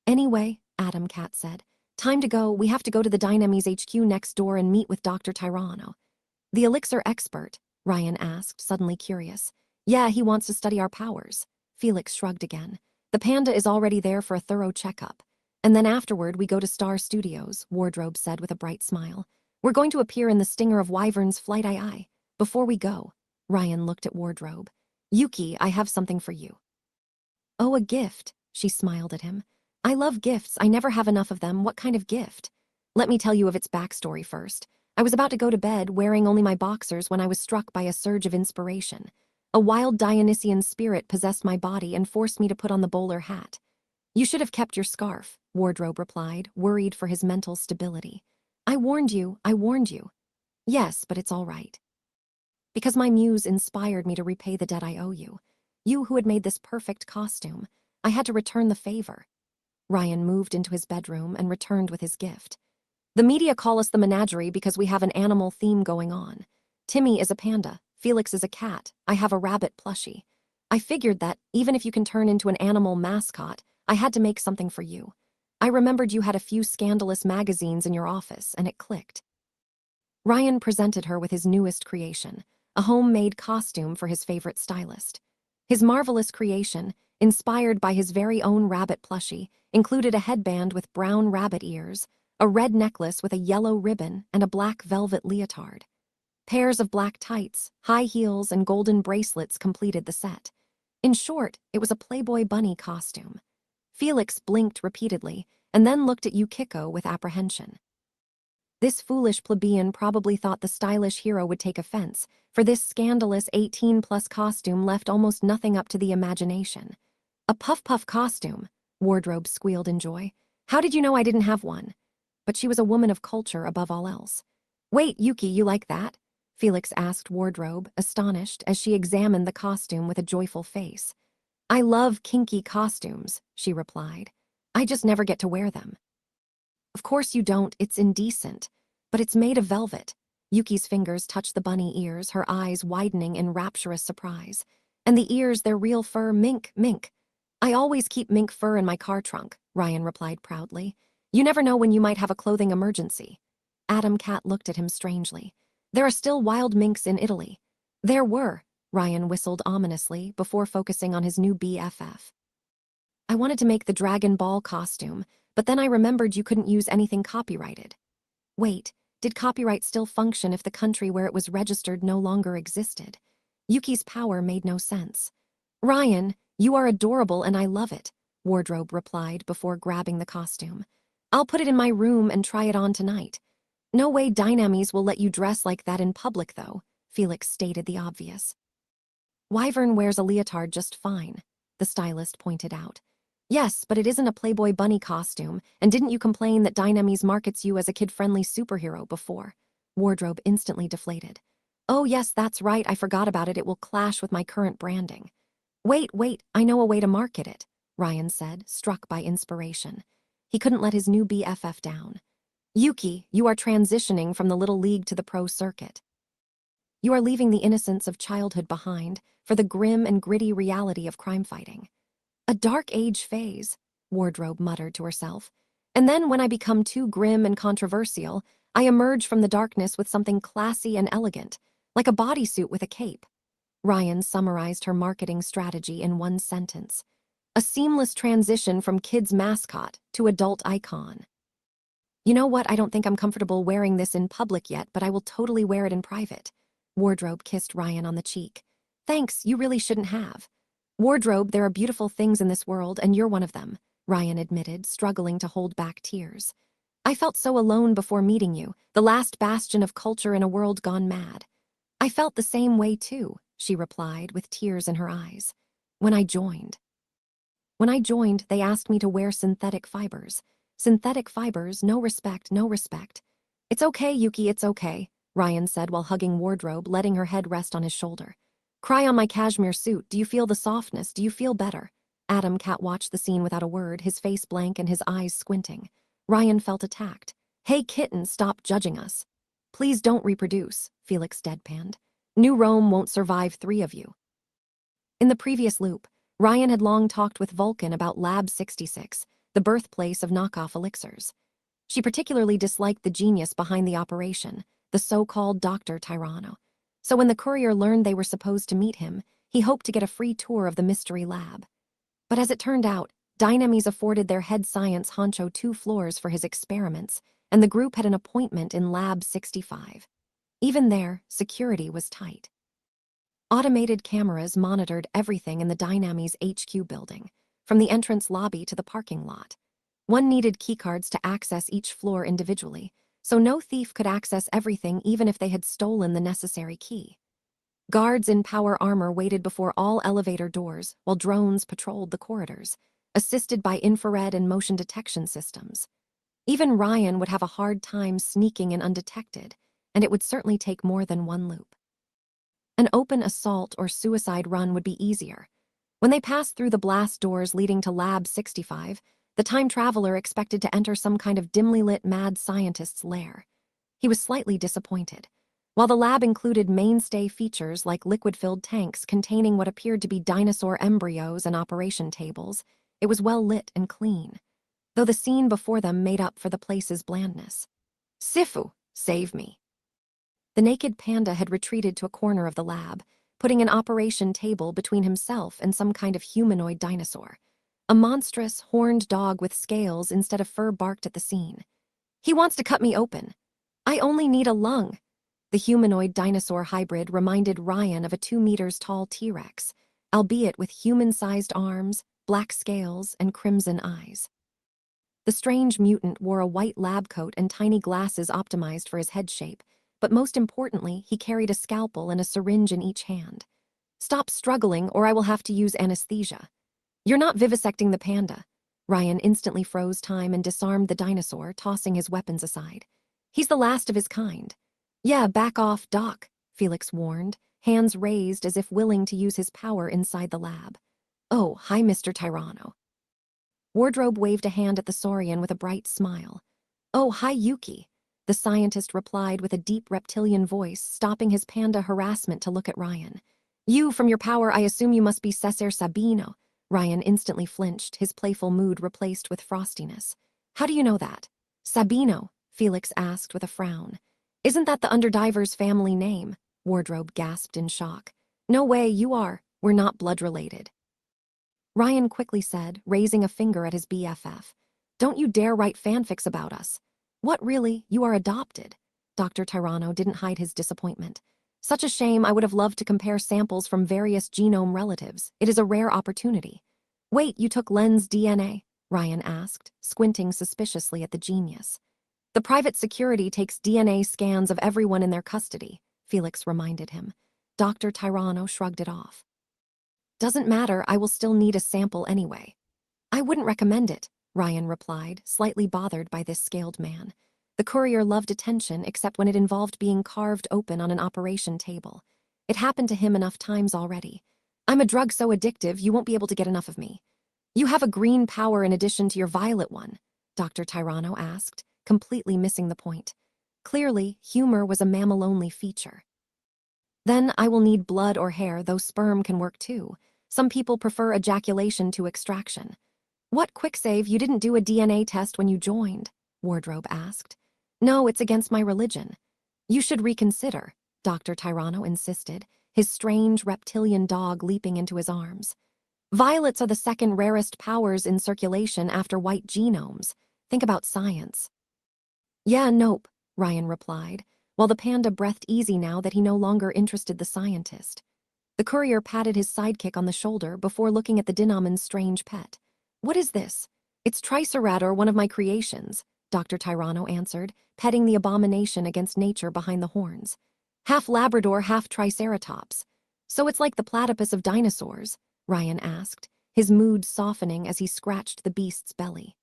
Anyway, Adam Cat said, time to go. We have to go to the Dynamis HQ next door and meet with Dr. Tyranno. The elixir expert? Ryan asked, suddenly curious. Yeah, he wants to study our powers. Felix shrugged again. The panda is already there for a thorough checkup. And then afterward we go to Star Studios, Wardrobe said with a bright smile. We're going to appear in the Stinger of Wyvern's Flight II. Before we go, Ryan looked at Wardrobe. Yuki, I have something for you. Oh, a gift, she smiled at him. I love gifts, I never have enough of them. What kind of gift? Let me tell you of its backstory first. I was about to go to bed wearing only my boxers when I was struck by a surge of inspiration. A wild Dionysian spirit possessed my body and forced me to put on the bowler hat. You should have kept your scarf, Wardrobe replied, worried for his mental stability. I warned you. Yes, but it's all right. Because my muse inspired me to repay the debt I owe you. You who had made this perfect costume. I had to return the favor. Ryan moved into his bedroom and returned with his gift. The media call us the Menagerie because we have an animal theme going on. Timmy is a panda. Felix is a cat. I have a rabbit plushie. I figured that, even if you can turn into an animal mascot, I had to make something for you. I remembered you had a few scandalous magazines in your office, and it clicked. Ryan presented her with his newest creation, a homemade costume for his favorite stylist. His marvelous creation, inspired by his very own rabbit plushie, included a headband with brown rabbit ears, a red necklace with a yellow ribbon, and a black velvet leotard. Pairs of black tights, high heels, and golden bracelets completed the set. In short, it was a Playboy bunny costume. Felix blinked repeatedly, and then looked at Yukiko with apprehension. This foolish plebeian probably thought the stylish hero would take offense, for this scandalous 18-plus costume left almost nothing up to the imagination. A puff-puff costume, Wardrobe squealed in joy. How did you know I didn't have one? But she was a woman of culture above all else. Wait, Yuki, you like that? Felix asked Wardrobe, astonished, as she examined the costume with a joyful face. I love kinky costumes, she replied. I just never get to wear them. Of course you don't, it's indecent. But it's made of velvet. Yuki's fingers touched the bunny ears, her eyes widening in rapturous surprise. And the ears, they're real fur, mink, mink. I always keep mink fur in my car trunk, Ryan replied proudly. You never know when you might have a clothing emergency. Adam Cat looked at him strangely. There are still wild minks in Italy. There were, Ryan whistled ominously before focusing on his new BFF. I wanted to make the Dragon Ball costume, but then I remembered you couldn't use anything copyrighted. Wait, did copyright still function if the country where it was registered no longer existed? Yuki's power made no sense. Ryan, you are adorable and I love it, Wardrobe replied before grabbing the costume. I'll put it in my room and try it on tonight. No way Dynamis will let you dress like that in public, though, Felix stated the obvious. Wyvern wears a leotard just fine, the stylist pointed out. Yes, but it isn't a Playboy bunny costume, and didn't you complain that Dynamis markets you as a kid-friendly superhero before? Wardrobe instantly deflated. Oh yes, that's right, I forgot about it, it will clash with my current branding. Wait, I know a way to market it, Ryan said, struck by inspiration. He couldn't let his new BFF down. Yuki, you are transitioning from the little league to the pro circuit. You are leaving the innocence of childhood behind for the grim and gritty reality of crime fighting. A dark age phase, Wardrobe muttered to herself. And then when I become too grim and controversial, I emerge from the darkness with something classy and elegant, like a bodysuit with a cape. Ryan summarized her marketing strategy in one sentence. A seamless transition from kid's mascot to adult icon. You know what, I don't think I'm comfortable wearing this in public yet, but I will totally wear it in private. Wardrobe kissed Ryan on the cheek. Thanks, you really shouldn't have. Wardrobe, there are beautiful things in this world, and you're one of them, Ryan admitted, struggling to hold back tears. I felt so alone before meeting you, the last bastion of culture in a world gone mad. I felt the same way too, she replied with tears in her eyes. When I joined, they asked me to wear synthetic fibers. Synthetic fibers, no respect, no respect. It's okay, Yuki, it's okay, Ryan said while hugging Wardrobe, letting her head rest on his shoulder. Cry on my cashmere suit, do you feel the softness, do you feel better? Adam Cat watched the scene without a word, his face blank and his eyes squinting. Ryan felt attacked. Hey kitten, stop judging us. Please don't reproduce, Felix deadpanned. New Rome won't survive 3 of you. In the previous loop, Ryan had long talked with Vulcan about Lab 66, the birthplace of knockoff elixirs. She particularly disliked the genius behind the operation, the so-called Dr. Tyranno. So when the courier learned they were supposed to meet him, he hoped to get a free tour of the mystery lab. But as it turned out, Dynamis afforded their head science honcho 2 floors for his experiments, and the group had an appointment in Lab 65. Even there, security was tight. Automated cameras monitored everything in the Dynamis HQ building, from the entrance lobby to the parking lot. One needed keycards to access each floor individually, so no thief could access everything even if they had stolen the necessary key. Guards in power armor waited before all elevator doors while drones patrolled the corridors, assisted by infrared and motion detection systems. Even Ryan would have a hard time sneaking in undetected, and it would certainly take more than one loop. An open assault or suicide run would be easier. When they passed through the blast doors leading to Lab 65, the time traveler expected to enter some kind of dimly lit mad scientist's lair. He was slightly disappointed. While the lab included mainstay features like liquid-filled tanks containing what appeared to be dinosaur embryos and operation tables, it was well lit and clean, though the scene before them made up for the place's blandness. Sifu, save me. The naked panda had retreated to a corner of the lab, putting an operation table between himself and some kind of humanoid dinosaur. A monstrous, horned dog with scales instead of fur barked at the scene. He wants to cut me open. I only need a lung. The humanoid dinosaur hybrid reminded Ryan of a 2 meters tall T-Rex, albeit with human-sized arms, black scales, and crimson eyes. The strange mutant wore a white lab coat and tiny glasses optimized for his head shape, but most importantly, he carried a scalpel and a syringe in each hand. Stop struggling or I will have to use anesthesia. You're not vivisecting the panda. Ryan instantly froze time and disarmed the dinosaur, tossing his weapons aside. He's the last of his kind. Yeah, back off, Doc, Felix warned, hands raised as if willing to use his power inside the lab. Oh, hi, Mr. Tyranno. Wardrobe waved a hand at the saurian with a bright smile. Oh, hi, Yuki. the scientist replied with a deep reptilian voice, stopping his panda harassment to look at Ryan. You, from your power, I assume you must be Cesar Sabino. Ryan instantly flinched, his playful mood replaced with frostiness. How do you know that? Sabino, Felix asked with a frown. Isn't that the Underdiver's family name? Wardrobe gasped in shock. No way, you are. We're not blood-related. Ryan quickly said, raising a finger at his BFF. Don't you dare write fanfics about us. What, really? You are adopted? Dr. Tirano didn't hide his disappointment. Such a shame. I would have loved to compare samples from various genome relatives. It is a rare opportunity. Wait, you took Len's DNA? Ryan asked, squinting suspiciously at the genius. The private security takes DNA scans of everyone in their custody, Felix reminded him. Dr. Tirano shrugged it off. Doesn't matter, I will still need a sample anyway. I wouldn't recommend it, Ryan replied, slightly bothered by this scaled man. The courier loved attention except when it involved being carved open on an operation table. It happened to him enough times already. I'm a drug so addictive you won't be able to get enough of me. You have a green power in addition to your violet one, Dr. Tirano asked, completely missing the point. Clearly, humor was a mammal-only feature. Then I will need blood or hair, though sperm can work too. Some people prefer ejaculation to extraction. What, quick save, you didn't do a DNA test when you joined? Wardrobe asked. No, it's against my religion. You should reconsider, Dr. Tirano insisted, his strange reptilian dog leaping into his arms. Violets are the second rarest powers in circulation after white genomes. Think about science. Yeah, nope, Ryan replied, while the panda breathed easy now that he no longer interested the scientist. The courier patted his sidekick on the shoulder before looking at the Dinamon's strange pet. What is this? It's Triceratops, one of my creations, Dr. Tirano answered, petting the abomination against nature behind the horns. Half Labrador, half Triceratops. So it's like the platypus of dinosaurs? Ryan asked, his mood softening as he scratched the beast's belly.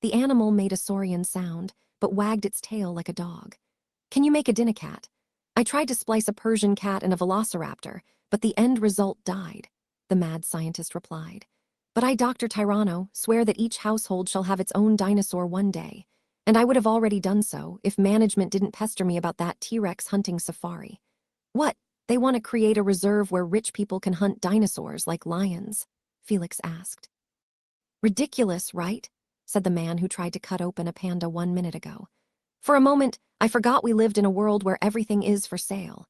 The animal made a saurian sound, but wagged its tail like a dog. Can you make a dinacat? I tried to splice a Persian cat and a velociraptor, but the end result died, the mad scientist replied. But I, Dr. Tirano, swear that each household shall have its own dinosaur one day, and I would have already done so if management didn't pester me about that T-Rex hunting safari. What, they want to create a reserve where rich people can hunt dinosaurs like lions? Felix asked. Ridiculous, right? Said the man who tried to cut open a panda 1 minute ago. For a moment, I forgot we lived in a world where everything is for sale.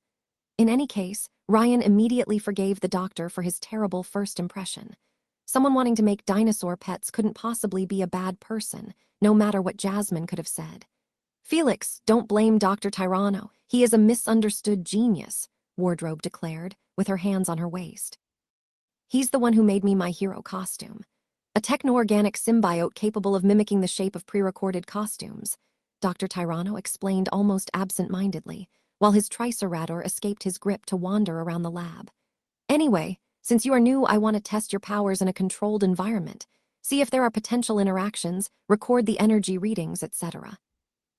In any case, Ryan immediately forgave the doctor for his terrible first impression. Someone wanting to make dinosaur pets couldn't possibly be a bad person, no matter what Jasmine could have said. Felix, don't blame Dr. Tirano. He is a misunderstood genius, Wardrobe declared, with her hands on her waist. He's the one who made me my hero costume. A techno-organic symbiote capable of mimicking the shape of pre-recorded costumes, Dr. Tirano explained almost absent-mindedly, while his Triceratops escaped his grip to wander around the lab. Anyway, since you are new, I want to test your powers in a controlled environment, see if there are potential interactions, record the energy readings, etc.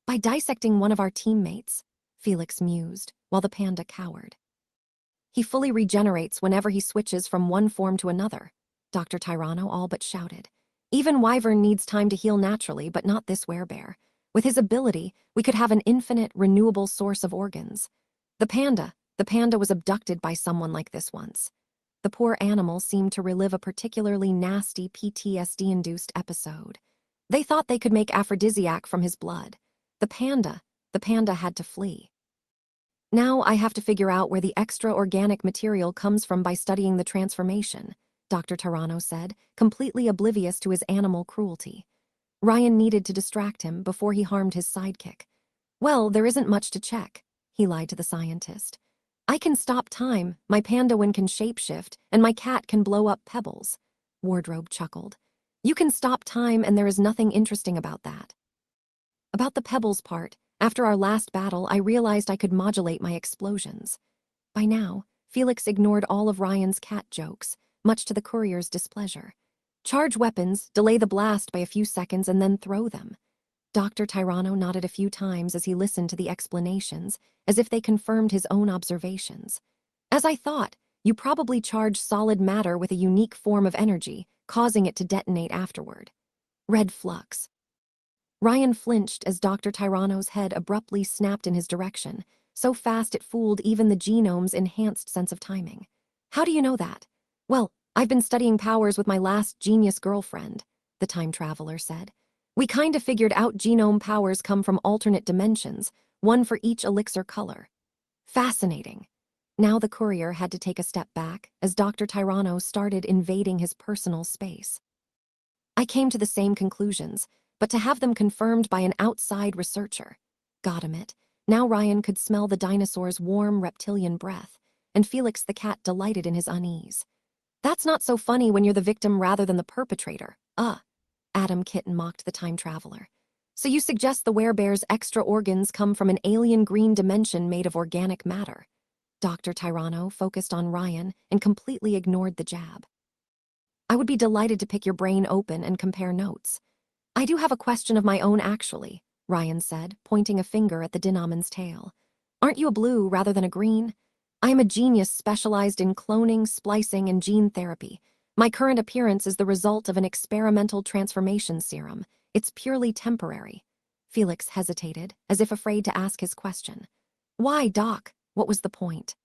By dissecting one of our teammates, Felix mused, while the panda cowered. He fully regenerates whenever he switches from one form to another, Dr. Tirano all but shouted. Even Wyvern needs time to heal naturally, but not this werebear. With his ability, we could have an infinite, renewable source of organs. The panda was abducted by someone like this once. The poor animal seemed to relive a particularly nasty PTSD-induced episode. They thought they could make aphrodisiac from his blood. The panda had to flee. Now I have to figure out where the extra organic material comes from by studying the transformation, Dr. Tirano said, completely oblivious to his animal cruelty. Ryan needed to distract him before he harmed his sidekick. Well, there isn't much to check, he lied to the scientist. I can stop time, my pandawan can shapeshift, and my cat can blow up pebbles. Wardrobe chuckled. You can stop time and there is nothing interesting about that. About the pebbles part, after our last battle, I realized I could modulate my explosions. By now, Felix ignored all of Ryan's cat jokes, much to the courier's displeasure. Charge weapons, delay the blast by a few seconds, and then throw them. Dr. Tirano nodded a few times as he listened to the explanations, as if they confirmed his own observations. As I thought, you probably charge solid matter with a unique form of energy, causing it to detonate afterward. Red flux. Ryan flinched as Dr. Tyranno's head abruptly snapped in his direction, so fast it fooled even the genome's enhanced sense of timing. How do you know that? Well, I've been studying powers with my last genius girlfriend, the time traveler said. We kinda figured out genome powers come from alternate dimensions, one for each elixir color. Fascinating. Now the courier had to take a step back as Dr. Tyranno started invading his personal space. I came to the same conclusions, but to have them confirmed by an outside researcher. Got him it. Now Ryan could smell the dinosaur's warm reptilian breath, and Felix the cat delighted in his unease. That's not so funny when you're the victim rather than the perpetrator. Adam Kitten mocked the time traveler. So you suggest the werebear's extra organs come from an alien green dimension made of organic matter? Dr. Tyranno focused on Ryan and completely ignored the jab. I would be delighted to pick your brain open and compare notes. I do have a question of my own, actually, Ryan said, pointing a finger at the Dinoman's tail. Aren't you a blue rather than a green? I am a genius specialized in cloning, splicing, and gene therapy. My current appearance is the result of an experimental transformation serum. It's purely temporary. Felix hesitated, as if afraid to ask his question. Why, Doc? What was the point?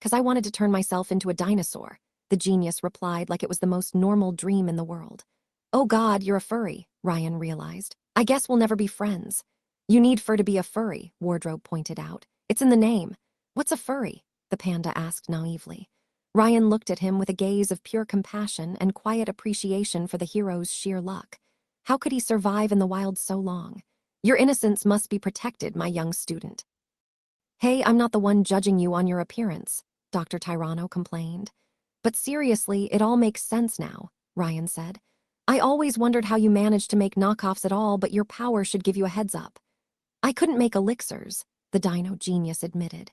'Cause I wanted to turn myself into a dinosaur, the genius replied like it was the most normal dream in the world. Oh God, you're a furry, Ryan realized. I guess we'll never be friends. You need fur to be a furry, Wardrobe pointed out. It's in the name. What's a furry? The panda asked naively. Ryan looked at him with a gaze of pure compassion and quiet appreciation for the hero's sheer luck. How could he survive in the wild so long? Your innocence must be protected, my young student. Hey, I'm not the one judging you on your appearance, Dr. Tyranno complained. But seriously, it all makes sense now, Ryan said. I always wondered how you managed to make knockoffs at all, but your power should give you a heads up. I couldn't make elixirs, the dino genius admitted.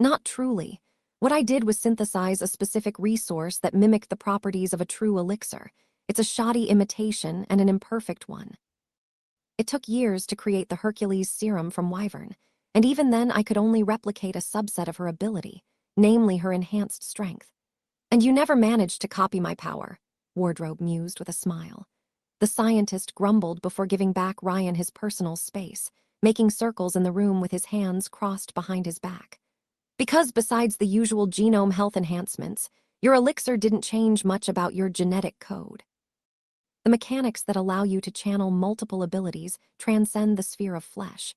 Not truly. What I did was synthesize a specific resource that mimicked the properties of a true elixir. It's a shoddy imitation and an imperfect one. It took years to create the Hercules serum from Wyvern, and even then I could only replicate a subset of her ability, namely her enhanced strength. And you never managed to copy my power, Wardrobe mused with a smile. The scientist grumbled before giving back Ryan his personal space, making circles in the room with his hands crossed behind his back. Because besides the usual genome health enhancements, your elixir didn't change much about your genetic code. The mechanics that allow you to channel multiple abilities transcend the sphere of flesh.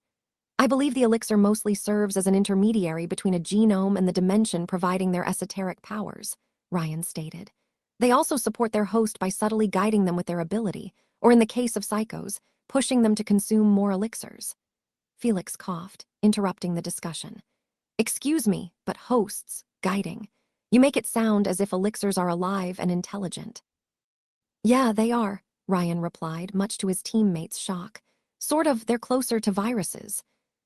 I believe the elixir mostly serves as an intermediary between a genome and the dimension providing their esoteric powers, Ryan stated. They also support their host by subtly guiding them with their ability, or in the case of psychos, pushing them to consume more elixirs. Felix coughed, interrupting the discussion. Excuse me, but hosts, guiding. You make it sound as if elixirs are alive and intelligent. Yeah, they are, Ryan replied, much to his teammates' shock. Sort of, they're closer to viruses.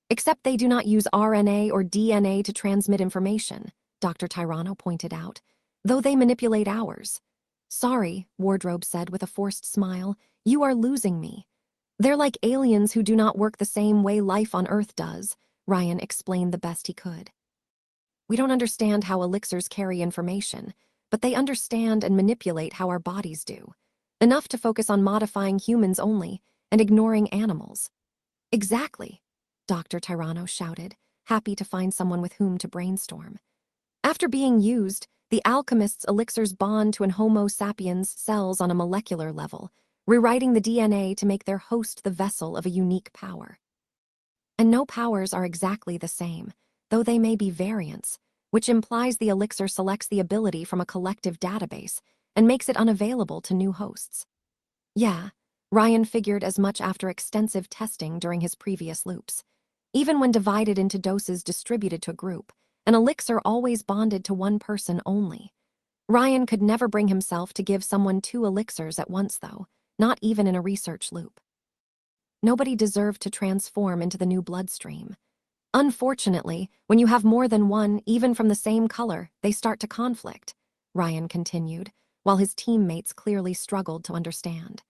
Except they do not use RNA or DNA to transmit information, Dr. Tyranno pointed out, though they manipulate ours. Sorry, Wardrobe said with a forced smile, you are losing me. They're like aliens who do not work the same way life on Earth does, Ryan explained the best he could. We don't understand how elixirs carry information, but they understand and manipulate how our bodies do. Enough to focus on modifying humans only and ignoring animals. Exactly, Dr. Tyranno shouted, happy to find someone with whom to brainstorm. After being used, the alchemist's elixirs bond to an Homo sapiens cells on a molecular level, rewriting the DNA to make their host the vessel of a unique power. And no powers are exactly the same, though they may be variants, which implies the elixir selects the ability from a collective database and makes it unavailable to new hosts. Yeah, Ryan figured as much after extensive testing during his previous loops. Even when divided into doses distributed to a group, an elixir always bonded to one person only. Ryan could never bring himself to give someone 2 elixirs at once, though, not even in a research loop. Nobody deserved to transform into the new bloodstream. Unfortunately, when you have more than one, even from the same color, they start to conflict, Ryan continued, while his teammates clearly struggled to understand.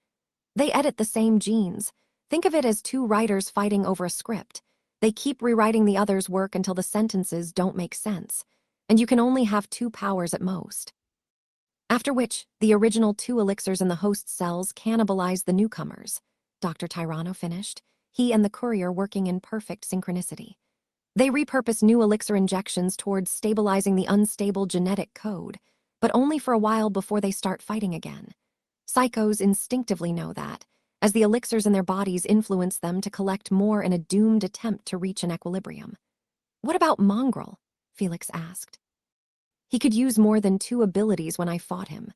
They edit the same genes. Think of it as 2 writers fighting over a script. They keep rewriting the other's work until the sentences don't make sense, and you can only have 2 powers at most. After which, the original 2 elixirs in the host cells cannibalize the newcomers. Dr. Tyranno finished, he and the courier working in perfect synchronicity. They repurpose new elixir injections towards stabilizing the unstable genetic code, but only for a while before they start fighting again. Psychos instinctively know that, as the elixirs in their bodies influence them to collect more in a doomed attempt to reach an equilibrium. What about Mongrel? Felix asked. He could use more than 2 abilities when I fought him.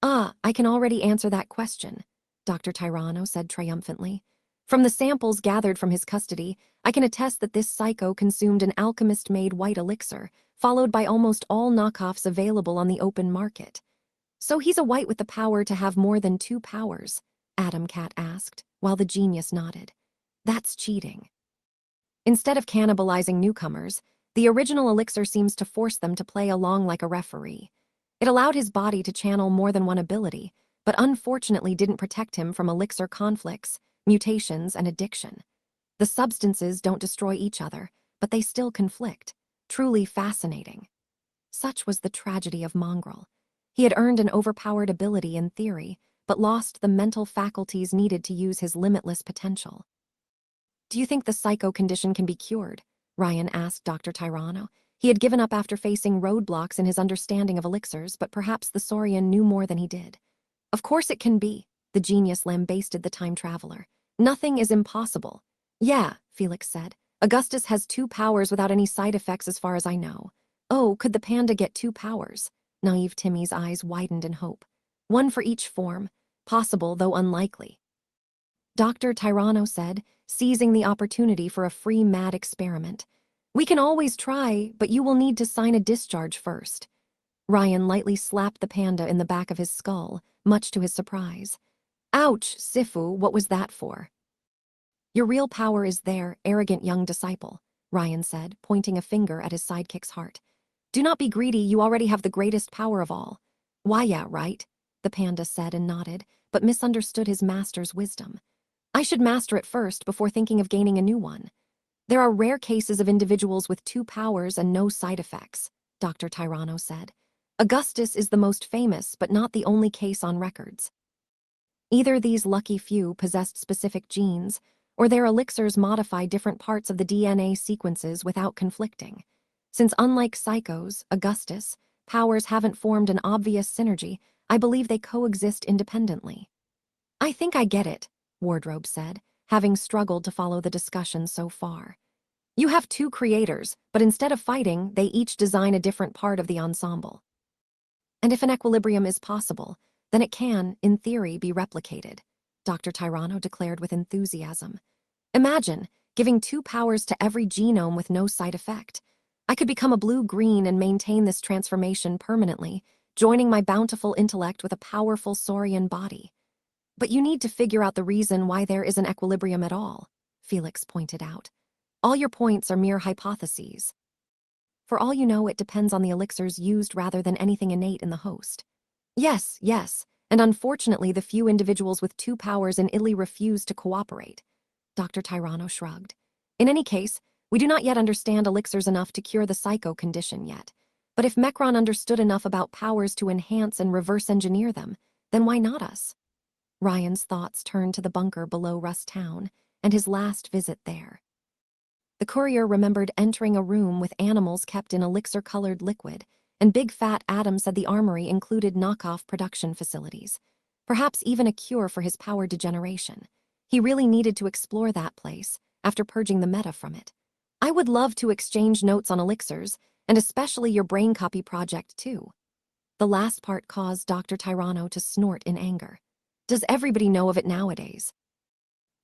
I can already answer that question, Dr. Tyranno said triumphantly. From the samples gathered from his custody, I can attest that this psycho consumed an alchemist-made white elixir, followed by almost all knockoffs available on the open market. So he's a white with the power to have more than 2 powers, Adam Cat asked, while the genius nodded. That's cheating. Instead of cannibalizing newcomers, the original elixir seems to force them to play along like a referee. It allowed his body to channel more than one ability, but unfortunately didn't protect him from elixir conflicts, mutations, and addiction. The substances don't destroy each other, but they still conflict. Truly fascinating. Such was the tragedy of Mongrel. He had earned an overpowered ability in theory, but lost the mental faculties needed to use his limitless potential. Do you think the psycho condition can be cured? Ryan asked Dr. Tyranno. He had given up after facing roadblocks in his understanding of elixirs, but perhaps the Saurian knew more than he did. Of course it can be, the genius lambasted the time traveler. Nothing is impossible. Yeah, Felix said. Augustus has 2 powers without any side effects as far as I know. Oh, could the panda get 2 powers? Naive Timmy's eyes widened in hope. 1 for each form. Possible, though unlikely. Dr. Tyranno said, seizing the opportunity for a free mad experiment. We can always try, but you will need to sign a discharge first. Ryan lightly slapped the panda in the back of his skull, much to his surprise. Ouch, Sifu, what was that for? Your real power is there, arrogant young disciple, Ryan said, pointing a finger at his sidekick's heart. Do not be greedy, you already have the greatest power of all. Why, yeah, right, the panda said and nodded, but misunderstood his master's wisdom. I should master it first before thinking of gaining a new one. There are rare cases of individuals with 2 powers and no side effects, Dr. Tyranno said. Augustus is the most famous, but not the only case on records. Either these lucky few possessed specific genes, or their elixirs modify different parts of the DNA sequences without conflicting. Since unlike psychos, Augustus, powers haven't formed an obvious synergy, I believe they coexist independently. I think I get it, Wardrobe said, having struggled to follow the discussion so far. You have 2 creators, but instead of fighting, they each design a different part of the ensemble. And if an equilibrium is possible, then it can, in theory, be replicated, Dr. Tyranno declared with enthusiasm. Imagine giving 2 powers to every genome with no side effect. I could become a blue-green and maintain this transformation permanently, joining my bountiful intellect with a powerful saurian body. But you need to figure out the reason why there is an equilibrium at all, Felix pointed out. All your points are mere hypotheses. For all you know, it depends on the elixirs used rather than anything innate in the host. Yes, and unfortunately the few individuals with 2 powers in Italy refuse to cooperate. Dr. Tyranno shrugged. In any case, we do not yet understand elixirs enough to cure the psycho condition yet. But if Mecron understood enough about powers to enhance and reverse engineer them, then why not us? Ryan's thoughts turned to the bunker below Rust Town and his last visit there. The courier remembered entering a room with animals kept in elixir-colored liquid, and Big Fat Adam said the armory included knockoff production facilities, perhaps even a cure for his power degeneration. He really needed to explore that place, after purging the meta from it. I would love to exchange notes on elixirs, and especially your brain copy project too. The last part caused Dr. Tyranno to snort in anger. Does everybody know of it nowadays?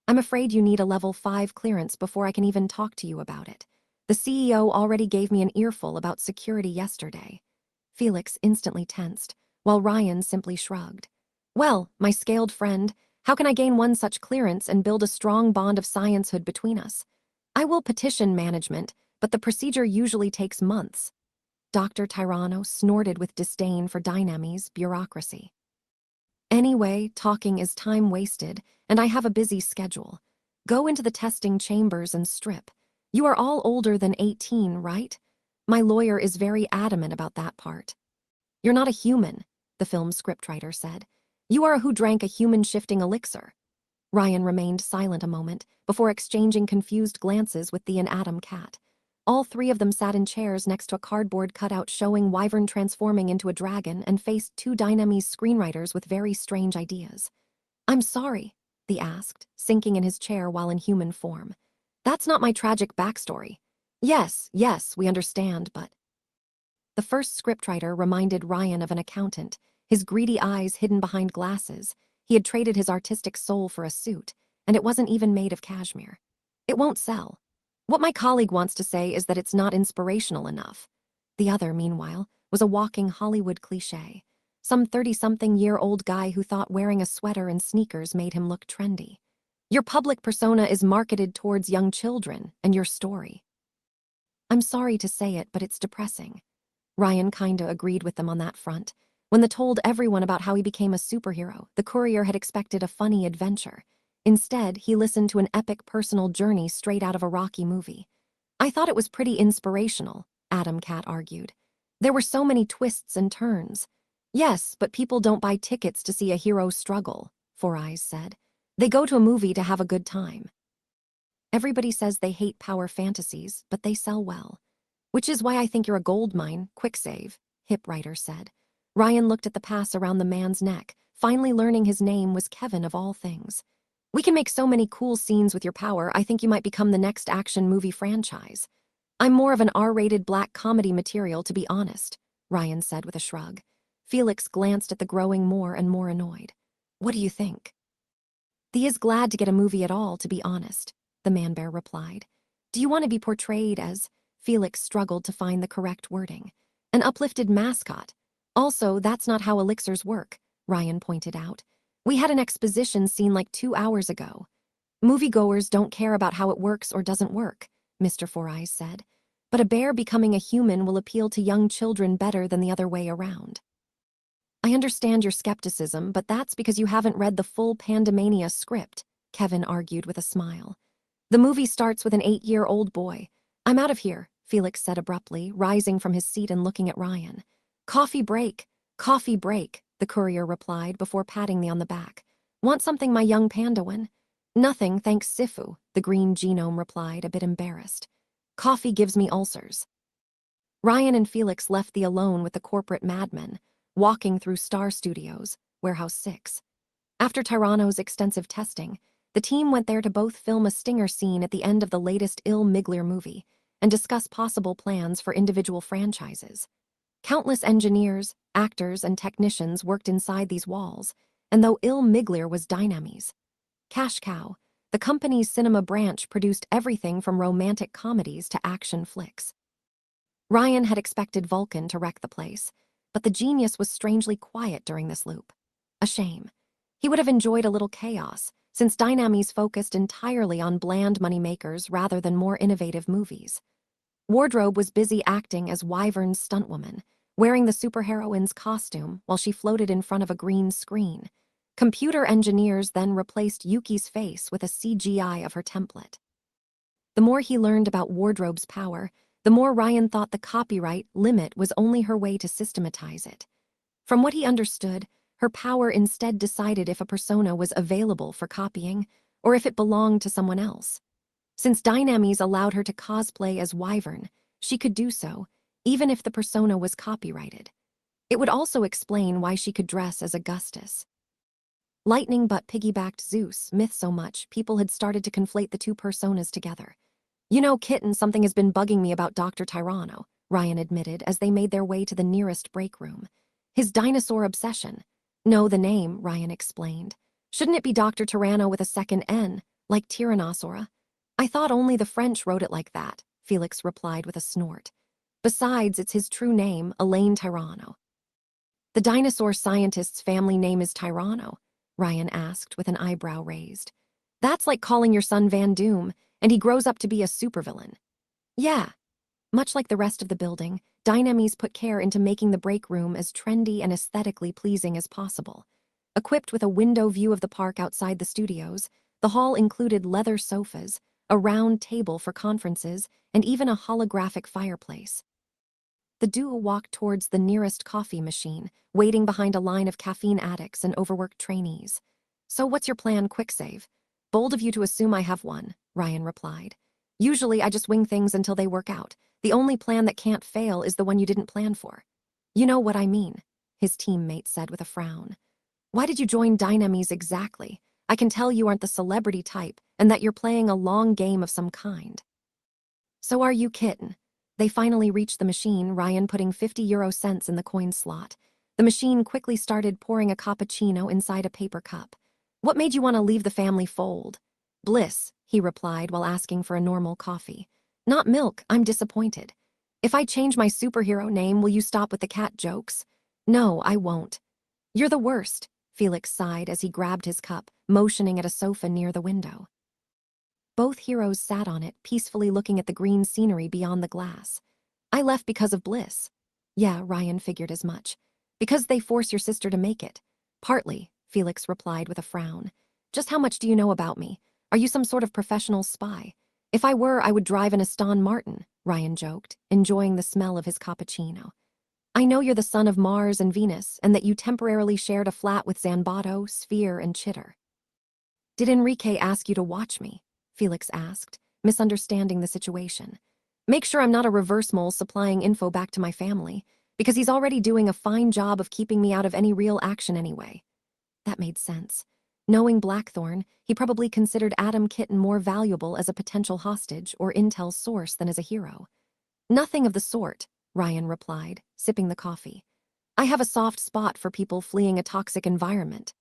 I'm afraid you need a level 5 clearance before I can even talk to you about it. The CEO already gave me an earful about security yesterday. Felix instantly tensed, while Ryan simply shrugged. Well, my scaled friend, how can I gain one such clearance and build a strong bond of sciencehood between us? I will petition management, but the procedure usually takes months. Dr. Tyranno snorted with disdain for Dynamy's bureaucracy. Anyway, talking is time wasted, and I have a busy schedule. Go into the testing chambers and strip. You are all older than 18, right? My lawyer is very adamant about that part. You're not a human, the film's scriptwriter said. You are who drank a human-shifting elixir. Ryan remained silent a moment before exchanging confused glances with Thea and Adam Cat. All three of them sat in chairs next to a cardboard cutout showing Wyvern transforming into a dragon and faced two Dynamese screenwriters with very strange ideas. "I'm sorry," Thea asked, sinking in his chair while in human form. "That's not my tragic backstory." Yes, we understand, but..." The first scriptwriter reminded Ryan of an accountant, his greedy eyes hidden behind glasses. He had traded his artistic soul for a suit, and it wasn't even made of cashmere. "It won't sell. What my colleague wants to say is that it's not inspirational enough." The other, meanwhile, was a walking Hollywood cliché. Some 30-something-year-old guy who thought wearing a sweater and sneakers made him look trendy. "Your public persona is marketed towards young children, and your story..." "I'm sorry to say it, but it's depressing." Ryan kinda agreed with them on that front. When they told everyone about how he became a superhero, the courier had expected a funny adventure. Instead, he listened to an epic personal journey straight out of a Rocky movie. "I thought it was pretty inspirational," Adam Cat argued. "There were so many twists and turns." "Yes, but people don't buy tickets to see a hero struggle," Four Eyes said. "They go to a movie to have a good time." "Everybody says they hate power fantasies, but they sell well. Which is why I think you're a gold mine, quick save," Hip Writer said. Ryan looked at the pass around the man's neck, finally learning his name was Kevin of all things. "We can make so many cool scenes with your power, I think you might become the next action movie franchise." "I'm more of an R-rated black comedy material, to be honest," Ryan said with a shrug. Felix glanced at the growing more and more annoyed. "What do you think?" "Thea is glad to get a movie at all, to be honest," the man-bear replied. "Do you want to be portrayed as..." Felix struggled to find the correct wording. "An uplifted mascot. Also, that's not how elixirs work," Ryan pointed out. "We had an exposition scene like 2 hours ago." "Moviegoers don't care about how it works or doesn't work," Mr. Four Eyes said. "But a bear becoming a human will appeal to young children better than the other way around." "I understand your skepticism, but that's because you haven't read the full Pandemania script," Kevin argued with a smile. "The movie starts with an 8-year-old boy." "I'm out of here," Felix said abruptly, rising from his seat and looking at Ryan. Coffee break," the courier replied before patting me on the back. "Want something, my young Pandawan?" "Nothing, thanks Sifu," the green genome replied, a bit embarrassed. "Coffee gives me ulcers." Ryan and Felix left the alone with the corporate madmen, walking through Star Studios, Warehouse 6. After Tyranno's extensive testing, the team went there to both film a stinger scene at the end of the latest Il Miglir movie and discuss possible plans for individual franchises. Countless engineers, actors, and technicians worked inside these walls, and though Il Miglir was Dynamese, cash cow, the company's cinema branch produced everything from romantic comedies to action flicks. Ryan had expected Vulcan to wreck the place, but the genius was strangely quiet during this loop. A shame. He would have enjoyed a little chaos, since Dynamese focused entirely on bland moneymakers rather than more innovative movies. Wardrobe was busy acting as Wyvern's stuntwoman, wearing the superheroine's costume while she floated in front of a green screen. Computer engineers then replaced Yuki's face with a CGI of her template. The more he learned about Wardrobe's power, the more Ryan thought the copyright limit was only her way to systematize it. From what he understood, her power instead decided if a persona was available for copying or if it belonged to someone else. Since Dynamese allowed her to cosplay as Wyvern, she could do so, even if the persona was copyrighted. It would also explain why she could dress as Augustus. Lightning but piggybacked Zeus myth so much, people had started to conflate the two personas together. "You know, Kitten, something has been bugging me about Dr. Tyranno," Ryan admitted as they made their way to the nearest break room. "His dinosaur obsession." "No, the name," Ryan explained. "Shouldn't it be Dr. Tyranno with a second N, like Tyrannosaura?" "I thought only the French wrote it like that," Felix replied with a snort. "Besides, it's his true name, Elaine Tyranno." "The dinosaur scientist's family name is Tyranno?" Ryan asked with an eyebrow raised. "That's like calling your son Van Doom, and he grows up to be a supervillain." "Yeah." Much like the rest of the building, Dynamese put care into making the break room as trendy and aesthetically pleasing as possible. Equipped with a window view of the park outside the studios, the hall included leather sofas, a round table for conferences, and even a holographic fireplace. The duo walked towards the nearest coffee machine, waiting behind a line of caffeine addicts and overworked trainees. "So what's your plan, Quicksave?" Bold of you to assume I have one, Ryan replied. Usually I just wing things until they work out. The only plan that can't fail is the one you didn't plan for. You know what I mean, his teammate said with a frown. Why did you join Dynamis exactly? I can tell you aren't the celebrity type and that you're playing a long game of some kind. So are you, kitten. They finally reached the machine, Ryan putting 50 cents in the coin slot. The machine quickly started pouring a cappuccino inside a paper cup. What made you want to leave the family fold? Bliss, he replied while asking for a normal coffee. Not milk, I'm disappointed. If I change my superhero name, will you stop with the cat jokes? No, I won't. You're the worst, Felix sighed as he grabbed his cup, motioning at a sofa near the window. Both heroes sat on it, peacefully looking at the green scenery beyond the glass. I left because of Bliss. Yeah, Ryan figured as much. Because they force your sister to make it. Partly, Felix replied with a frown. Just how much do you know about me? Are you some sort of professional spy? If I were, I would drive an Aston Martin, Ryan joked, enjoying the smell of his cappuccino. I know you're the son of Mars and Venus, and that you temporarily shared a flat with Zanbato, Sphere, and Chitter. Did Enrique ask you to watch me? Felix asked, misunderstanding the situation. Make sure I'm not a reverse mole supplying info back to my family, because he's already doing a fine job of keeping me out of any real action anyway. That made sense. Knowing Blackthorn, he probably considered Adam Kitten more valuable as a potential hostage or intel source than as a hero. Nothing of the sort, Ryan replied, sipping the coffee. I have a soft spot for people fleeing a toxic environment.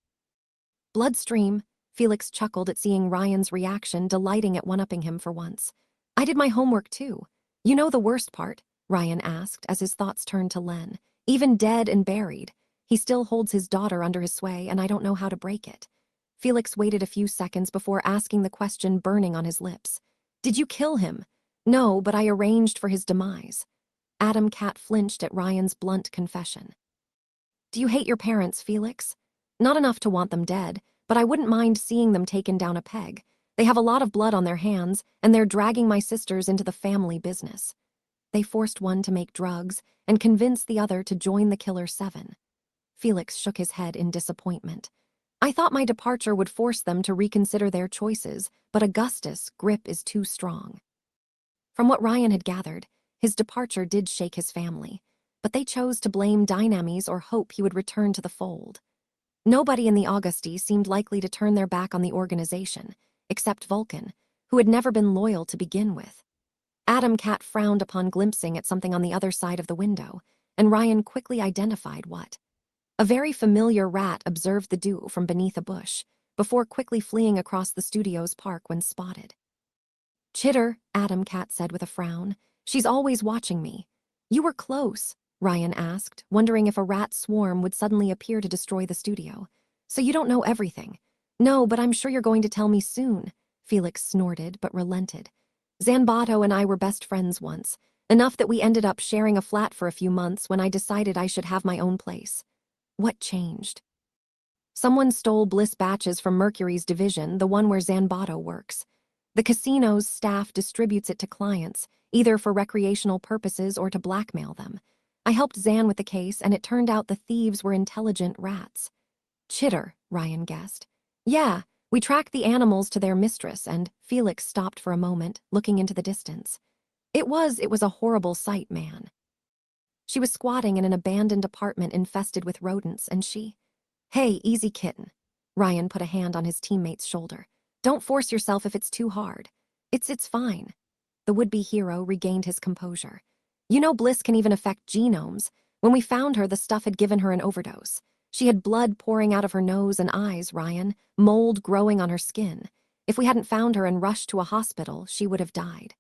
Bloodstream, Felix chuckled at seeing Ryan's reaction, delighting at one-upping him for once. I did my homework too. You know the worst part? Ryan asked as his thoughts turned to Len. Even dead and buried, he still holds his daughter under his sway, and I don't know how to break it. Felix waited a few seconds before asking the question burning on his lips. Did you kill him? No, but I arranged for his demise. Adam Cat flinched at Ryan's blunt confession. Do you hate your parents, Felix? Not enough to want them dead, but I wouldn't mind seeing them taken down a peg. They have a lot of blood on their hands, and they're dragging my sisters into the family business. They forced one to make drugs and convinced the other to join the Killer Seven. Felix shook his head in disappointment. I thought my departure would force them to reconsider their choices, but Augustus' grip is too strong. From what Ryan had gathered, his departure did shake his family, but they chose to blame Dynamis or hope he would return to the fold. Nobody in the Augusti seemed likely to turn their back on the organization, except Vulcan, who had never been loyal to begin with. Adam Cat frowned upon glimpsing at something on the other side of the window, and Ryan quickly identified what. A very familiar rat observed the duo from beneath a bush, before quickly fleeing across the studio's park when spotted. Chitter, Adam Cat said with a frown. She's always watching me. You were close, Ryan asked, wondering if a rat swarm would suddenly appear to destroy the studio. So you don't know everything. No, but I'm sure you're going to tell me soon, Felix snorted but relented. Zanbato and I were best friends once, enough that we ended up sharing a flat for a few months when I decided I should have my own place. What changed? Someone stole Bliss batches from Mercury's division, the one where Zanbato works. The casino's staff distributes it to clients, either for recreational purposes or to blackmail them. I helped Zan with the case, and it turned out the thieves were intelligent rats. Chitter, Ryan guessed. Yeah, we tracked the animals to their mistress, and Felix stopped for a moment, looking into the distance. It was a horrible sight, man. She was squatting in an abandoned apartment infested with rodents, and she... Hey, easy kitten. Ryan put a hand on his teammate's shoulder. Don't force yourself if it's too hard. It's fine. The would-be hero regained his composure. You know Bliss can even affect genomes. When we found her, the stuff had given her an overdose. She had blood pouring out of her nose and eyes, Ryan, mold growing on her skin. If we hadn't found her and rushed to a hospital, she would have died.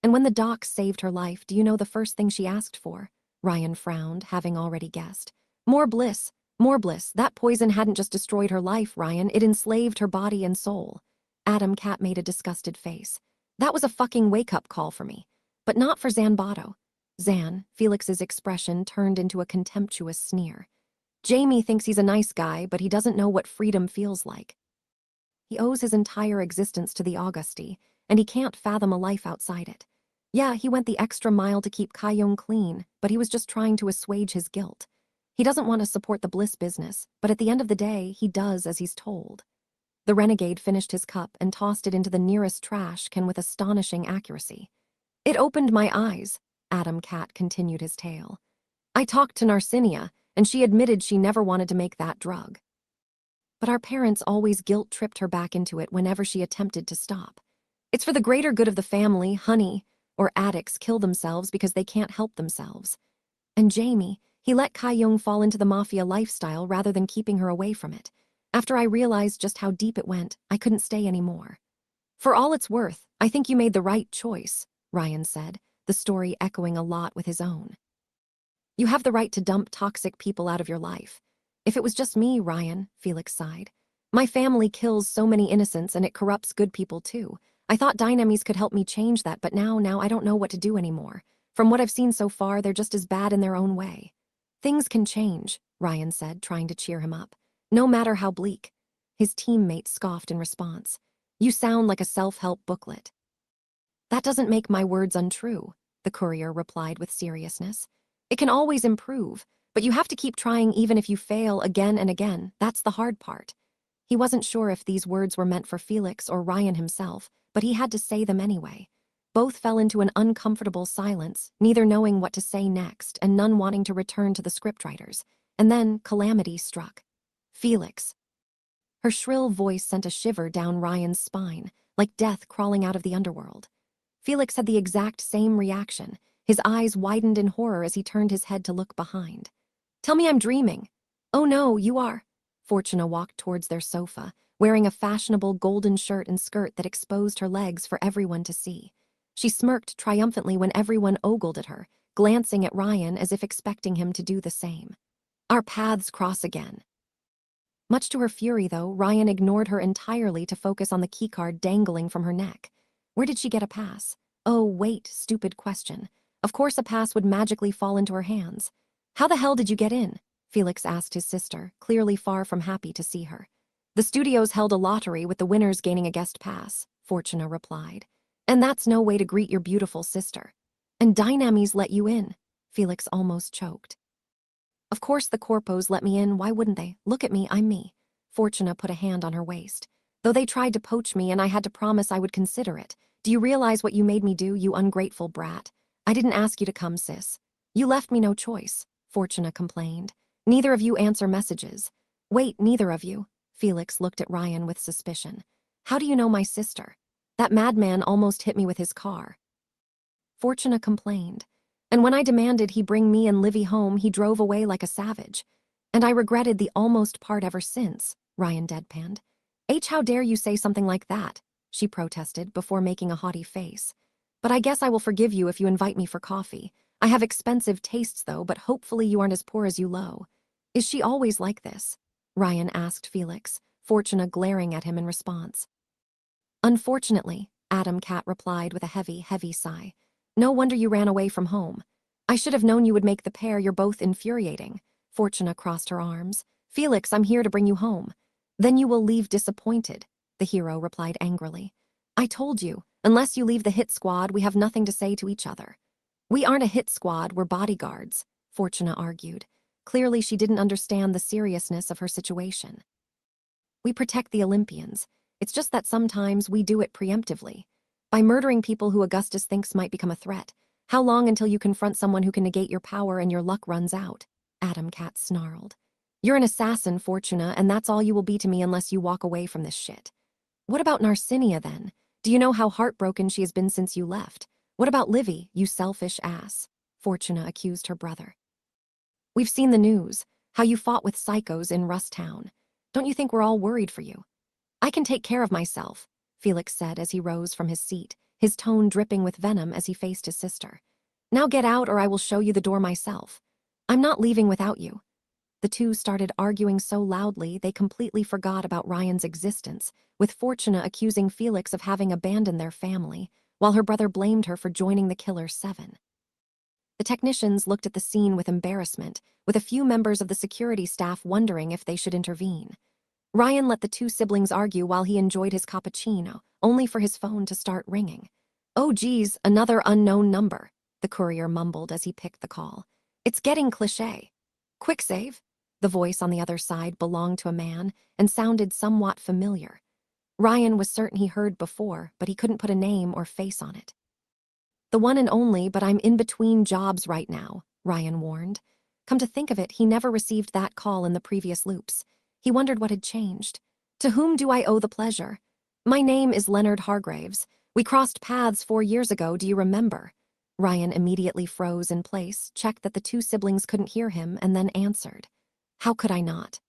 And when the docs saved her life, do you know the first thing she asked for? Ryan frowned, having already guessed. More bliss. More bliss. That poison hadn't just destroyed her life, Ryan. It enslaved her body and soul. Adam Cat made a disgusted face. That was a fucking wake-up call for me. But not for Zanbato. Zan, Felix's expression turned into a contemptuous sneer. Jamie thinks he's a nice guy, but he doesn't know what freedom feels like. He owes his entire existence to the Augusti, and he can't fathom a life outside it. Yeah, he went the extra mile to keep Kayong clean, but he was just trying to assuage his guilt. He doesn't want to support the Bliss business, but at the end of the day, he does as he's told. The renegade finished his cup and tossed it into the nearest trash can with astonishing accuracy. It opened my eyes, Adam Cat continued his tale. I talked to Narcinia, and she admitted she never wanted to make that drug. But our parents always guilt-tripped her back into it whenever she attempted to stop. It's for the greater good of the family, honey, or addicts kill themselves because they can't help themselves. And Jamie, he let Kai-Young fall into the mafia lifestyle rather than keeping her away from it. After I realized just how deep it went, I couldn't stay anymore. For all it's worth, I think you made the right choice, Ryan said, the story echoing a lot with his own. You have the right to dump toxic people out of your life. If it was just me, Ryan, Felix sighed. My family kills so many innocents and it corrupts good people too. I thought Dynamis could help me change that, but now I don't know what to do anymore. From what I've seen so far, they're just as bad in their own way. Things can change, Ryan said, trying to cheer him up. No matter how bleak. His teammate scoffed in response. You sound like a self-help booklet. That doesn't make my words untrue, the courier replied with seriousness. It can always improve, but you have to keep trying even if you fail again and again. That's the hard part. He wasn't sure if these words were meant for Felix or Ryan himself, but he had to say them anyway. Both fell into an uncomfortable silence, neither knowing what to say next and none wanting to return to the scriptwriters. And then calamity struck. Felix. Her shrill voice sent a shiver down Ryan's spine, like death crawling out of the underworld. Felix had the exact same reaction. His eyes widened in horror as he turned his head to look behind. Tell me I'm dreaming. Oh no, you are. Fortuna walked towards their sofa, wearing a fashionable golden shirt and skirt that exposed her legs for everyone to see. She smirked triumphantly when everyone ogled at her, glancing at Ryan as if expecting him to do the same. Our paths cross again. Much to her fury, though, Ryan ignored her entirely to focus on the keycard dangling from her neck. Where did she get a pass? Oh, wait, stupid question. Of course a pass would magically fall into her hands. How the hell did you get in? Felix asked his sister, clearly far from happy to see her. The studios held a lottery with the winners gaining a guest pass, Fortuna replied. And that's no way to greet your beautiful sister. And Dynamis let you in, Felix almost choked. Of course the corpos let me in, why wouldn't they? Look at me, I'm me. Fortuna put a hand on her waist. Though they tried to poach me and I had to promise I would consider it. Do you realize what you made me do, you ungrateful brat? I didn't ask you to come, sis. You left me no choice, Fortuna complained. Neither of you answer messages. Wait, neither of you. Felix looked at Ryan with suspicion. How do you know my sister? That madman almost hit me with his car. Fortuna complained. And when I demanded he bring me and Livy home, he drove away like a savage. And I regretted the almost part ever since, Ryan deadpanned. How dare you say something like that? She protested before making a haughty face. But I guess I will forgive you if you invite me for coffee. I have expensive tastes though, but hopefully you aren't as poor as you low. Is she always like this? Ryan asked Felix, Fortuna glaring at him in response. Unfortunately, Adam Cat replied with a heavy sigh. No wonder you ran away from home. I should have known you would make the pair, you're both infuriating. Fortuna crossed her arms. Felix, I'm here to bring you home. Then you will leave disappointed, the hero replied angrily. I told you, unless you leave the hit squad, we have nothing to say to each other. We aren't a hit squad, we're bodyguards, Fortuna argued. Clearly she didn't understand the seriousness of her situation. We protect the Olympians. It's just that sometimes we do it preemptively. By murdering people who Augustus thinks might become a threat. How long until you confront someone who can negate your power and your luck runs out? Adam Cat snarled. You're an assassin, Fortuna, and that's all you will be to me unless you walk away from this shit. What about Narcinia, then? Do you know how heartbroken she has been since you left? What about Livy, you selfish ass? Fortuna accused her brother. We've seen the news, how you fought with psychos in Rusttown. Don't you think we're all worried for you? I can take care of myself, Felix said as he rose from his seat, his tone dripping with venom as he faced his sister. Now get out or I will show you the door myself. I'm not leaving without you. The two started arguing so loudly they completely forgot about Ryan's existence, with Fortuna accusing Felix of having abandoned their family, while her brother blamed her for joining the Killer 7. The technicians looked at the scene with embarrassment, with a few members of the security staff wondering if they should intervene. Ryan let the two siblings argue while he enjoyed his cappuccino, only for his phone to start ringing. Oh geez, another unknown number, the courier mumbled as he picked the call. It's getting cliché. Quick save? The voice on the other side belonged to a man and sounded somewhat familiar. Ryan was certain he heard before, but he couldn't put a name or face on it. The one and only, but I'm in between jobs right now, Ryan warned. Come to think of it, he never received that call in the previous loops. He wondered what had changed. To whom do I owe the pleasure? My name is Leonard Hargraves. We crossed paths 4 years ago, do you remember? Ryan immediately froze in place, checked that the two siblings couldn't hear him, and then answered. How could I not?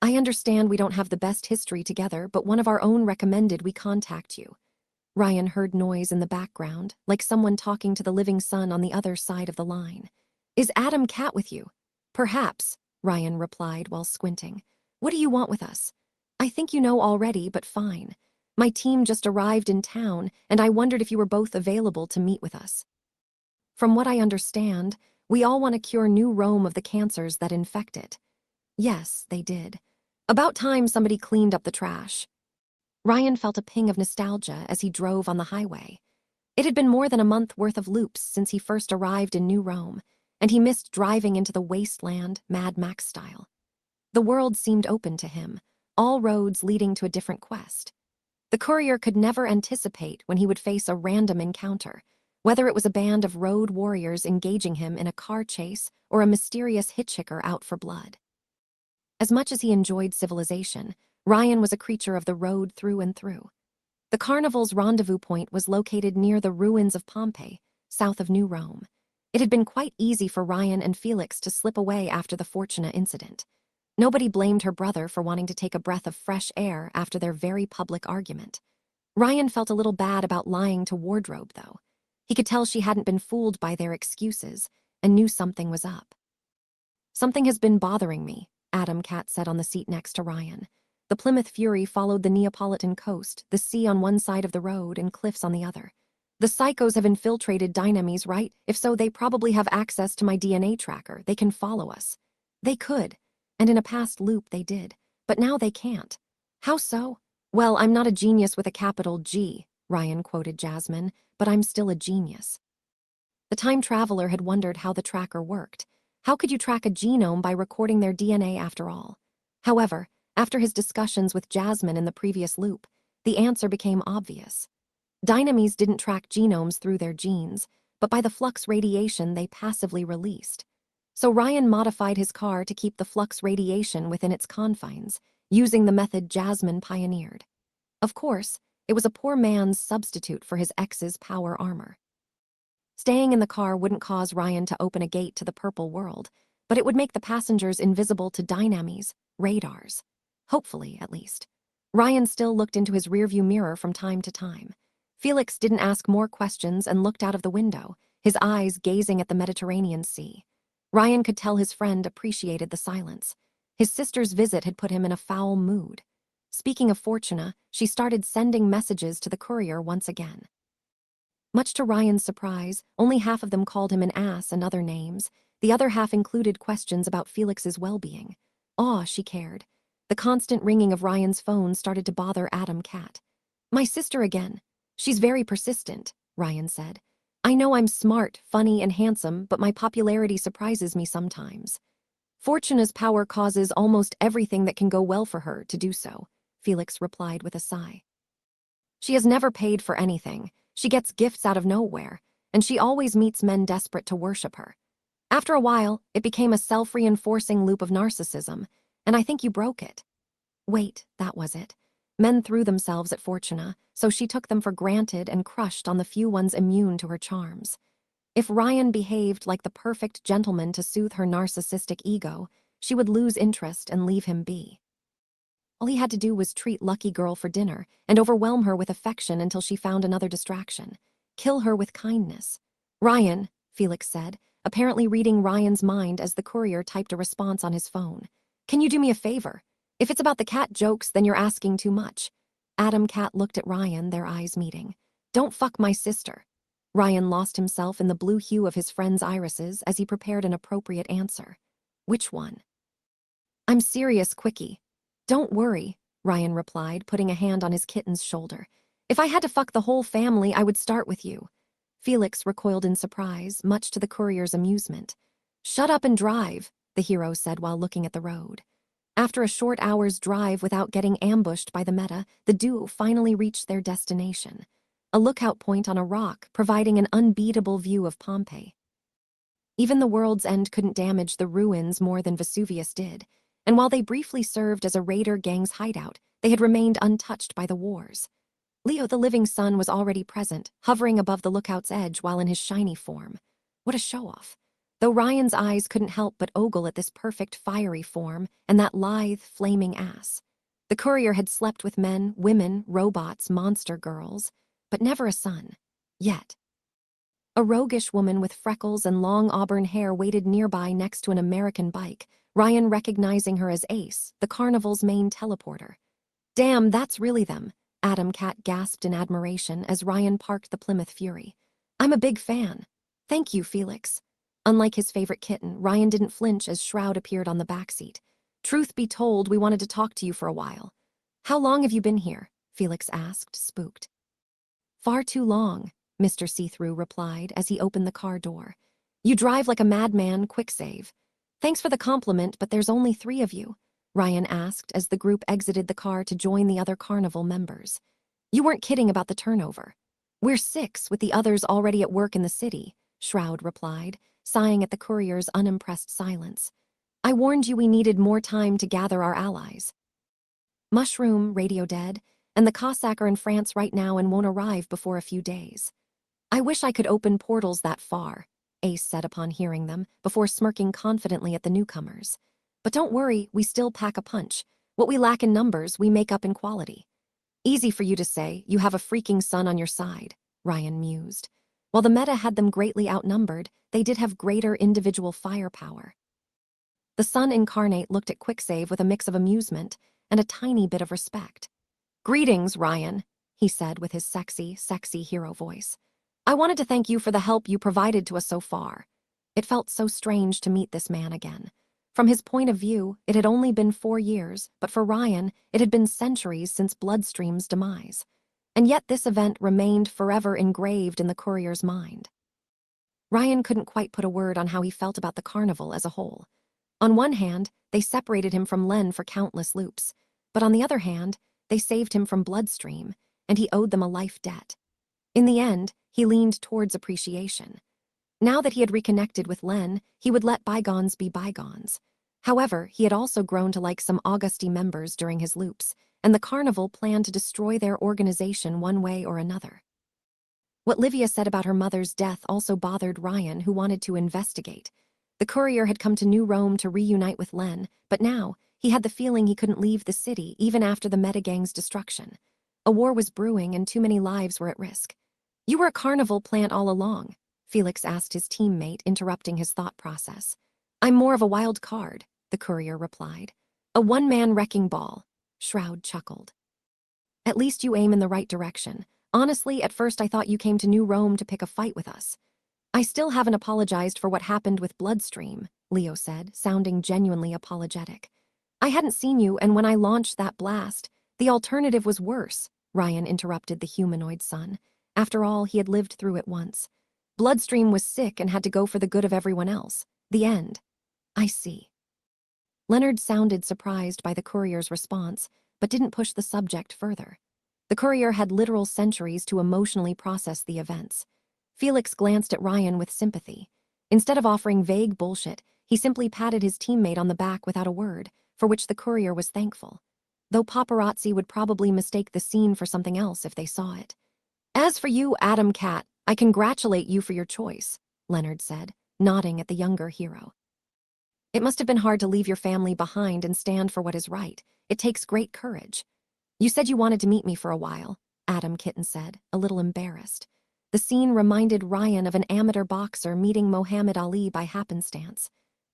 I understand we don't have the best history together, but one of our own recommended we contact you. Ryan heard noise in the background, like someone talking to the living son on the other side of the line. Is Adam Cat with you? Perhaps, Ryan replied while squinting. What do you want with us? I think you know already, but fine. My team just arrived in town, and I wondered if you were both available to meet with us. From what I understand, we all want to cure New Rome of the cancers that infect it. Yes, they did. About time somebody cleaned up the trash. Ryan felt a ping of nostalgia as he drove on the highway. It had been more than a month worth of loops since he first arrived in New Rome, and he missed driving into the wasteland, Mad Max style. The world seemed open to him, all roads leading to a different quest. The courier could never anticipate when he would face a random encounter, whether it was a band of road warriors engaging him in a car chase or a mysterious hitchhiker out for blood. As much as he enjoyed civilization, Ryan was a creature of the road through and through. The carnival's rendezvous point was located near the ruins of Pompeii, south of New Rome. It had been quite easy for Ryan and Felix to slip away after the Fortuna incident. Nobody blamed her brother for wanting to take a breath of fresh air after their very public argument. Ryan felt a little bad about lying to Wardrobe, though. He could tell she hadn't been fooled by their excuses and knew something was up. Something has been bothering me, Adam Cat said on the seat next to Ryan. The Plymouth Fury followed the Neapolitan coast, the sea on one side of the road and cliffs on the other. The psychos have infiltrated Dynames, right? If so, they probably have access to my DNA tracker. They can follow us. They could, and in a past loop they did, but now they can't. How so? Well, I'm not a genius with a capital G, Ryan quoted Jasmine, but I'm still a genius. The time traveler had wondered how the tracker worked. How could you track a genome by recording their DNA after all? However, after his discussions with Jasmine in the previous loop, the answer became obvious. Dynames didn't track genomes through their genes, but by the flux radiation they passively released. So Ryan modified his car to keep the flux radiation within its confines, using the method Jasmine pioneered. Of course, it was a poor man's substitute for his ex's power armor. Staying in the car wouldn't cause Ryan to open a gate to the purple world, but it would make the passengers invisible to Dynames, radars. Hopefully, at least. Ryan still looked into his rearview mirror from time to time. Felix didn't ask more questions and looked out of the window, his eyes gazing at the Mediterranean Sea. Ryan could tell his friend appreciated the silence. His sister's visit had put him in a foul mood. Speaking of Fortuna, she started sending messages to the courier once again. Much to Ryan's surprise, only half of them called him an ass and other names. The other half included questions about Felix's well-being. She cared. The constant ringing of Ryan's phone started to bother Adam Cat. My sister again. She's very persistent, Ryan said. I know I'm smart, funny, and handsome, but my popularity surprises me sometimes. Fortuna's power causes almost everything that can go well for her to do so, Felix replied with a sigh. She has never paid for anything. She gets gifts out of nowhere, and she always meets men desperate to worship her. After a while, it became a self-reinforcing loop of narcissism, and I think you broke it. Wait, that was it. Men threw themselves at Fortuna, so she took them for granted and crushed on the few ones immune to her charms. If Ryan behaved like the perfect gentleman to soothe her narcissistic ego, she would lose interest and leave him be. All he had to do was treat Lucky Girl for dinner and overwhelm her with affection until she found another distraction. Kill her with kindness. Ryan, Felix said, apparently reading Ryan's mind as the courier typed a response on his phone. Can you do me a favor? If it's about the cat jokes, then you're asking too much. Adam Cat looked at Ryan, their eyes meeting. Don't fuck my sister. Ryan lost himself in the blue hue of his friend's irises as he prepared an appropriate answer. Which one? I'm serious, quickie. Don't worry, Ryan replied, putting a hand on his kitten's shoulder. If I had to fuck the whole family, I would start with you. Felix recoiled in surprise, much to the courier's amusement. Shut up and drive, the hero said while looking at the road. After a short hour's drive without getting ambushed by the meta, the duo finally reached their destination, a lookout point on a rock providing an unbeatable view of Pompeii. Even the world's end couldn't damage the ruins more than Vesuvius did, and while they briefly served as a raider gang's hideout, they had remained untouched by the wars. Leo the Living Sun was already present, hovering above the lookout's edge while in his shiny form. What a show-off. Though Ryan's eyes couldn't help but ogle at this perfect fiery form and that lithe, flaming ass. The courier had slept with men, women, robots, monster girls, but never a son. Yet. A roguish woman with freckles and long auburn hair waited nearby next to an American bike, Ryan recognizing her as Ace, the carnival's main teleporter. Damn, that's really them, Adam Cat gasped in admiration as Ryan parked the Plymouth Fury. I'm a big fan. Thank you, Felix. Unlike his favorite kitten, Ryan didn't flinch as Shroud appeared on the backseat. Truth be told, we wanted to talk to you for a while. How long have you been here? Felix asked, spooked. Far too long, Mr. See-Through replied as he opened the car door. You drive like a madman, quick save. Thanks for the compliment, but there's only 3 of you, Ryan asked as the group exited the car to join the other carnival members. You weren't kidding about the turnover. We're 6 with the others already at work in the city, Shroud replied, sighing at the courier's unimpressed silence. I warned you we needed more time to gather our allies. Mushroom, Radio Dead, and the Cossack are in France right now and won't arrive before a few days. I wish I could open portals that far, Ace said upon hearing them, before smirking confidently at the newcomers. But don't worry, we still pack a punch. What we lack in numbers, we make up in quality. Easy for you to say, you have a freaking son on your side, Ryan mused. While the meta had them greatly outnumbered, they did have greater individual firepower. The Sun Incarnate looked at Quicksave with a mix of amusement and a tiny bit of respect. Greetings, Ryan, he said with his sexy hero voice. I wanted to thank you for the help you provided to us so far. It felt so strange to meet this man again. From his point of view, it had only been 4 years, but for Ryan, it had been centuries since Bloodstream's demise. And yet this event remained forever engraved in the courier's mind. Ryan couldn't quite put a word on how he felt about the carnival as a whole. On one hand, they separated him from Len for countless loops, but on the other hand, they saved him from Bloodstream, and he owed them a life debt. In the end, he leaned towards appreciation. Now that he had reconnected with Len, he would let bygones be bygones. However, he had also grown to like some Augusti members during his loops, and the carnival planned to destroy their organization one way or another. What Livia said about her mother's death also bothered Ryan, who wanted to investigate. The courier had come to New Rome to reunite with Len, but now, he had the feeling he couldn't leave the city even after the metagang's destruction. A war was brewing and too many lives were at risk. You were a carnival plant all along, Felix asked his teammate, interrupting his thought process. I'm more of a wild card, the courier replied. A one-man wrecking ball, Shroud chuckled. At least you aim in the right direction. Honestly, at first I thought you came to New Rome to pick a fight with us. I still haven't apologized for what happened with Bloodstream, Leo said, sounding genuinely apologetic. I hadn't seen you, and when I launched that blast, the alternative was worse, Ryan interrupted the humanoid son. After all, he had lived through it once. Bloodstream was sick and had to go for the good of everyone else. The end. I see. Leonard sounded surprised by the courier's response, but didn't push the subject further. The courier had literal centuries to emotionally process the events. Felix glanced at Ryan with sympathy. Instead of offering vague bullshit, he simply patted his teammate on the back without a word, for which the courier was thankful. Though paparazzi would probably mistake the scene for something else if they saw it. As for you, Adam Cat, I congratulate you for your choice, Leonard said, nodding at the younger hero. It must have been hard to leave your family behind and stand for what is right. It takes great courage. You said you wanted to meet me for a while, Adam Kitten said, a little embarrassed. The scene reminded Ryan of an amateur boxer meeting Muhammad Ali by happenstance.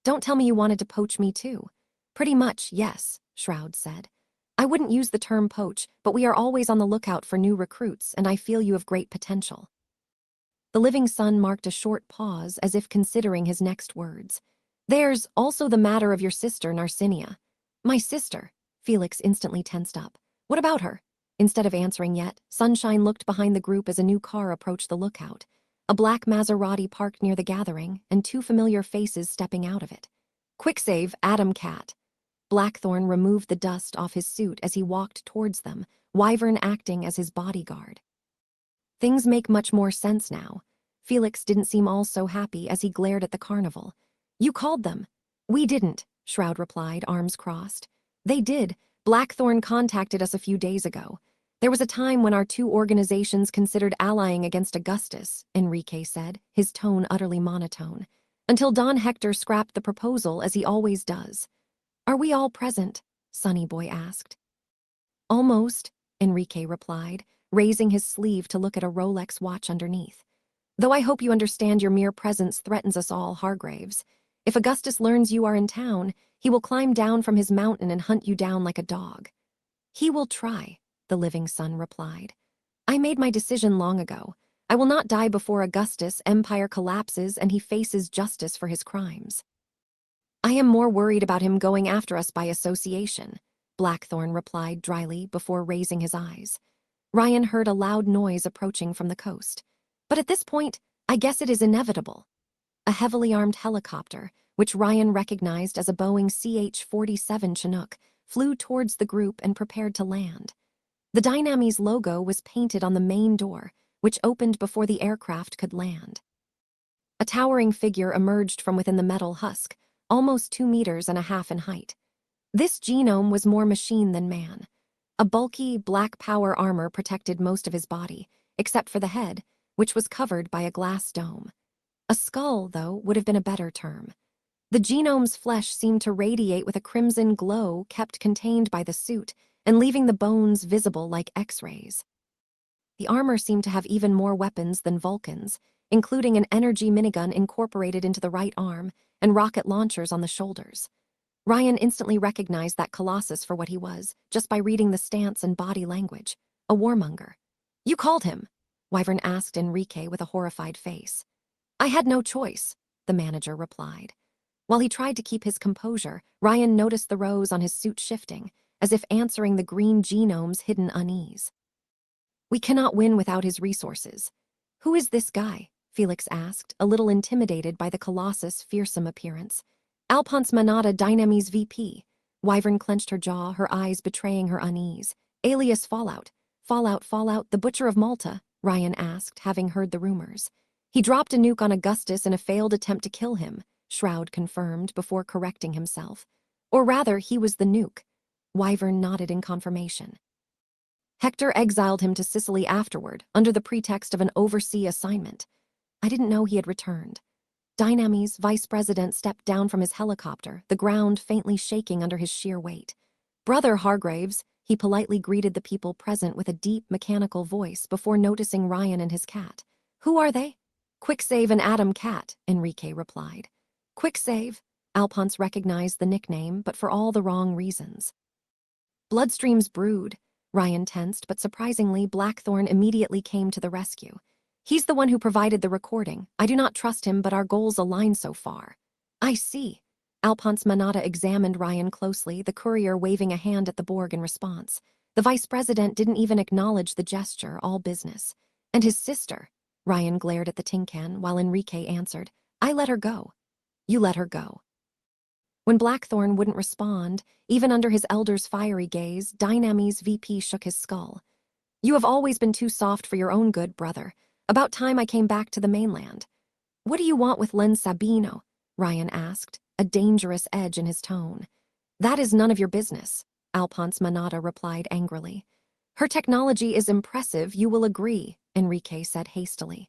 Don't tell me you wanted to poach me too. Pretty much, yes, Shroud said. I wouldn't use the term poach, but we are always on the lookout for new recruits, and I feel you have great potential. The Living Sun marked a short pause as if considering his next words. There's also the matter of your sister, Narcinia. My sister, Felix instantly tensed up. What about her? Instead of answering yet, Sunshine looked behind the group as a new car approached the lookout. A black Maserati parked near the gathering, and 2 familiar faces stepping out of it. Quick save, Adam Cat. Blackthorn removed the dust off his suit as he walked towards them, Wyvern acting as his bodyguard. Things make much more sense now. Felix didn't seem all so happy as he glared at the carnival. You called them. We didn't, Shroud replied, arms crossed. They did. Blackthorn contacted us a few days ago. There was a time when our two organizations considered allying against Augustus, Enrique said, his tone utterly monotone, until Don Hector scrapped the proposal as he always does. Are we all present? Sonny Boy asked. Almost, Enrique replied, raising his sleeve to look at a Rolex watch underneath. Though I hope you understand your mere presence threatens us all, Hargraves. If Augustus learns you are in town, he will climb down from his mountain and hunt you down like a dog. He will try, the living son replied. I made my decision long ago. I will not die before Augustus' empire collapses and he faces justice for his crimes. I am more worried about him going after us by association, Blackthorn replied dryly before raising his eyes. Ryan heard a loud noise approaching from the coast. But at this point, I guess it is inevitable. A heavily armed helicopter, which Ryan recognized as a Boeing CH-47 Chinook, flew towards the group and prepared to land. The Dynamis logo was painted on the main door, which opened before the aircraft could land. A towering figure emerged from within the metal husk, almost 2.5 meters in height. This genome was more machine than man. A bulky, black power armor protected most of his body, except for the head, which was covered by a glass dome. A skull, though, would have been a better term. The genome's flesh seemed to radiate with a crimson glow kept contained by the suit and leaving the bones visible like X-rays. The armor seemed to have even more weapons than Vulcan's, including an energy minigun incorporated into the right arm and rocket launchers on the shoulders. Ryan instantly recognized that Colossus for what he was, just by reading the stance and body language. A warmonger. You called him? Wyvern asked Enrique with a horrified face. I had no choice, the manager replied. While he tried to keep his composure, Ryan noticed the rows on his suit shifting, as if answering the green genome's hidden unease. We cannot win without his resources. Who is this guy? Felix asked, a little intimidated by the Colossus' fearsome appearance. Alphonse Manada, Dynamis VP. Wyvern clenched her jaw, her eyes betraying her unease. Alias Fallout. Fallout, the Butcher of Malta, Ryan asked, having heard the rumors. He dropped a nuke on Augustus in a failed attempt to kill him, Shroud confirmed before correcting himself. Or rather, he was the nuke. Wyvern nodded in confirmation. Hector exiled him to Sicily afterward, under the pretext of an overseas assignment. I didn't know he had returned. Dynamis' vice president stepped down from his helicopter, the ground faintly shaking under his sheer weight. Brother Hargraves, he politely greeted the people present with a deep, mechanical voice before noticing Ryan and his cat. Who are they? Quicksave and Adam Cat, Enrique replied. Quicksave? Alphonse recognized the nickname, but for all the wrong reasons. Bloodstream's brood. Ryan tensed, but surprisingly, Blackthorn immediately came to the rescue. He's the one who provided the recording. I do not trust him, but our goals align so far. I see. Alphonse Manada examined Ryan closely, the courier waving a hand at the Borg in response. The vice president didn't even acknowledge the gesture, all business. And his sister. Ryan glared at the tin can while Enrique answered, I let her go. You let her go. When Blackthorn wouldn't respond, even under his elder's fiery gaze, Dynamis VP shook his skull. You have always been too soft for your own good, brother. About time I came back to the mainland. What do you want with Len Sabino? Ryan asked, a dangerous edge in his tone. That is none of your business, Alphonse Manada replied angrily. Her technology is impressive, you will agree, Enrique said hastily.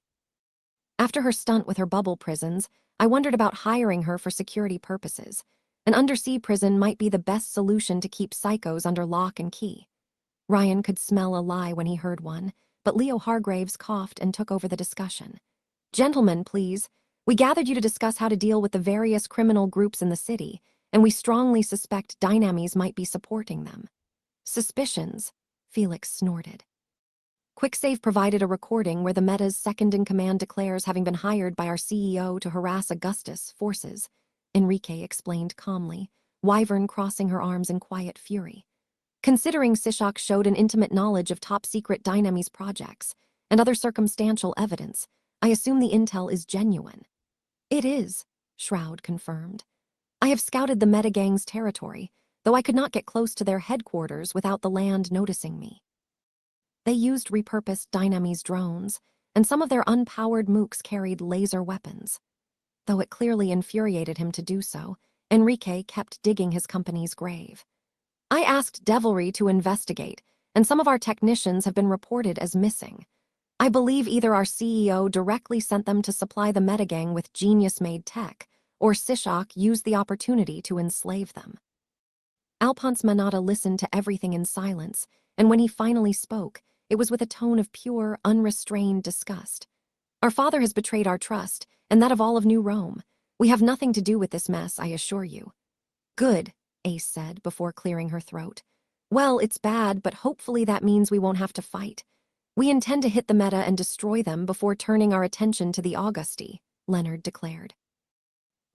After her stunt with her bubble prisons, I wondered about hiring her for security purposes. An undersea prison might be the best solution to keep psychos under lock and key. Ryan could smell a lie when he heard one, but Leo Hargraves coughed and took over the discussion. Gentlemen, please. We gathered you to discuss how to deal with the various criminal groups in the city, and we strongly suspect Dynamis might be supporting them. Suspicions, Felix snorted. Quicksave provided a recording where the Meta's second-in-command declares having been hired by our CEO to harass Augustus' forces, Enrique explained calmly, Wyvern crossing her arms in quiet fury. Considering Sishak showed an intimate knowledge of top-secret Dynamis projects and other circumstantial evidence, I assume the intel is genuine. It is, Shroud confirmed. I have scouted the Metagang's territory. though I could not get close to their headquarters without the land noticing me. They used repurposed Dynamese drones, and some of their unpowered mooks carried laser weapons. Though it clearly infuriated him to do so, Enrique kept digging his company's grave. I asked Devilry to investigate, and some of our technicians have been reported as missing. I believe either our CEO directly sent them to supply the metagang with genius-made tech, or Sishak used the opportunity to enslave them. Alphonse Manata listened to everything in silence, and when he finally spoke, it was with a tone of pure, unrestrained disgust. Our father has betrayed our trust, and that of all of New Rome. We have nothing to do with this mess, I assure you. Good, Ace said before clearing her throat. Well, it's bad, but hopefully that means we won't have to fight. We intend to hit the meta and destroy them before turning our attention to the Augusti, Leonard declared.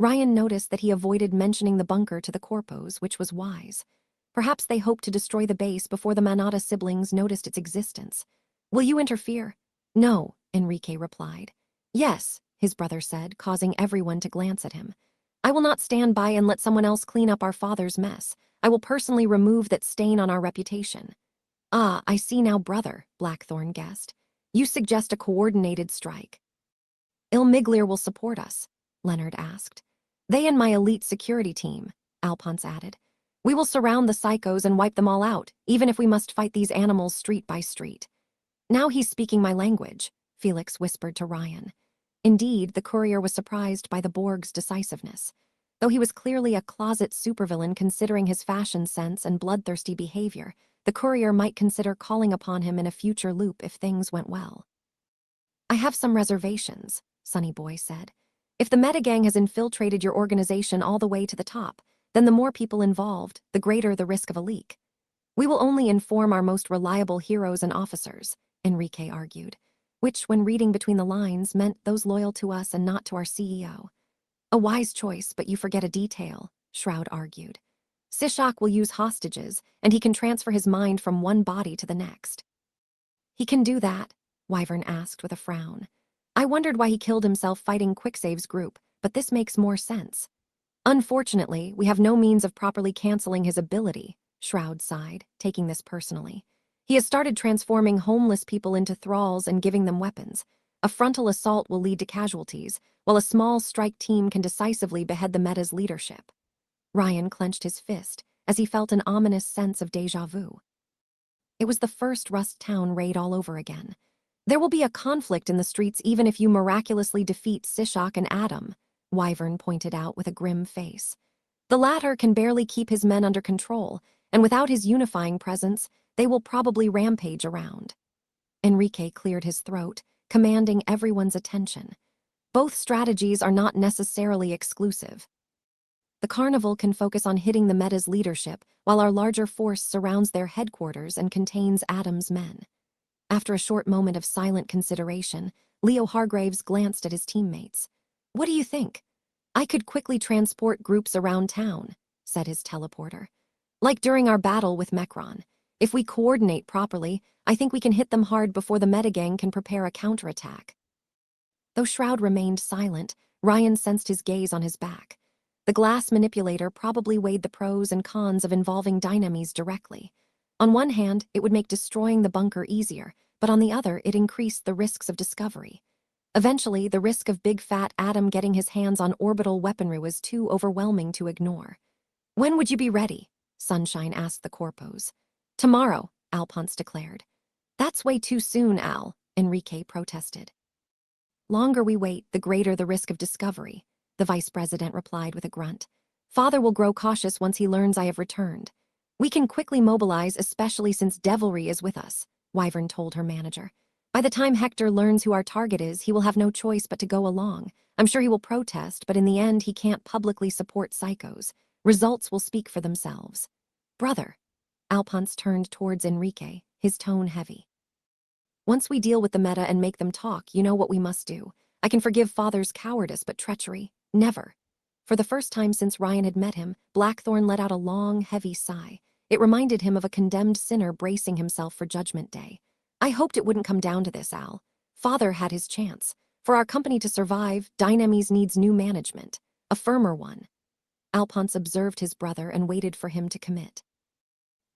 Ryan noticed that he avoided mentioning the bunker to the corpos, which was wise. Perhaps they hoped to destroy the base before the Manata siblings noticed its existence. Will you interfere? No, Enrique replied. Yes, his brother said, causing everyone to glance at him. I will not stand by and let someone else clean up our father's mess. I will personally remove that stain on our reputation. Ah, I see now, brother, Blackthorn guessed. You suggest a coordinated strike. Ilmiglir will support us, Leonard asked. They and my elite security team, Alphonse added. We will surround the psychos and wipe them all out, even if we must fight these animals street by street. Now he's speaking my language, Felix whispered to Ryan. Indeed, the courier was surprised by the Borg's decisiveness. Though he was clearly a closet supervillain considering his fashion sense and bloodthirsty behavior, the courier might consider calling upon him in a future loop if things went well. I have some reservations, Sonny Boy said. If the metagang has infiltrated your organization all the way to the top, then the more people involved, the greater the risk of a leak. We will only inform our most reliable heroes and officers, Enrique argued, which, when reading between the lines, meant those loyal to us and not to our CEO. A wise choice, but you forget a detail, Shroud argued. Sishak will use hostages, and he can transfer his mind from one body to the next. He can do that? Wyvern asked with a frown. I wondered why he killed himself fighting Quicksave's group, but this makes more sense. Unfortunately, we have no means of properly canceling his ability, Shroud sighed, taking this personally. He has started transforming homeless people into thralls and giving them weapons. A frontal assault will lead to casualties, while a small strike team can decisively behead the meta's leadership. Ryan clenched his fist as he felt an ominous sense of déjà vu. It was the first Rust Town raid all over again. There will be a conflict in the streets even if you miraculously defeat Sishak and Adam, Wyvern pointed out with a grim face. The latter can barely keep his men under control, and without his unifying presence, they will probably rampage around. Enrique cleared his throat, commanding everyone's attention. Both strategies are not necessarily exclusive. The carnival can focus on hitting the meta's leadership, while our larger force surrounds their headquarters and contains Adam's men. After a short moment of silent consideration, Leo Hargraves glanced at his teammates. What do you think? I could quickly transport groups around town, said his teleporter. Like during our battle with Mecron. If we coordinate properly, I think we can hit them hard before the metagang can prepare a counterattack. Though Shroud remained silent, Ryan sensed his gaze on his back. The glass manipulator probably weighed the pros and cons of involving Dynamese directly. On one hand, it would make destroying the bunker easier, but on the other, it increased the risks of discovery. Eventually, the risk of Big Fat Adam getting his hands on orbital weaponry was too overwhelming to ignore. When would you be ready? Sunshine asked the corpos. Tomorrow, Alphonse declared. That's way too soon, Al, Enrique protested. Longer we wait, the greater the risk of discovery, the vice president replied with a grunt. Father will grow cautious once he learns I have returned. We can quickly mobilize, especially since Devilry is with us, Wyvern told her manager. By the time Hector learns who our target is, he will have no choice but to go along. I'm sure he will protest, but in the end, he can't publicly support psychos. Results will speak for themselves. Brother. Alphonse turned towards Enrique, his tone heavy. Once we deal with the meta and make them talk, you know what we must do. I can forgive Father's cowardice, but treachery, never. For the first time since Ryan had met him, Blackthorn let out a long, heavy sigh. It reminded him of a condemned sinner bracing himself for Judgment Day. I hoped it wouldn't come down to this, Al. Father had his chance. For our company to survive, Dynamese needs new management. A firmer one. Alphonse observed his brother and waited for him to commit.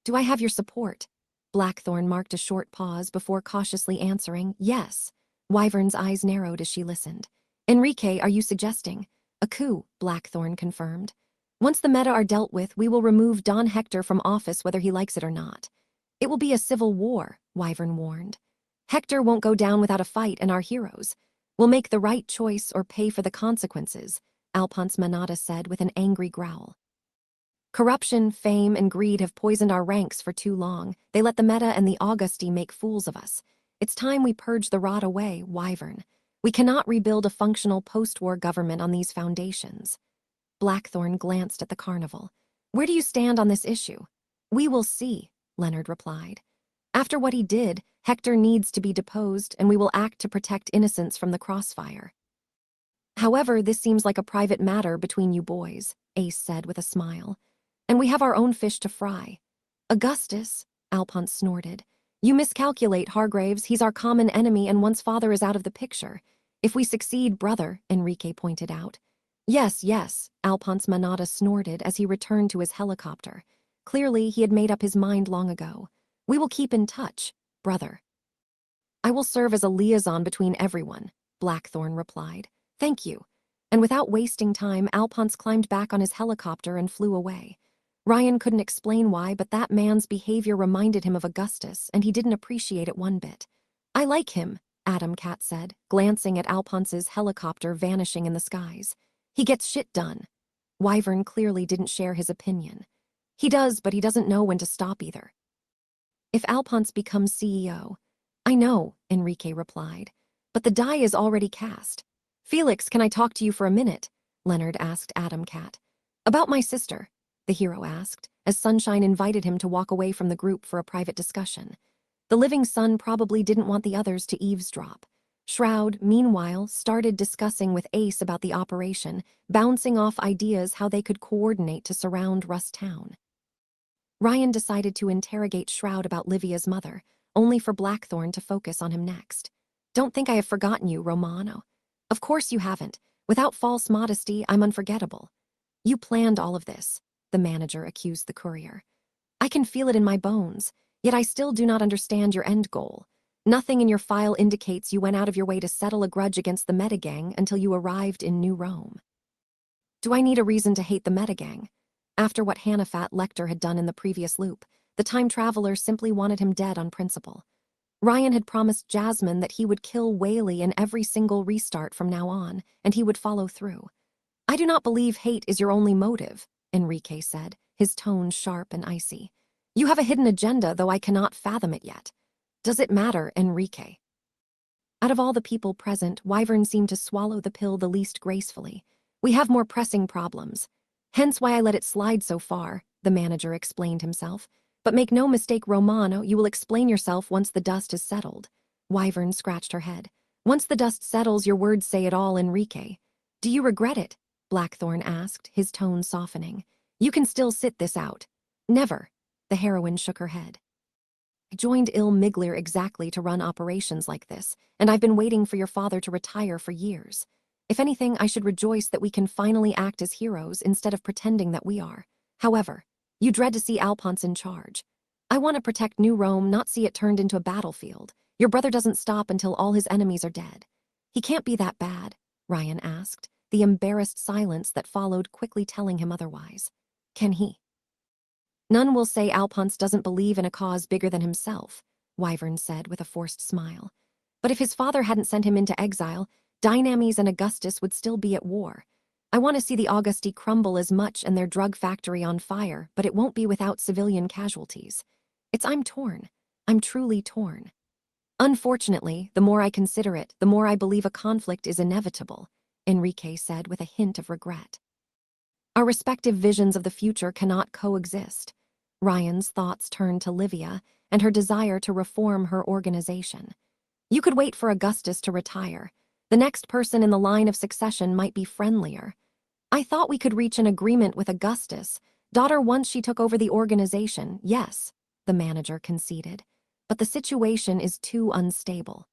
Do I have your support? Blackthorn marked a short pause before cautiously answering, yes. Wyvern's eyes narrowed as she listened. Enrique, are you suggesting? A coup, Blackthorn confirmed. Once the meta are dealt with, we will remove Don Hector from office whether he likes it or not. It will be a civil war, Wyvern warned. Hector won't go down without a fight, and our heroes will make the right choice or pay for the consequences, Alphonse Manata said with an angry growl. Corruption, fame, and greed have poisoned our ranks for too long. They let the Meta and the Augusti make fools of us. It's time we purge the rot away, Wyvern. We cannot rebuild a functional post-war government on these foundations. Blackthorn glanced at the carnival. Where do you stand on this issue? We will see, Leonard replied. After what he did, Hector needs to be deposed, and we will act to protect innocents from the crossfire. However, this seems like a private matter between you boys, Ace said with a smile. And we have our own fish to fry. Augustus, Alphonse snorted. You miscalculate, Hargraves. He's our common enemy, and once father is out of the picture. If we succeed, brother, Enrique pointed out. Yes, yes, Alphonse Manata snorted as he returned to his helicopter. Clearly, he had made up his mind long ago. We will keep in touch, brother. I will serve as a liaison between everyone, Blackthorn replied. Thank you. And without wasting time, Alphonse climbed back on his helicopter and flew away. Ryan couldn't explain why, but that man's behavior reminded him of Augustus, and he didn't appreciate it one bit. I like him, Adam Cat said, glancing at Alphonse's helicopter vanishing in the skies. He gets shit done. Wyvern clearly didn't share his opinion. He does, but he doesn't know when to stop either. If Alphonse becomes CEO, I know, Enrique replied, but the die is already cast. Felix, can I talk to you for a minute? Leonard asked Adam Cat. About my sister, the hero asked, as Sunshine invited him to walk away from the group for a private discussion. The living son probably didn't want the others to eavesdrop. Shroud, meanwhile, started discussing with Ace about the operation, bouncing off ideas how they could coordinate to surround Rust Town. Ryan decided to interrogate Shroud about Livia's mother, only for Blackthorn to focus on him next. Don't think I have forgotten you, Romano. Of course you haven't. Without false modesty, I'm unforgettable. You planned all of this, the manager accused the courier. I can feel it in my bones, yet I still do not understand your end goal. Nothing in your file indicates you went out of your way to settle a grudge against the Metagang until you arrived in New Rome. Do I need a reason to hate the Metagang? After what Hannafat Lecter had done in the previous loop, the time traveler simply wanted him dead on principle. Ryan had promised Jasmine that he would kill Whaley in every single restart from now on, and he would follow through. I do not believe hate is your only motive, Enrique said, his tone sharp and icy. You have a hidden agenda, though I cannot fathom it yet. Does it matter, Enrique? Out of all the people present, Wyvern seemed to swallow the pill the least gracefully. We have more pressing problems. Hence why I let it slide so far, the manager explained himself. But make no mistake, Romano, you will explain yourself once the dust is settled. Wyvern scratched her head. Once the dust settles, your words say it all, Enrique. Do you regret it? Blackthorn asked, his tone softening. You can still sit this out. Never. The heroine shook her head. I joined Il Miglir exactly to run operations like this, and I've been waiting for your father to retire for years. If anything, I should rejoice that we can finally act as heroes instead of pretending that we are. However, you dread to see Alphonse in charge. I want to protect New Rome, not see it turned into a battlefield. Your brother doesn't stop until all his enemies are dead. He can't be that bad, Ryan asked, the embarrassed silence that followed quickly telling him otherwise. Can he? None will say Alphonse doesn't believe in a cause bigger than himself, Wyvern said with a forced smile. But if his father hadn't sent him into exile, Dynames and Augustus would still be at war. I want to see the Augusti crumble as much and their drug factory on fire, but it won't be without civilian casualties. I'm torn. I'm truly torn. Unfortunately, the more I consider it, the more I believe a conflict is inevitable, Enrique said with a hint of regret. Our respective visions of the future cannot coexist. Ryan's thoughts turned to Livia and her desire to reform her organization. You could wait for Augustus to retire. The next person in the line of succession might be friendlier. I thought we could reach an agreement with Augustus' daughter once she took over the organization, yes, the manager conceded. But the situation is too unstable.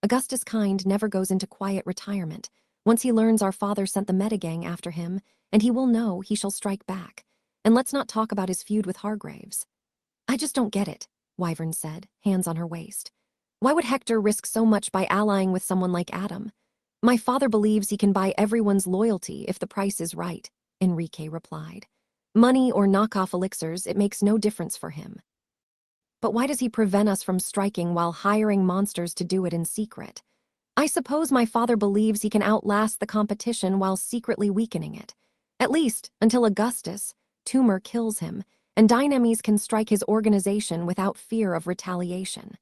Augustus' kind never goes into quiet retirement. Once he learns our father sent the Metagang after him, and he will know he shall strike back. And let's not talk about his feud with Hargraves. I just don't get it, Wyvern said, hands on her waist. Why would Hector risk so much by allying with someone like Adam? My father believes he can buy everyone's loyalty if the price is right, Enrique replied. Money or knockoff elixirs, it makes no difference for him. But why does he prevent us from striking while hiring monsters to do it in secret? I suppose my father believes he can outlast the competition while secretly weakening it. At least, until Augustus, Tumor kills him, and Dynames can strike his organization without fear of retaliation.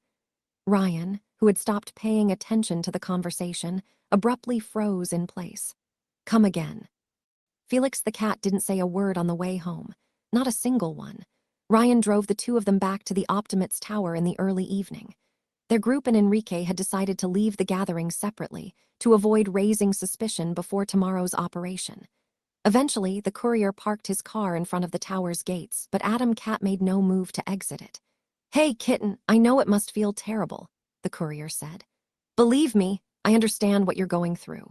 Ryan, who had stopped paying attention to the conversation, abruptly froze in place. Come again. Felix the cat didn't say a word on the way home, not a single one. Ryan drove the two of them back to the Optimate's tower in the early evening. Their group and Enrique had decided to leave the gathering separately to avoid raising suspicion before tomorrow's operation. Eventually, the courier parked his car in front of the tower's gates, but Adam Cat made no move to exit it. Hey, kitten, I know it must feel terrible, the courier said. Believe me, I understand what you're going through.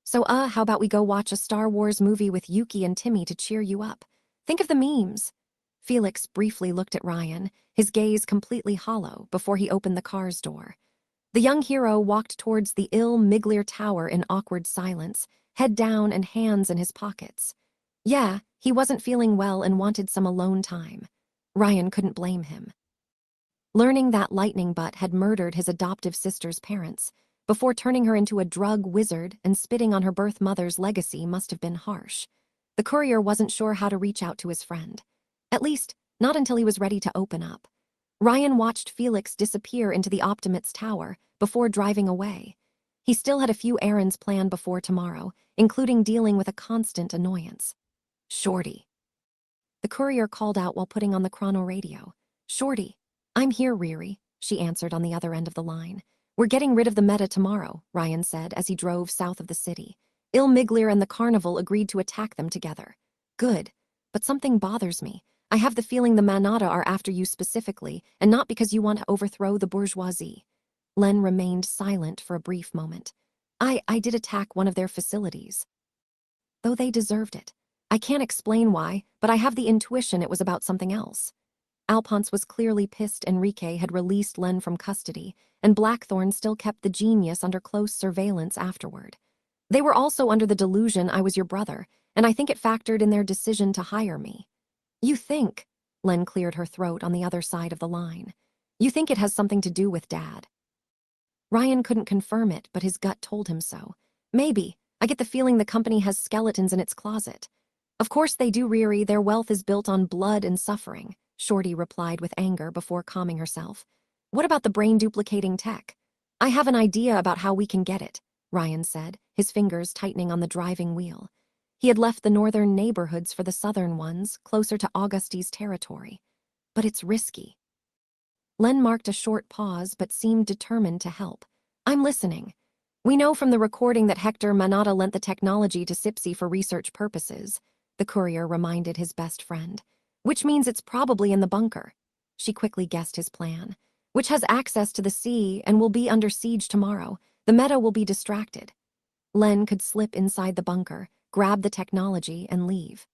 So, how about we go watch a Star Wars movie with Yuki and Timmy to cheer you up? Think of the memes. Felix briefly looked at Ryan, his gaze completely hollow, before he opened the car's door. The young hero walked towards the Miglier Tower in awkward silence, head down and hands in his pockets. Yeah, he wasn't feeling well and wanted some alone time. Ryan couldn't blame him. Learning that Lightning Butt had murdered his adoptive sister's parents before turning her into a drug wizard and spitting on her birth mother's legacy must have been harsh. The courier wasn't sure how to reach out to his friend. At least, not until he was ready to open up. Ryan watched Felix disappear into the Optimate's tower before driving away. He still had a few errands planned before tomorrow, including dealing with a constant annoyance. Shorty. The courier called out while putting on the chrono radio. Shorty. I'm here, Riri, she answered on the other end of the line. We're getting rid of the meta tomorrow, Ryan said as he drove south of the city. Miglier and the carnival agreed to attack them together. Good, but something bothers me. I have the feeling the Manada are after you specifically, and not because you want to overthrow the bourgeoisie. Len remained silent for a brief moment. I did attack one of their facilities. Though they deserved it. I can't explain why, but I have the intuition it was about something else. Alphonse was clearly pissed Enrique had released Len from custody, and Blackthorn still kept the genius under close surveillance afterward. They were also under the delusion I was your brother, and I think it factored in their decision to hire me. You think? Len cleared her throat on the other side of the line. You think it has something to do with Dad? Ryan couldn't confirm it, but his gut told him so. Maybe. I get the feeling the company has skeletons in its closet. Of course they do, Riri. Their wealth is built on blood and suffering, Shorty replied with anger before calming herself. What about the brain-duplicating tech? I have an idea about how we can get it, Ryan said, his fingers tightening on the driving wheel. He had left the northern neighborhoods for the southern ones, closer to Auguste's territory. But it's risky. Len marked a short pause but seemed determined to help. I'm listening. We know from the recording that Hector Manada lent the technology to Sipsy for research purposes, the courier reminded his best friend. Which means it's probably in the bunker. She quickly guessed his plan. Which has access to the sea and will be under siege tomorrow. The meta will be distracted. Len could slip inside the bunker, grab the technology, and leave.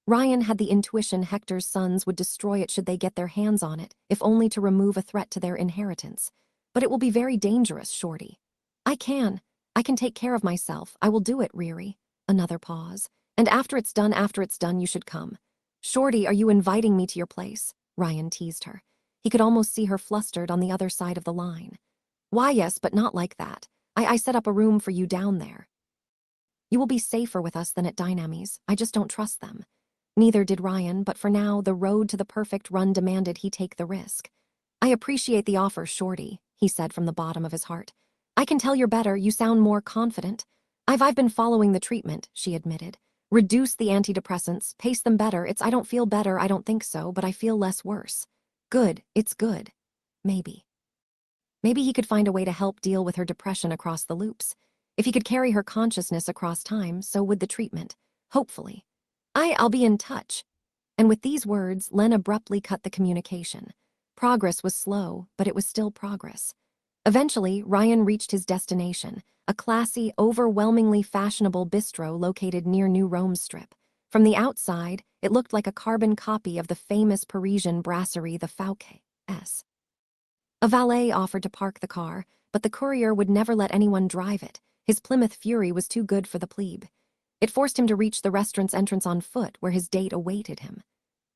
Ryan had the intuition Hector's sons would destroy it should they get their hands on it, if only to remove a threat to their inheritance. But it will be very dangerous, Shorty. I can take care of myself. I will do it, Riri. Another pause. And after it's done, you should come. Shorty, are you inviting me to your place? Ryan teased her. He could almost see her flustered on the other side of the line. Why, yes, but not like that. I set up a room for you down there. You will be safer with us than at Dynames. I just don't trust them. Neither did Ryan, but for now, the road to the perfect run demanded he take the risk. I appreciate the offer, Shorty, he said from the bottom of his heart. I can tell you're better. You sound more confident. I've been following the treatment, she admitted. Reduce the antidepressants, pace them better. I don't feel better, I don't think so, but I feel less worse. Good, it's good. Maybe. Maybe he could find a way to help deal with her depression across the loops. If he could carry her consciousness across time, so would the treatment. Hopefully. I'll be in touch. And with these words, Len abruptly cut the communication. Progress was slow, but it was still progress. Eventually, Ryan reached his destination, a classy, overwhelmingly fashionable bistro located near New Rome Strip. From the outside, it looked like a carbon copy of the famous Parisian brasserie the Fouquet's. A valet offered to park the car, but the courier would never let anyone drive it. His Plymouth Fury was too good for the plebe. It forced him to reach the restaurant's entrance on foot, where his date awaited him.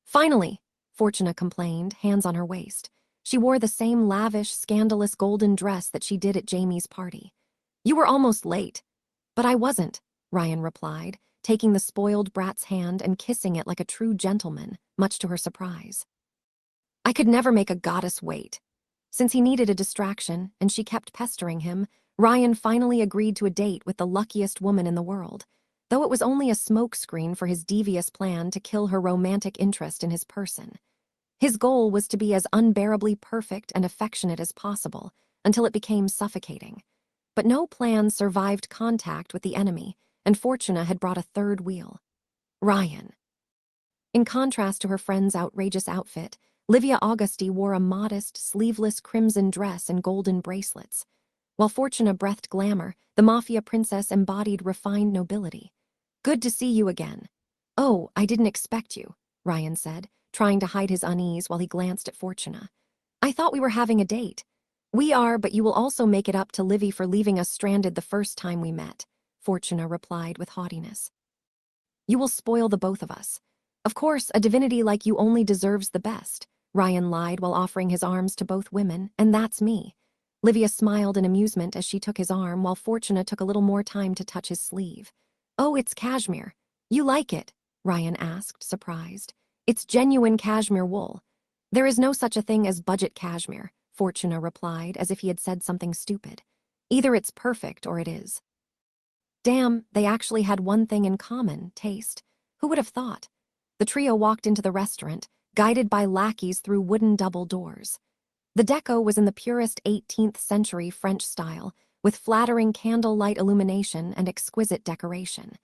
Finally, Fortuna complained, hands on her waist. She wore the same lavish, scandalous golden dress that she did at Jamie's party. "You were almost late." "But I wasn't," Ryan replied, taking the spoiled brat's hand and kissing it like a true gentleman, much to her surprise. "I could never make a goddess wait." Since he needed a distraction, and she kept pestering him, Ryan finally agreed to a date with the luckiest woman in the world, though it was only a smokescreen for his devious plan to kill her romantic interest in his person. His goal was to be as unbearably perfect and affectionate as possible, until it became suffocating. But no plan survived contact with the enemy, and Fortuna had brought a third wheel. Ryan. In contrast to her friend's outrageous outfit, Livia Augusti wore a modest, sleeveless crimson dress and golden bracelets. While Fortuna breathed glamour, the mafia princess embodied refined nobility. "Good to see you again." "Oh, I didn't expect you," Ryan said, trying to hide his unease while he glanced at Fortuna. "I thought we were having a date." "We are, but you will also make it up to Livy for leaving us stranded the first time we met," Fortuna replied with haughtiness. "You will spoil the both of us. Of course, a divinity like you only deserves the best," Ryan lied while offering his arms to both women, "and that's me." Livia smiled in amusement as she took his arm while Fortuna took a little more time to touch his sleeve. "Oh, it's cashmere. You like it?" Ryan asked, surprised. "It's genuine cashmere wool." "There is no such a thing as budget cashmere," Fortuna replied as if he had said something stupid. "Either it's perfect or it is." Damn, they actually had one thing in common, taste. Who would have thought? The trio walked into the restaurant, guided by lackeys through wooden double doors. The deco was in the purest 18th century French style, with flattering candlelight illumination and exquisite decoration.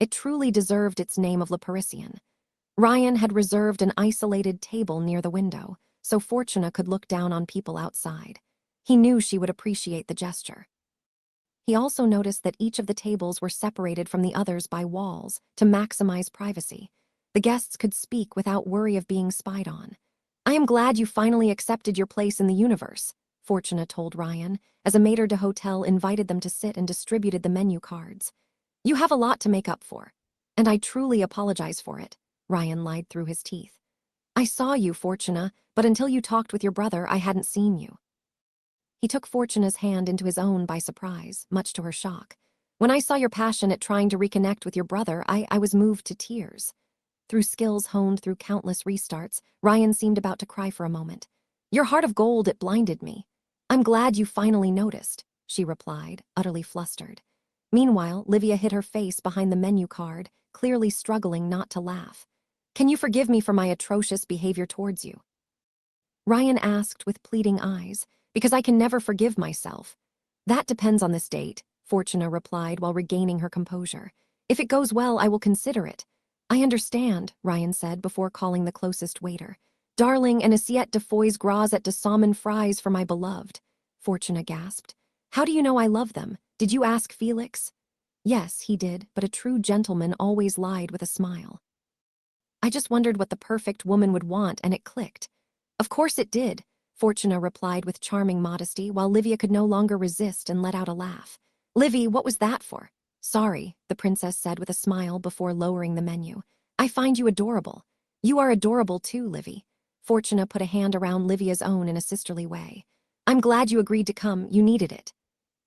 It truly deserved its name of Le Parisien. Ryan had reserved an isolated table near the window, so Fortuna could look down on people outside. He knew she would appreciate the gesture. He also noticed that each of the tables were separated from the others by walls to maximize privacy. The guests could speak without worry of being spied on. "I am glad you finally accepted your place in the universe," Fortuna told Ryan, as a maître d'hôtel invited them to sit and distributed the menu cards. "You have a lot to make up for. And I truly apologize for it," Ryan lied through his teeth. "I saw you, Fortuna, but until you talked with your brother, I hadn't seen you." He took Fortuna's hand into his own by surprise, much to her shock. "When I saw your passion at trying to reconnect with your brother, I was moved to tears." Through skills honed through countless restarts, Ryan seemed about to cry for a moment. "Your heart of gold, it blinded me." "I'm glad you finally noticed," she replied, utterly flustered. Meanwhile, Livia hid her face behind the menu card, clearly struggling not to laugh. "Can you forgive me for my atrocious behavior towards you?" Ryan asked with pleading eyes. "Because I can never forgive myself." "That depends on this date," Fortuna replied while regaining her composure. "If it goes well, I will consider it." "I understand," Ryan said before calling the closest waiter. "Darling, an assiette de foies gras et de salmon fries for my beloved," Fortuna gasped. "How do you know I love them? Did you ask Felix?" Yes, he did, but a true gentleman always lied with a smile. "I just wondered what the perfect woman would want, and it clicked." "Of course it did," Fortuna replied with charming modesty, while Livia could no longer resist and let out a laugh. "Livy, what was that for?" "Sorry," the princess said with a smile before lowering the menu. "I find you adorable." "You are adorable too, Livy." Fortuna put a hand around Livia's own in a sisterly way. "I'm glad you agreed to come, you needed it."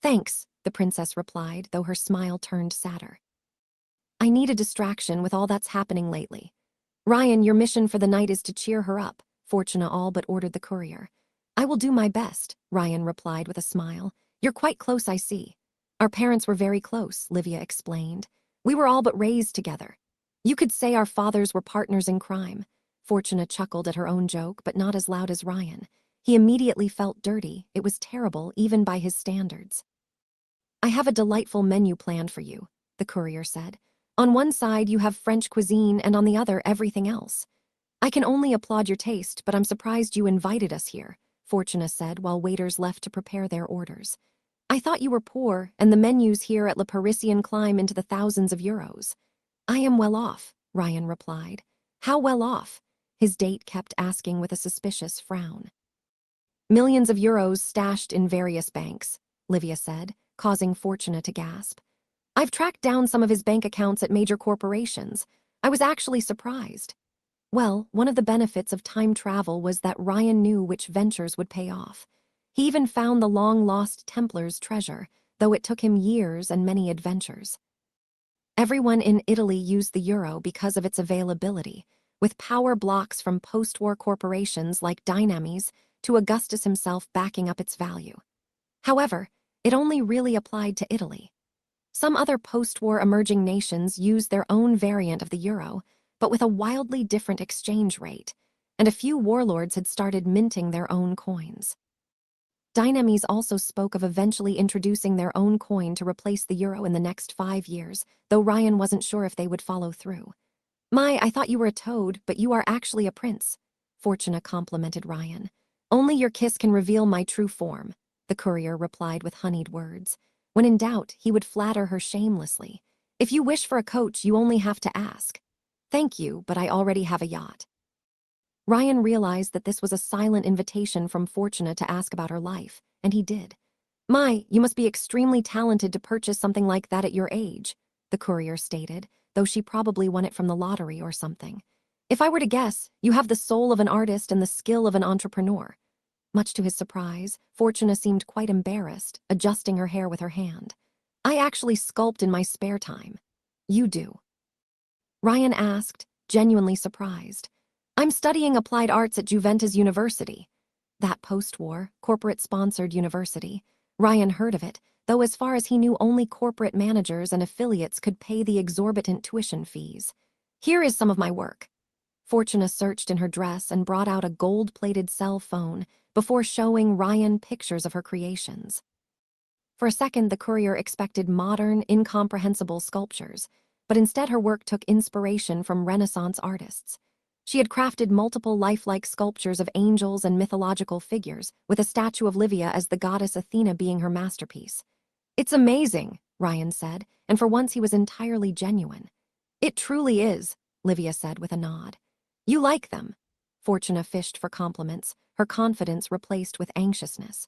"Thanks," the princess replied, though her smile turned sadder. "I need a distraction with all that's happening lately." "Ryan, your mission for the night is to cheer her up," Fortuna all but ordered the courier. "I will do my best," Ryan replied with a smile. "You're quite close, I see." "Our parents were very close," Livia explained. "We were all but raised together. You could say our fathers were partners in crime." Fortuna chuckled at her own joke, but not as loud as Ryan. He immediately felt dirty. It was terrible, even by his standards. "I have a delightful menu planned for you," the courier said. "On one side, you have French cuisine, and on the other, everything else." "I can only applaud your taste, but I'm surprised you invited us here," Fortuna said while waiters left to prepare their orders. I thought you were poor, and the menus here at Le Parisien climb into the thousands of euros. I am well off, Ryan replied. How well off? His date kept asking with a suspicious frown. Millions of euros stashed in various banks, Livia said, causing Fortuna to gasp. I've tracked down some of his bank accounts at major corporations. I was actually surprised. Well, one of the benefits of time travel was that Ryan knew which ventures would pay off. He even found the long-lost Templar's treasure, though it took him years and many adventures. Everyone in Italy used the euro because of its availability, with power blocks from post-war corporations like Dynamis to Augustus himself backing up its value. However, it only really applied to Italy. Some other post-war emerging nations used their own variant of the euro, but with a wildly different exchange rate, and a few warlords had started minting their own coins. Dynamis also spoke of eventually introducing their own coin to replace the euro in the next 5 years, though Ryan wasn't sure if they would follow through. I thought you were a toad, but you are actually a prince, Fortuna complimented Ryan. Only your kiss can reveal my true form, the courier replied with honeyed words. When in doubt, he would flatter her shamelessly. If you wish for a coach, you only have to ask. Thank you, but I already have a yacht. Ryan realized that this was a silent invitation from Fortuna to ask about her life, and he did. You must be extremely talented to purchase something like that at your age, the courier stated, though she probably won it from the lottery or something. If I were to guess, you have the soul of an artist and the skill of an entrepreneur. Much to his surprise, Fortuna seemed quite embarrassed, adjusting her hair with her hand. I actually sculpt in my spare time. You do? Ryan asked, genuinely surprised. I'm studying applied arts at Juventus University. That post-war, corporate-sponsored university. Ryan heard of it, though as far as he knew only corporate managers and affiliates could pay the exorbitant tuition fees. Here is some of my work. Fortuna searched in her dress and brought out a gold-plated cell phone before showing Ryan pictures of her creations. For a second, the courier expected modern, incomprehensible sculptures, but instead her work took inspiration from Renaissance artists. She had crafted multiple lifelike sculptures of angels and mythological figures, with a statue of Livia as the goddess Athena being her masterpiece. It's amazing, Ryan said, and for once he was entirely genuine. It truly is, Livia said with a nod. You like them? Fortuna fished for compliments, her confidence replaced with anxiousness.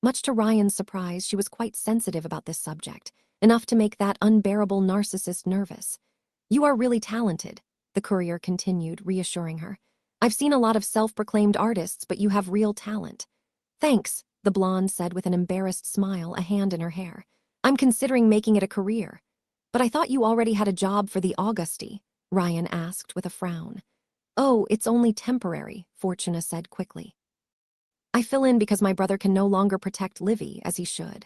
Much to Ryan's surprise, she was quite sensitive about this subject, enough to make that unbearable narcissist nervous. You are really talented, the courier continued, reassuring her. I've seen a lot of self-proclaimed artists, but you have real talent. Thanks, the blonde said with an embarrassed smile, a hand in her hair. I'm considering making it a career. But I thought you already had a job for the Augusti, Ryan asked with a frown. Oh, it's only temporary, Fortuna said quickly. I fill in because my brother can no longer protect Livy as he should.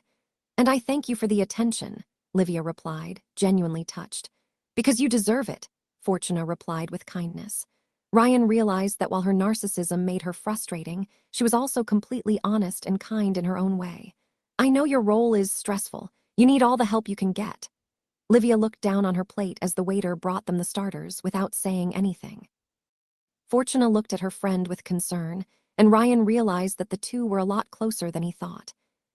And I thank you for the attention, Livia replied, genuinely touched. Because you deserve it, Fortuna replied with kindness. Ryan realized that while her narcissism made her frustrating, she was also completely honest and kind in her own way. I know your role is stressful. You need all the help you can get. Livia looked down on her plate as the waiter brought them the starters without saying anything. Fortuna looked at her friend with concern, and Ryan realized that the two were a lot closer than he thought.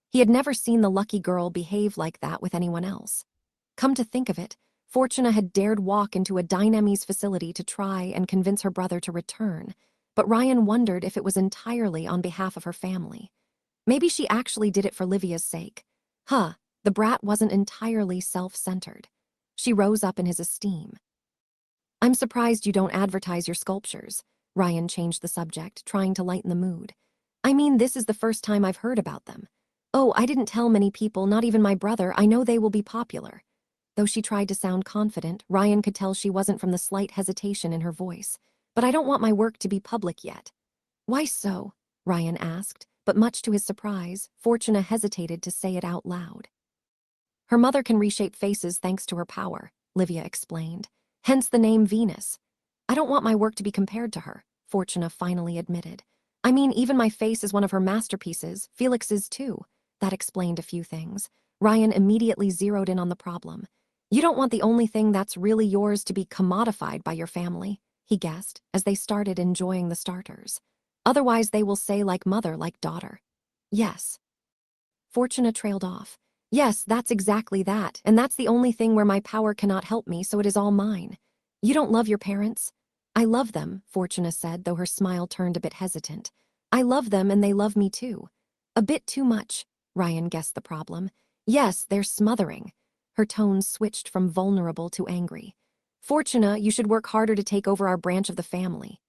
He had never seen the lucky girl behave like that with anyone else. Come to think of it, Fortuna had dared walk into a Dynamis facility to try and convince her brother to return, but Ryan wondered if it was entirely on behalf of her family. Maybe she actually did it for Livia's sake. The brat wasn't entirely self-centered. She rose up in his esteem. I'm surprised you don't advertise your sculptures. Ryan changed the subject, trying to lighten the mood. I mean, this is the first time I've heard about them. Oh, I didn't tell many people, not even my brother. I know they will be popular. Though she tried to sound confident, Ryan could tell she wasn't from the slight hesitation in her voice. But I don't want my work to be public yet. Why so? Ryan asked, but much to his surprise, Fortuna hesitated to say it out loud. Her mother can reshape faces thanks to her power, Livia explained. Hence the name Venus. I don't want my work to be compared to her, Fortuna finally admitted. I mean, even my face is one of her masterpieces, Felix's too. That explained a few things. Ryan immediately zeroed in on the problem. You don't want the only thing that's really yours to be commodified by your family, he guessed, as they started enjoying the starters. Otherwise they will say like mother, like daughter. Yes. Fortuna trailed off. Yes, that's exactly that, and that's the only thing where my power cannot help me, so it is all mine. You don't love your parents? I love them, Fortuna said, though her smile turned a bit hesitant. I love them and they love me too. A bit too much, Ryan guessed the problem. Yes, they're smothering. Her tone switched from vulnerable to angry. Fortuna, you should work harder to take over our branch of the family.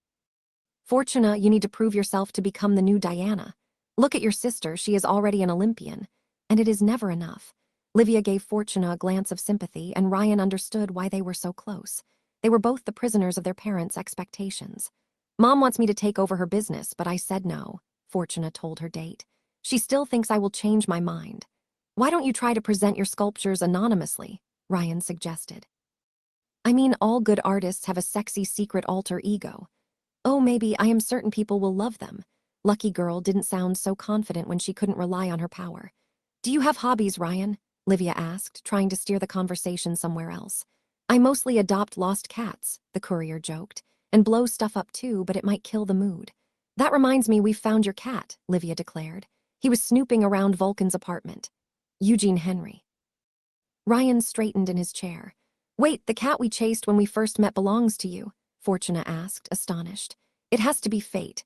Fortuna, you need to prove yourself to become the new Diana. Look at your sister, she is already an Olympian. And it is never enough. Livia gave Fortuna a glance of sympathy, and Ryan understood why they were so close. They were both the prisoners of their parents' expectations. Mom wants me to take over her business, but I said no, Fortuna told her date. She still thinks I will change my mind. Why don't you try to present your sculptures anonymously? Ryan suggested. I mean, all good artists have a sexy secret alter ego. Oh, maybe I am certain people will love them. Lucky Girl didn't sound so confident when she couldn't rely on her power. Do you have hobbies, Ryan? Livia asked, trying to steer the conversation somewhere else. I mostly adopt lost cats, the courier joked, and blow stuff up too, but it might kill the mood. That reminds me we've found your cat, Livia declared. He was snooping around Vulcan's apartment. Eugene Henry. Ryan straightened in his chair. Wait, the cat we chased when we first met belongs to you, Fortuna asked, astonished. It has to be fate.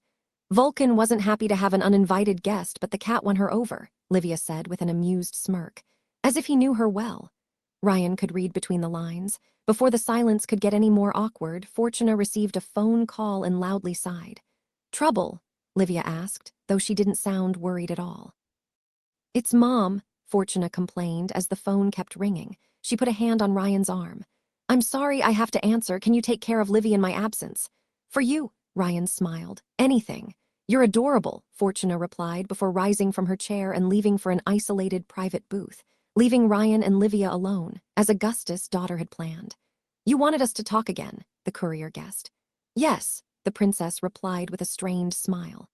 Vulcan wasn't happy to have an uninvited guest, but the cat won her over, Livia said with an amused smirk. As if he knew her well. Ryan could read between the lines. Before the silence could get any more awkward, Fortuna received a phone call and loudly sighed. Trouble? Livia asked, though she didn't sound worried at all. It's Mom, Fortuna complained as the phone kept ringing. She put a hand on Ryan's arm. I'm sorry I have to answer. Can you take care of Livy in my absence? For you, Ryan smiled. Anything. You're adorable, Fortuna replied before rising from her chair and leaving for an isolated private booth, leaving Ryan and Livia alone, as Augustus' daughter had planned. You wanted us to talk again, the courier guessed. Yes, the princess replied with a strained smile.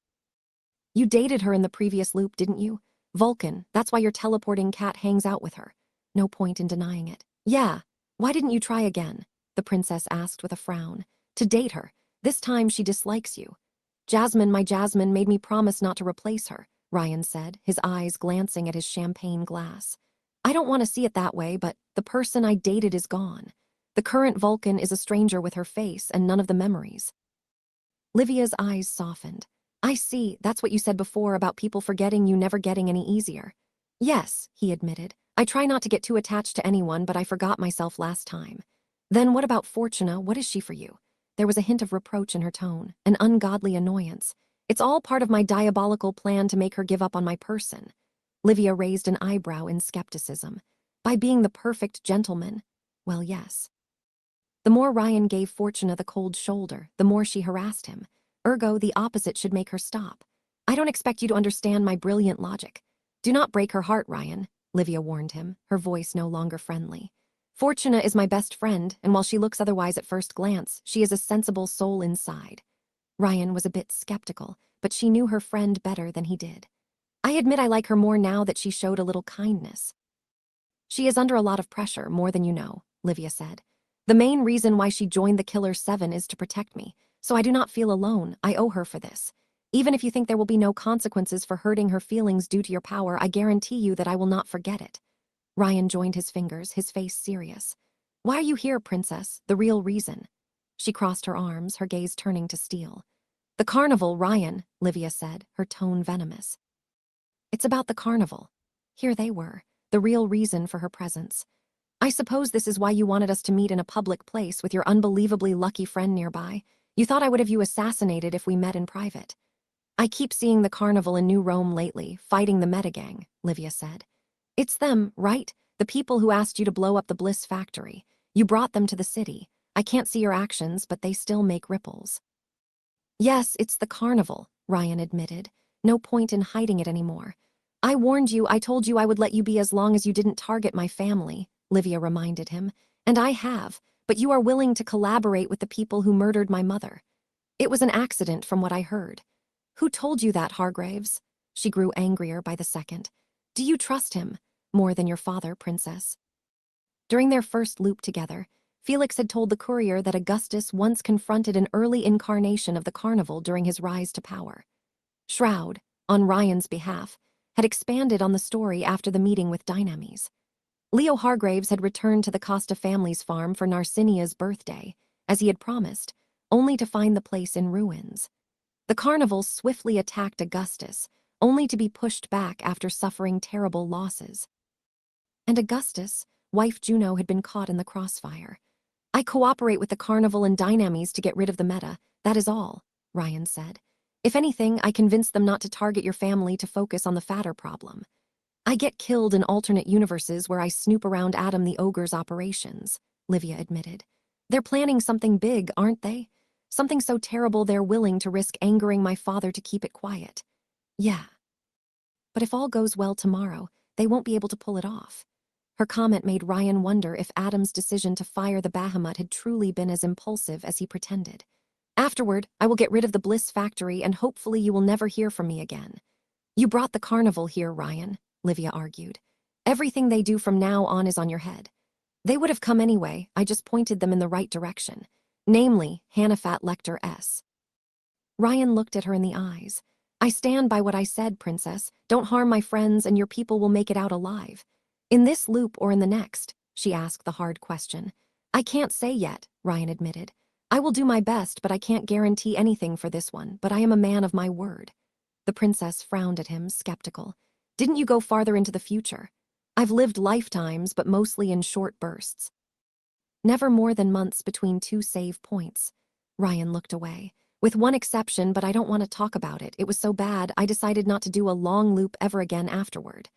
You dated her in the previous loop, didn't you? Vulcan, that's why your teleporting cat hangs out with her. No point in denying it. Yeah. Why didn't you try again? The princess asked with a frown. To date her. This time she dislikes you. Jasmine, my Jasmine, made me promise not to replace her, Ryan said, his eyes glancing at his champagne glass. I don't want to see it that way, but the person I dated is gone. The current Vulcan is a stranger with her face and none of the memories. Livia's eyes softened. I see, that's what you said before about people forgetting you never getting any easier. Yes, he admitted. I try not to get too attached to anyone, but I forgot myself last time. Then what about Fortuna? What is she for you? There was a hint of reproach in her tone, an ungodly annoyance. It's all part of my diabolical plan to make her give up on my person. Livia raised an eyebrow in skepticism. By being the perfect gentleman? Well, yes. The more Ryan gave Fortuna the cold shoulder, the more she harassed him. Ergo, the opposite should make her stop. I don't expect you to understand my brilliant logic. Do not break her heart, Ryan, Livia warned him, her voice no longer friendly. Fortuna is my best friend, and while she looks otherwise at first glance, she is a sensible soul inside. Ryan was a bit skeptical, but she knew her friend better than he did. I admit I like her more now that she showed a little kindness. She is under a lot of pressure, more than you know, Livia said. The main reason why she joined the Killer 7 is to protect me, so I do not feel alone. I owe her for this. Even if you think there will be no consequences for hurting her feelings due to your power, I guarantee you that I will not forget it. Ryan joined his fingers, his face serious. Why are you here, princess? The real reason. She crossed her arms, her gaze turning to steel. The carnival, Ryan, Livia said, her tone venomous. It's about the carnival. Here they were, the real reason for her presence. I suppose this is why you wanted us to meet in a public place with your unbelievably lucky friend nearby. You thought I would have you assassinated if we met in private. I keep seeing the carnival in New Rome lately, fighting the Metagang, Livia said. It's them, right? The people who asked you to blow up the Bliss factory. You brought them to the city. I can't see your actions, but they still make ripples. Yes, it's the carnival, Ryan admitted. No point in hiding it anymore. I warned you, I told you I would let you be as long as you didn't target my family, Livia reminded him. And I have, but you are willing to collaborate with the people who murdered my mother. It was an accident from what I heard. Who told you that, Hargraves? She grew angrier by the second. Do you trust him? More than your father, princess. During their first loop together, Felix had told the courier that Augustus once confronted an early incarnation of the carnival during his rise to power. Shroud, on Ryan's behalf, had expanded on the story after the meeting with Dynames. Leo Hargraves had returned to the Costa family's farm for Narcinia's birthday, as he had promised, only to find the place in ruins. The carnival swiftly attacked Augustus, only to be pushed back after suffering terrible losses. And Augustus, wife Juno, had been caught in the crossfire. "I cooperate with the carnival and Dynames to get rid of the meta, that is all," Ryan said. "If anything, I convinced them not to target your family to focus on the fatter problem. I get killed in alternate universes where I snoop around Adam the Ogre's operations," Livia admitted. "They're planning something big, aren't they? Something so terrible they're willing to risk angering my father to keep it quiet." "Yeah. But if all goes well tomorrow, they won't be able to pull it off." Her comment made Ryan wonder if Adam's decision to fire the Bahamut had truly been as impulsive as he pretended. "Afterward, I will get rid of the Bliss factory and hopefully you will never hear from me again." "You brought the carnival here, Ryan," Livia argued. "Everything they do from now on is on your head." "They would have come anyway, I just pointed them in the right direction. Namely, Hannafat Lecter S." Ryan looked at her in the eyes. "I stand by what I said, Princess. Don't harm my friends and your people will make it out alive." "In this loop or in the next?" she asked the hard question. "I can't say yet," Ryan admitted. "I will do my best, but I can't guarantee anything for this one, but I am a man of my word." The princess frowned at him, skeptical. "Didn't you go farther into the future?" "I've lived lifetimes, but mostly in short bursts. Never more than months between two save points." Ryan looked away. "With one exception, but I don't want to talk about it. It was so bad, I decided not to do a long loop ever again afterward."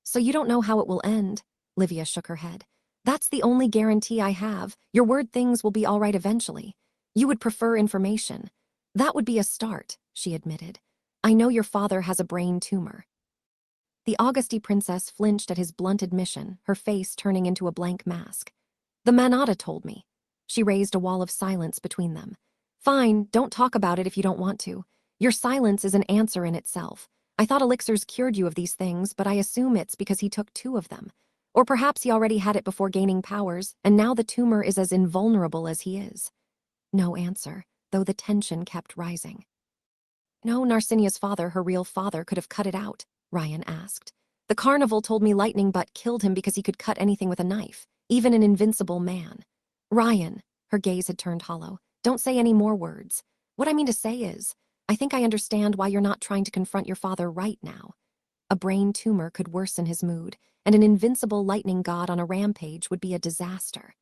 "So you don't know how it will end?" Livia shook her head. "That's the only guarantee I have. Your word things will be all right eventually. You would prefer information." "That would be a start," she admitted. "I know your father has a brain tumor." The Augusti princess flinched at his blunt admission, her face turning into a blank mask. "The Manada told me." She raised a wall of silence between them. "Fine, don't talk about it if you don't want to. Your silence is an answer in itself. I thought elixirs cured you of these things, but I assume it's because he took 2 of them. Or perhaps he already had it before gaining powers, and now the tumor is as invulnerable as he is." No answer, though the tension kept rising. "No, Narcinia's father, her real father, could have cut it out?" Ryan asked. "The carnival told me Lightning Butt killed him because he could cut anything with a knife, even an invincible man." "Ryan," her gaze had turned hollow, "don't say any more words. What I mean to say is, I think I understand why you're not trying to confront your father right now. A brain tumor could worsen his mood, and an invincible lightning god on a rampage would be a disaster.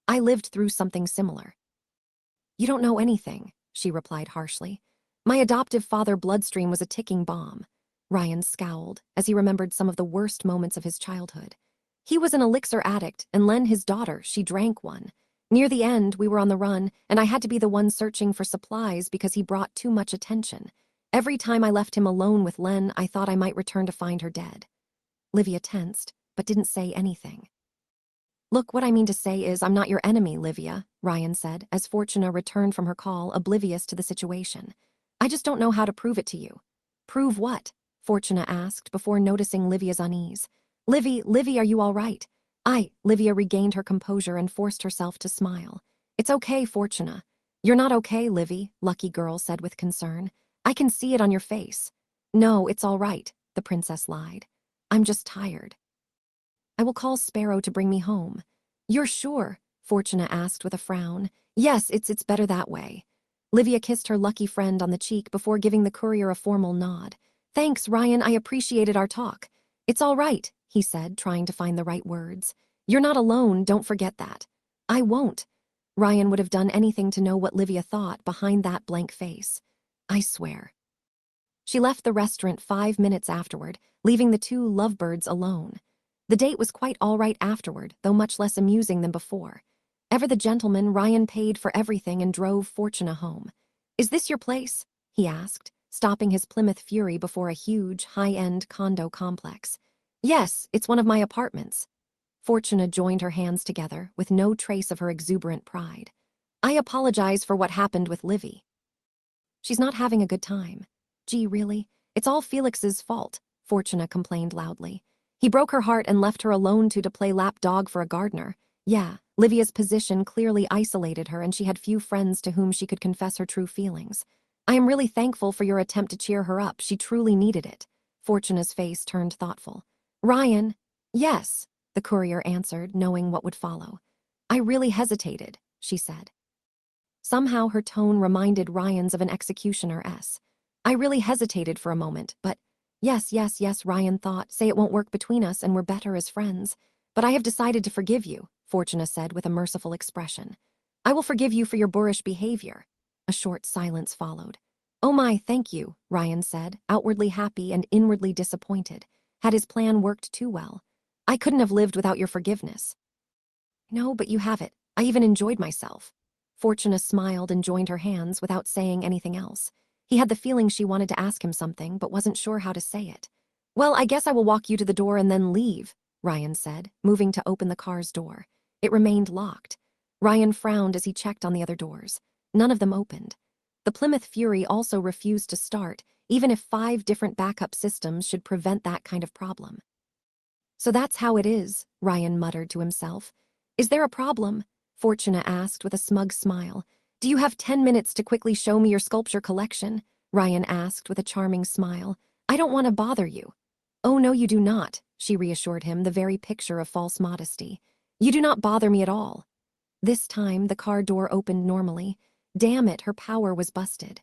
I lived through something similar." "You don't know anything," she replied harshly. "My adoptive father bloodstream was a ticking bomb." Ryan scowled as he remembered some of the worst moments of his childhood. "He was an elixir addict, and Len, his daughter, she drank one. Near the end, we were on the run, and I had to be the one searching for supplies because he brought too much attention. Every time I left him alone with Len, I thought I might return to find her dead." Livia tensed, but didn't say anything. "Look, what I mean to say is I'm not your enemy, Livia," Ryan said, as Fortuna returned from her call, oblivious to the situation. "I just don't know how to prove it to you." "Prove what?" Fortuna asked before noticing Livia's unease. Livy, are you all right?" Livia regained her composure and forced herself to smile. "It's okay, Fortuna." "You're not okay, Livy," Lucky Girl said with concern. "I can see it on your face." "No, it's all right," the princess lied. "I'm just tired." "I will call Sparrow to bring me home." "You're sure?" Fortuna asked with a frown. "Yes, it's better that way." Livia kissed her lucky friend on the cheek before giving the courier a formal nod. "Thanks, Ryan, I appreciated our talk." "It's all right," he said, trying to find the right words. "You're not alone, don't forget that." "I won't." Ryan would have done anything to know what Livia thought behind that blank face. "I swear." She left the restaurant 5 minutes afterward, leaving the 2 lovebirds alone. The date was quite all right afterward, though much less amusing than before. Ever the gentleman, Ryan paid for everything and drove Fortuna home. "Is this your place?" he asked, stopping his Plymouth Fury before a huge, high-end condo complex. "Yes, it's one of my apartments." Fortuna joined her hands together, with no trace of her exuberant pride. "I apologize for what happened with Livy." "She's not having a good time." "Gee, really? It's all Felix's fault," Fortuna complained loudly. "He broke her heart and left her alone to play lap dog for a gardener. Yeah, Livia's position clearly isolated her, and she had few friends to whom she could confess her true feelings. I am really thankful for your attempt to cheer her up. She truly needed it. Fortuna's face turned thoughtful. Ryan, yes, the courier answered, knowing what would follow. I really hesitated, she said. Somehow her tone reminded Ryan's of an executioner. I really hesitated for a moment, but yes, yes, yes, Ryan thought. Say it won't work between us and we're better as friends. But I have decided to forgive you, Fortuna said with a merciful expression. I will forgive you for your boorish behavior. A short silence followed. Oh my, thank you, Ryan said, outwardly happy and inwardly disappointed. Had his plan worked too well? I couldn't have lived without your forgiveness. No, but you have it. I even enjoyed myself. Fortuna smiled and joined her hands without saying anything else. He had the feeling she wanted to ask him something, but wasn't sure how to say it. Well, I guess I will walk you to the door and then leave, Ryan said, moving to open the car's door. It remained locked. Ryan frowned as he checked on the other doors. None of them opened. The Plymouth Fury also refused to start, even if 5 different backup systems should prevent that kind of problem. So that's how it is, Ryan muttered to himself. Is there a problem? Fortuna asked with a smug smile. Do you have 10 minutes to quickly show me your sculpture collection? Ryan asked with a charming smile. I don't want to bother you. Oh, no, you do not, she reassured him, the very picture of false modesty. You do not bother me at all. This time, the car door opened normally. Damn it, her power was busted.